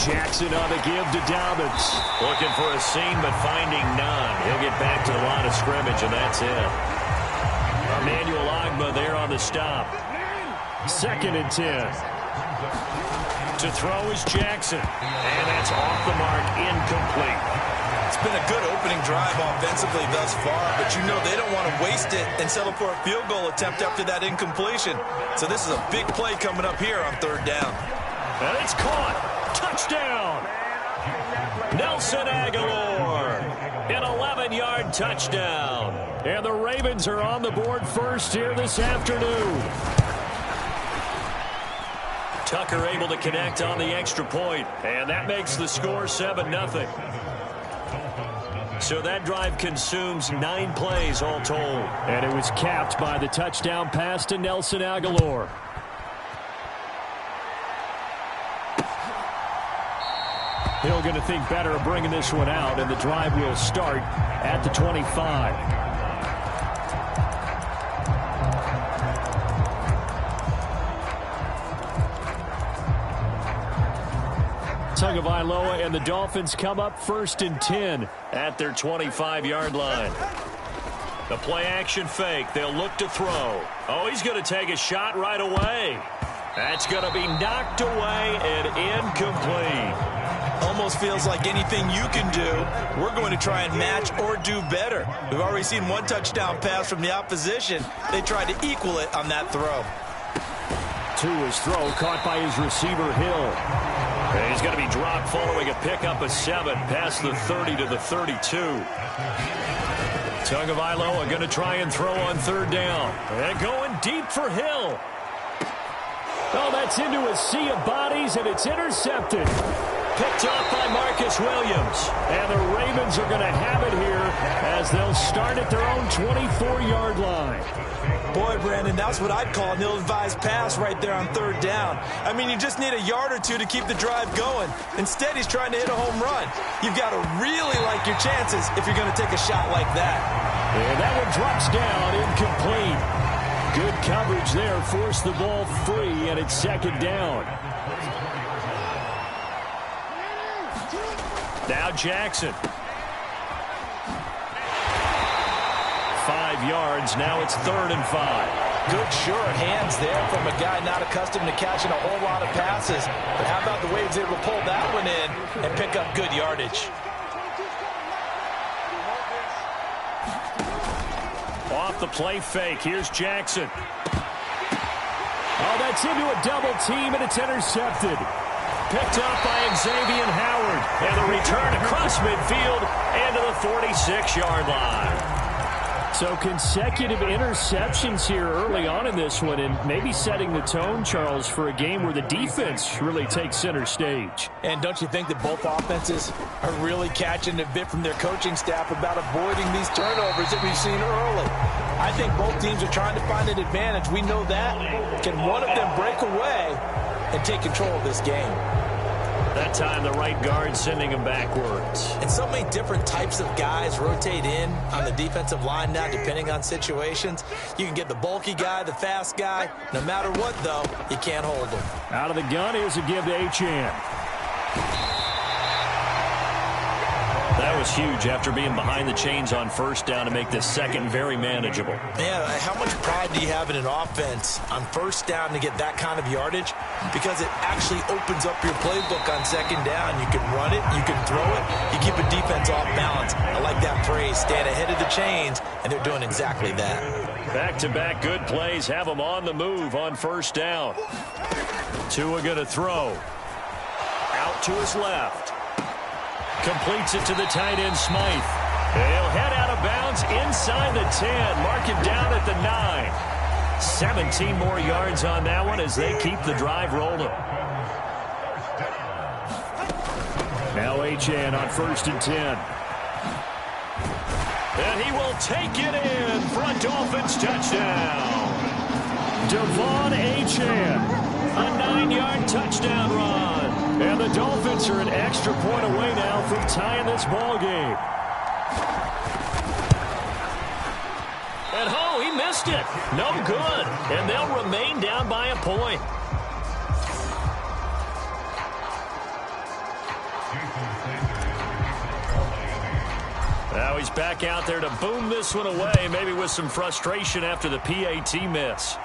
Jackson on the give to Dobbins. Looking for a seam, but finding none. He'll get back to the line of scrimmage, and that's it. Emmanuel Ogbah there on the stop. 2nd and 10. To throw is Jackson. And that's off the mark, incomplete. It's been a good opening drive offensively thus far, but you know they don't want to waste it and settle for a field goal attempt after that incompletion. So this is a big play coming up here on 3rd down. And it's caught. Touchdown. Nelson Aguilar. An 11-yard touchdown. And the Ravens are on the board first here this afternoon. Tucker able to connect on the extra point, and that makes the score 7-0. So that drive consumes 9 plays all told. And it was capped by the touchdown pass to Nelson Aguilar. Hill going to think better of bringing this one out, and the drive will start at the 25. Tagovailoa and the Dolphins come up 1st and 10 at their 25-yard line. The play action fake. They'll look to throw. Oh, he's going to take a shot right away. That's going to be knocked away and incomplete. Almost feels like anything you can do, we're going to try and match or do better. We've already seen one touchdown pass from the opposition. They tried to equal it on that throw. To his throw, caught by his receiver, Hill. And he's going to be dropped following a pickup of 7 past the 30 to the 32. Tagovailoa going to try and throw on 3rd down. And going deep for Hill. Oh, that's into a sea of bodies, and it's intercepted. Picked off by Marcus Williams. And the Ravens are going to have it here as they'll start at their own 24-yard line. Boy, Brandon, that's what I'd call an ill-advised pass right there on 3rd down. I mean, you just need a yard or two to keep the drive going. Instead, he's trying to hit a home run. You've got to really like your chances if you're going to take a shot like that. And that one drops down, incomplete. Good coverage there, forced the ball free, and it's 2nd down. Now Jackson. 5 yards, now it's 3rd and 5. Good, sure hands there from a guy not accustomed to catching a whole lot of passes. But how about the way he's able to pull that one in and pick up good yardage? Off the play fake. Here's Jackson. Oh, that's into a double team, and it's intercepted. Picked up by Xavier Howard. And the return across midfield and to the 46-yard line. So consecutive interceptions here early on in this one, and maybe setting the tone, Charles, for a game where the defense really takes center stage. And don't you think that both offenses are really catching a bit from their coaching staff about avoiding these turnovers that we've seen early? I think both teams are trying to find an advantage. We know that. Can one of them break away and take control of this game? That time, the right guard sending him backwards. And so many different types of guys rotate in on the defensive line now, depending on situations. You can get the bulky guy, the fast guy. No matter what, though, you can't hold him. Out of the gun, here's a give to Achane. That was huge after being behind the chains on 1st down to make this 2nd very manageable. Yeah, how much pride do you have in an offense on 1st down to get that kind of yardage? Because it actually opens up your playbook on 2nd down. You can run it, you can throw it, you keep a defense off balance. I like that phrase, staying ahead of the chains, and they're doing exactly that. Back-to-back good plays have them on the move on 1st down. Tua going to throw. Out to his left. Completes it to the tight end, Smythe. He'll head out of bounds inside the 10. Mark it down at the 9. 17 more yards on that one as they keep the drive rolling. Now Achane on 1st and 10. And he will take it in for a Dolphins touchdown. Devon Achane, a 9-yard touchdown run. And the Dolphins are an extra point away now from tying this ball game. And he missed it. No good. And they'll remain down by a point. Now he's back out there to boom this one away, maybe with some frustration after the PAT miss.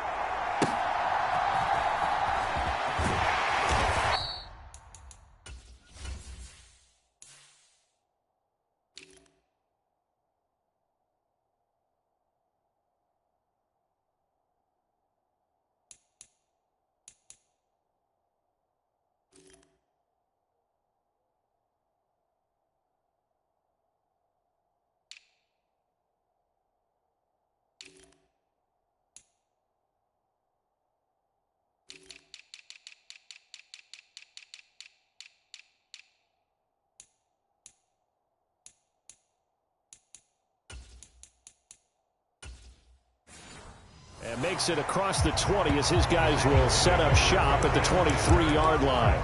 And makes it across the 20 as his guys will set up shop at the 23-yard line.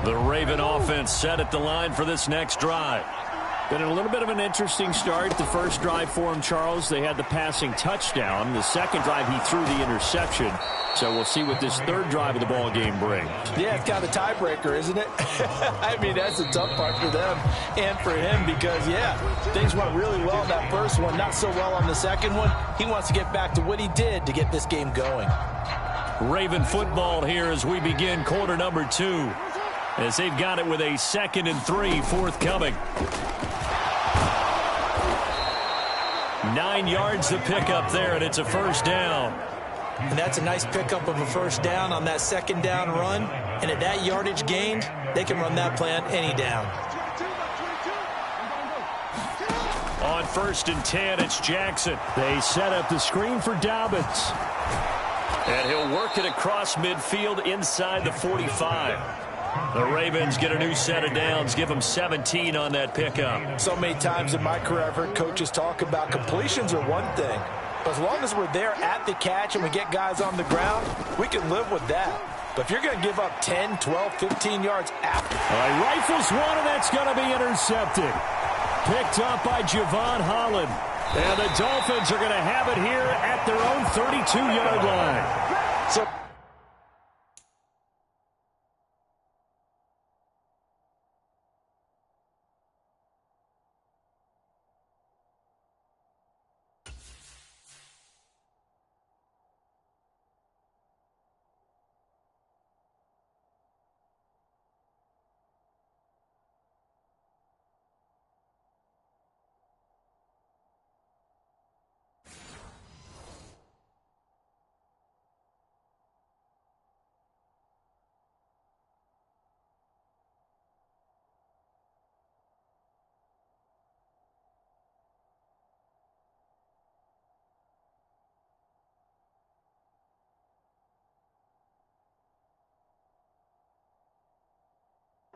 The Raven offense set at the line for this next drive. Been a little bit of an interesting start. The first drive for him, Charles, they had the passing touchdown. The second drive, he threw the interception. So we'll see what this third drive of the ball game brings. Yeah, it's kind of a tiebreaker, isn't it? I mean, that's the tough part for them and for him because, yeah, things went really well in that first one, not so well on the second one. He wants to get back to what he did to get this game going. Raven football here as we begin quarter number 2. As they've got it with a 2nd and 3 forthcoming. 9 yards to pick up there, and it's a first down. And that's a nice pickup of a first down on that second down run. And at that yardage gained, they can run that play on any down. On 1st and 10, it's Jackson. They set up the screen for Dobbins. And he'll work it across midfield inside the 45. The Ravens get a new set of downs, give them 17 on that pickup. So many times in my career I've heard coaches talk about completions are one thing. But as long as we're there at the catch and we get guys on the ground, we can live with that. But if you're going to give up 10, 12, 15 yards after. Rifles one, and that's going to be intercepted. Picked up by Javon Holland. And the Dolphins are going to have it here at their own 32-yard line. So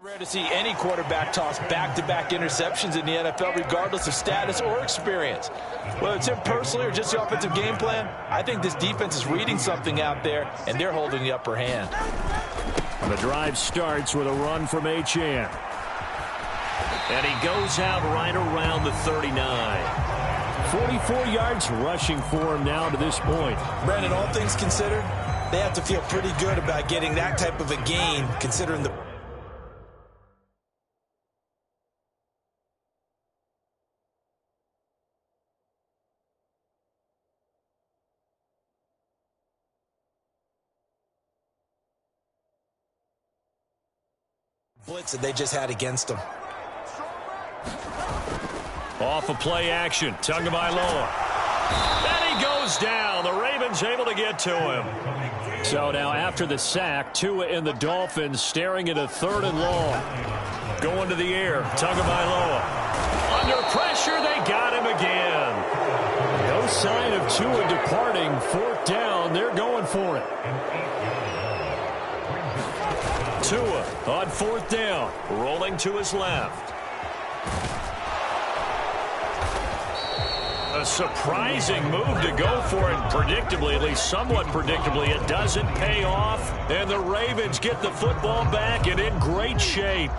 rare to see any quarterback toss back-to-back interceptions in the NFL, regardless of status or experience. Whether it's him personally or just the offensive game plan, I think this defense is reading something out there, and they're holding the upper hand. The drive starts with a run from Achane. And he goes out right around the 39. 44 yards rushing for him now to this point. Brandon, all things considered, they have to feel pretty good about getting that type of a gain, considering the blitz that they just had against them. Off of play action, Tagovailoa. And he goes down. The Ravens able to get to him. So now after the sack, Tua and the Dolphins staring at a 3rd and long. Going to the air, Tagovailoa. Under pressure, they got him again. No sign of Tua departing. 4th down, they're going for it. Tua on 4th down, rolling to his left. A surprising move to go for it, predictably, at least somewhat predictably. It doesn't pay off, and the Ravens get the football back and in great shape.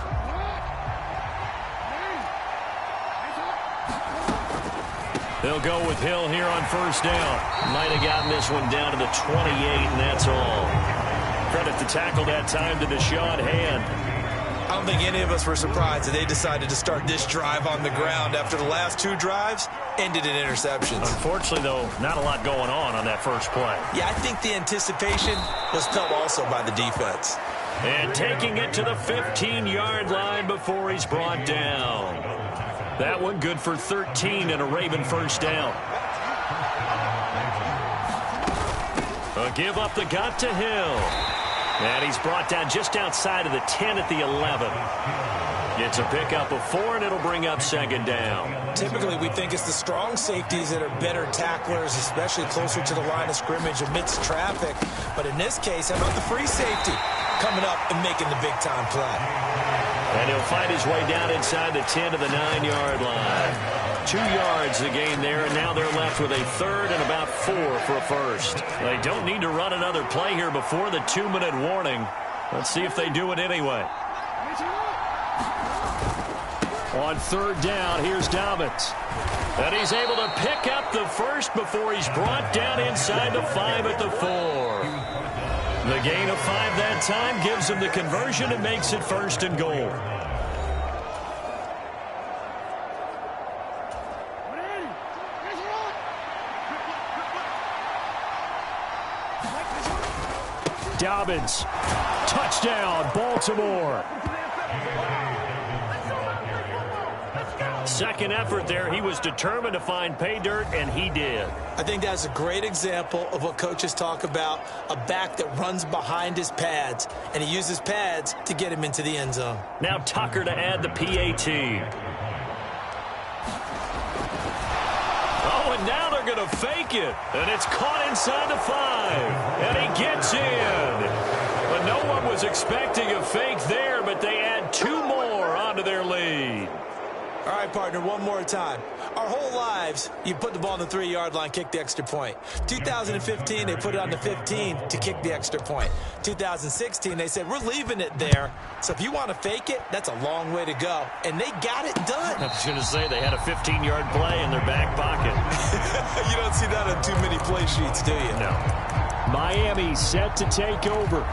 They'll go with Hill here on 1st down. Might have gotten this one down to the 28, and that's all. Credit to tackle that time to Deshaun Hand. I don't think any of us were surprised that they decided to start this drive on the ground after the last 2 drives ended in interceptions. Unfortunately, though, not a lot going on that first play. Yeah, I think the anticipation was felt also by the defense. And taking it to the 15-yard line before he's brought down. That one good for 13 and a Raven 1st down. A give up the gut to Hill. And he's brought down just outside of the 10 at the 11. It's a pickup of 4, and it'll bring up 2nd down. Typically, we think it's the strong safeties that are better tacklers, especially closer to the line of scrimmage amidst traffic. But in this case, how about the free safety coming up and making the big-time play? And he'll find his way down inside the 10 to the 9-yard line. 2 yards the gain there, and now they're left with a 3rd and about 4 for a first. They don't need to run another play here before the 2-minute warning. Let's see if they do it anyway. On third down, here's Dobbins. And he's able to pick up the first before he's brought down inside the 5 at the 4. The gain of 5 that time gives him the conversion and makes it 1st and goal. Dobbins, touchdown, Baltimore. Second effort there. He was determined to find pay dirt, and he did. I think that's a great example of what coaches talk about, a back that runs behind his pads, and he uses pads to get him into the end zone. Now Tucker to add the PAT. Oh, and now they're going to fake it, and it's caught inside the 5, and he gets in. But no one was expecting a fake there, but they add 2 more onto their lead. All right, partner, one more time. Our whole lives, you put the ball on the 3-yard line, kick the extra point. 2015, they put it on the 15 to kick the extra point. 2016, they said, we're leaving it there. So if you want to fake it, that's a long way to go. And they got it done. I was going to say, they had a 15-yard play in their back pocket. You don't see that on too many play sheets, do you? No. Miami set to take over.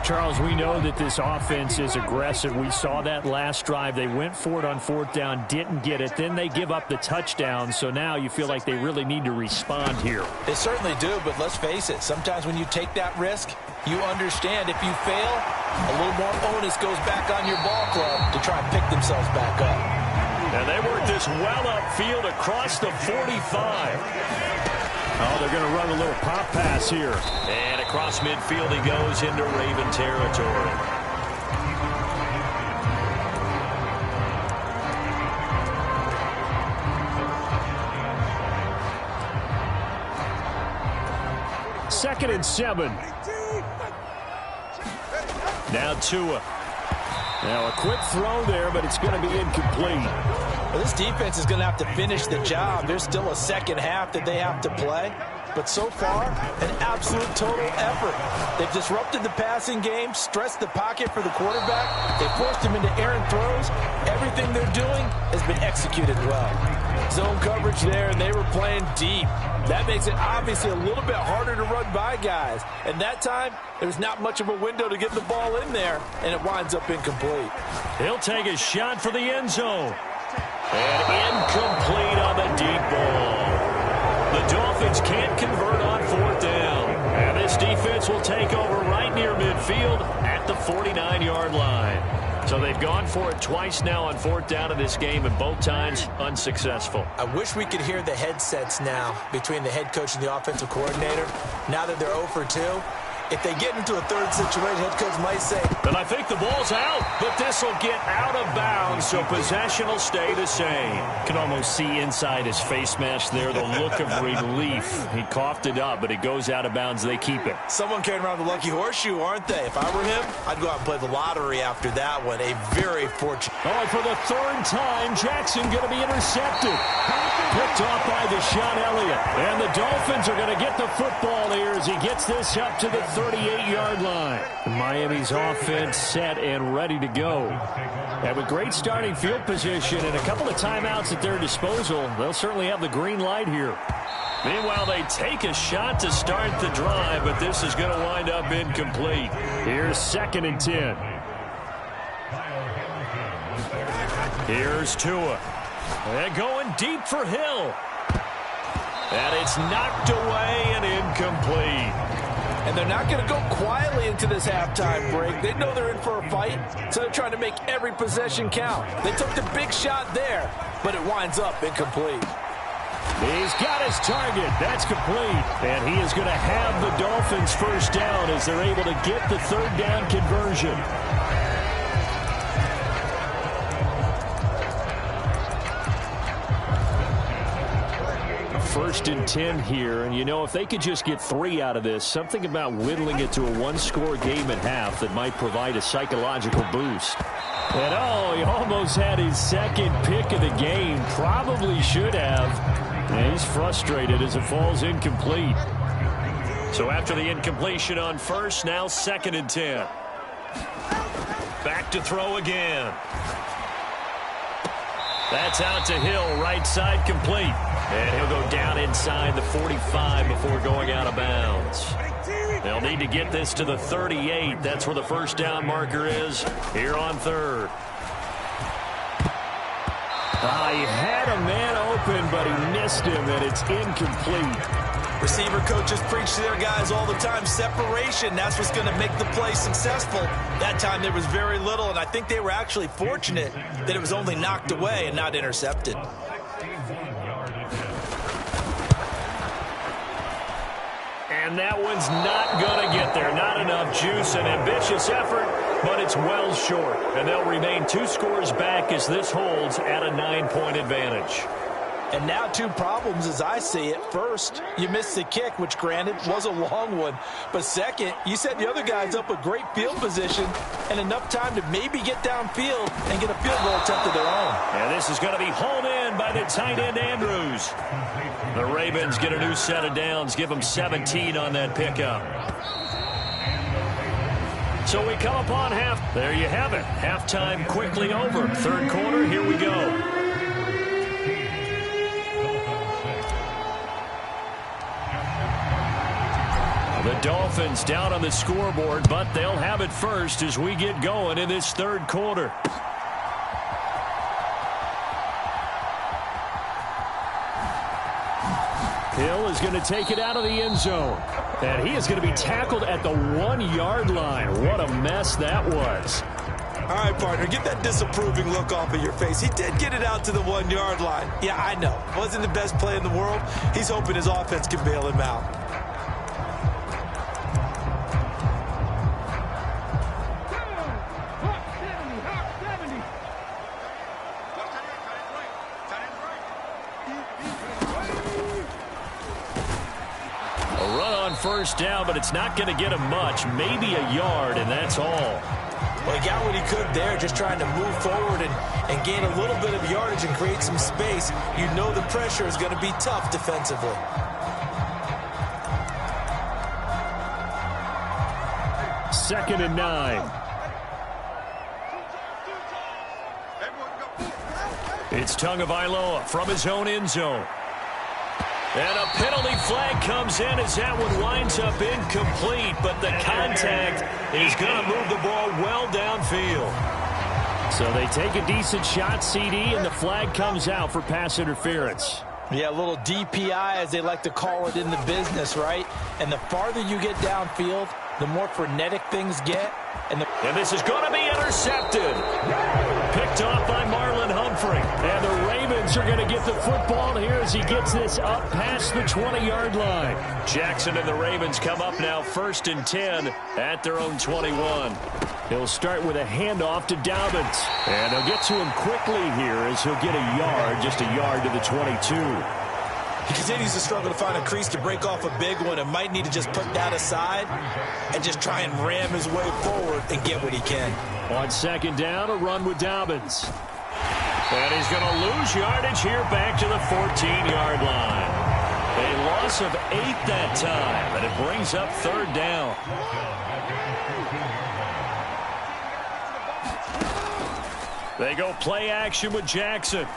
Charles, we know that this offense is aggressive. We saw that last drive. They went for it on 4th down, didn't get it. Then they give up the touchdown. So now you feel like they really need to respond here. They certainly do, but let's face it. Sometimes when you take that risk, you understand if you fail, a little more onus goes back on your ball club to try and pick themselves back up. And they work this well upfield across the 45. Oh, they're going to run a little pop pass here. And across midfield he goes into Raven territory. Second and 7. Now Tua. Now a quick throw there, but it's going to be incomplete. Well, this defense is going to have to finish the job. There's still a second half that they have to play. But so far, an absolute total effort. They've disrupted the passing game, stressed the pocket for the quarterback. They forced him into errant throws. Everything they're doing has been executed well. Zone coverage there, and they were playing deep. That makes it obviously a little bit harder to run by guys. And that time, there's not much of a window to get the ball in there, and it winds up incomplete. He'll take a shot for the end zone. And incomplete on the deep ball. The Dolphins can't convert on 4th down. And this defense will take over right near midfield at the 49-yard line. So they've gone for it twice now on 4th down in this game, and both times unsuccessful. I wish we could hear the headsets now between the head coach and the offensive coordinator. Now that they're 0 for 2, if they get into a third situation, head coach might say, and I think the ball's out, but this will get out of bounds, so possession will stay the same. Can almost see inside his face mask there, the look of relief. He coughed it up, but it goes out of bounds. They keep it. Someone carrying around the lucky horseshoe, aren't they? If I were him, I'd go out and play the lottery after that one. A very fortunate. Oh, for the 3rd time, Jackson going to be intercepted. Picked off by Deshaun Elliott. And the Dolphins are going to get the football here as he gets this up to the 38-yard line. Miami's offense set and ready to go. And with great starting field position and a couple of timeouts at their disposal, they'll certainly have the green light here. Meanwhile, they take a shot to start the drive, but this is going to wind up incomplete. Here's 2nd and 10. Here's Tua. And going deep for Hill. And it's knocked away and incomplete. And they're not going to go quietly into this halftime break. They know they're in for a fight, so they're trying to make every possession count. They took the big shot there, but it winds up incomplete. He's got his target. That's complete. And he is going to have the Dolphins first down as they're able to get the 3rd down conversion. First and 10 here, and you know, if they could just get 3 out of this, something about whittling it to a 1-score game at half that might provide a psychological boost. And oh, he almost had his 2nd pick of the game. Probably should have. And he's frustrated as it falls incomplete. So after the incompletion on 1st, now 2nd and 10. Back to throw again. That's out to Hill, right side complete. And he'll go down inside the 45 before going out of bounds. They'll need to get this to the 38. That's where the first down marker is here on third. He had a man open, but he missed him, and it's incomplete. Receiver coaches preach to their guys all the time. Separation, that's what's going to make the play successful. That time there was very little, and I think they were actually fortunate that it was only knocked away and not intercepted. And that one's not going to get there. Not enough juice. An ambitious effort, but it's well short. And they'll remain 2 scores back as this holds at a 9-point advantage. And now 2 problems as I see it. First, you missed the kick, which granted was a long one. But second, you set the other guys up with great field position and enough time to maybe get downfield and get a field goal attempt of their own. And this is going to be hauled in by the tight end Andrews. The Ravens get a new set of downs, give them 17 on that pickup. So we come upon half. There you have it. Halftime quickly over. Third quarter, here we go. The Dolphins down on the scoreboard, but they'll have it first as we get going in this third quarter. Hill is going to take it out of the end zone. And he is going to be tackled at the 1-yard line. What a mess that was. All right, partner, get that disapproving look off of your face. He did get it out to the 1-yard line. Yeah, I know. Wasn't the best play in the world. He's hoping his offense can bail him out. First down, but it's not going to get him much. Maybe a yard, and that's all. Well, he got what he could there, just trying to move forward and gain a little bit of yardage and create some space. You know the pressure is going to be tough defensively. Second and 9. It's Tagovailoa from his own end zone. And a penalty flag comes in as that one winds up incomplete, but the contact is going to move the ball well downfield. So they take a decent shot, CD, and the flag comes out for pass interference. Yeah, a little DPI, as they like to call it in the business, right? And the farther you get downfield, the more frenetic things get. And this is going to be intercepted. Picked off by Marlon Humphrey. And the Ravens are going to get the football here as he gets this up past the 20-yard line. Jackson and the Ravens come up now 1st and 10 at their own 21. He'll start with a handoff to Dobbins. And they'll get to him quickly here as he'll get a yard, just a yard to the 22. He continues to struggle to find a crease to break off a big one and might need to just put that aside and just try and ram his way forward and get what he can. On second down, a run with Dobbins. And he's going to lose yardage here back to the 14-yard line. A loss of 8 that time, and it brings up third down. They go play action with Jackson.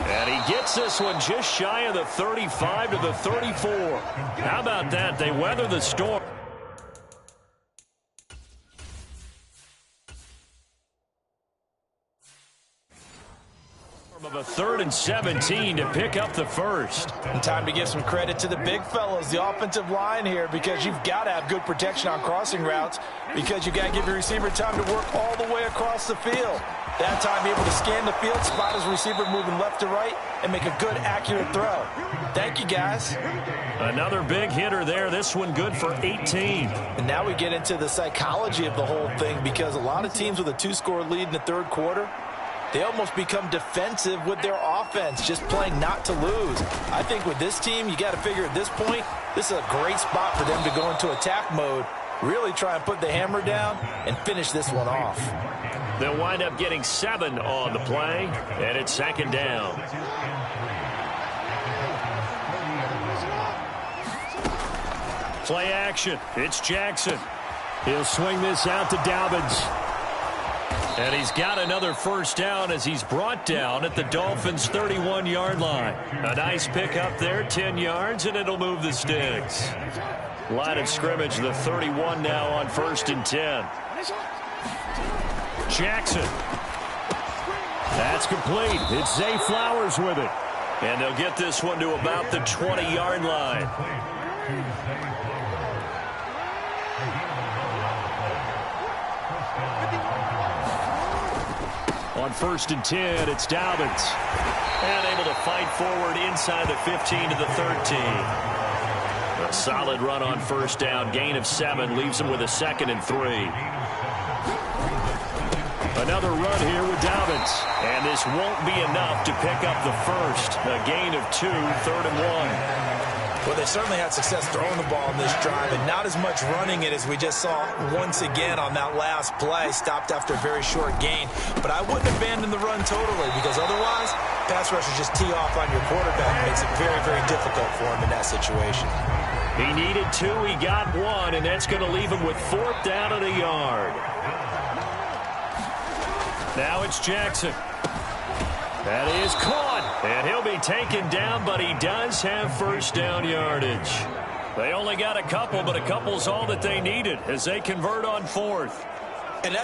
And he gets this one just shy of the 35 to the 34. How about that? They weather the storm. Of a 3rd and 17 to pick up the first. And time to give some credit to the big fellas, the offensive line here, because you've got to have good protection on crossing routes, because you've got to give your receiver time to work all the way across the field. That time, be able to scan the field, spot his receiver moving left to right, and make a good, accurate throw. Thank you, guys. Another big hitter there. This one good for 18. And now we get into the psychology of the whole thing, because a lot of teams with a 2-score lead in the third quarter, they almost become defensive with their offense, just playing not to lose. I think with this team, you got to figure at this point, this is a great spot for them to go into attack mode, really try and put the hammer down and finish this one off. They'll wind up getting 7 on the play, and it's second down. Play action. It's Jackson. He'll swing this out to Dobbins. And he's got another first down as he's brought down at the Dolphins' 31-yard line. A nice pickup there, 10 yards, and it'll move the sticks. Line of scrimmage, the 31 now on 1st and 10. Jackson. That's complete. It's Zay Flowers with it. And they'll get this one to about the 20-yard line. On 1st and 10, it's Dobbins. And able to fight forward inside the 15 to the 13. A solid run on 1st down. Gain of 7 leaves him with a 2nd and 3. Another run here with Dobbins. And this won't be enough to pick up the first. A gain of 2, 3rd and 1. Well, they certainly had success throwing the ball in this drive, and not as much running it as we just saw once again on that last play. Stopped after a very short gain. But I wouldn't abandon the run totally, because otherwise, pass rushers just tee off on your quarterback. It makes it very, very difficult for him in that situation. He needed 2, he got 1, and that's going to leave him with 4th down and a yard. Now it's Jackson. That is caught, and he'll be taken down, but he does have 1st down yardage. They only got a couple, but a couple's all that they needed as they convert on 4th.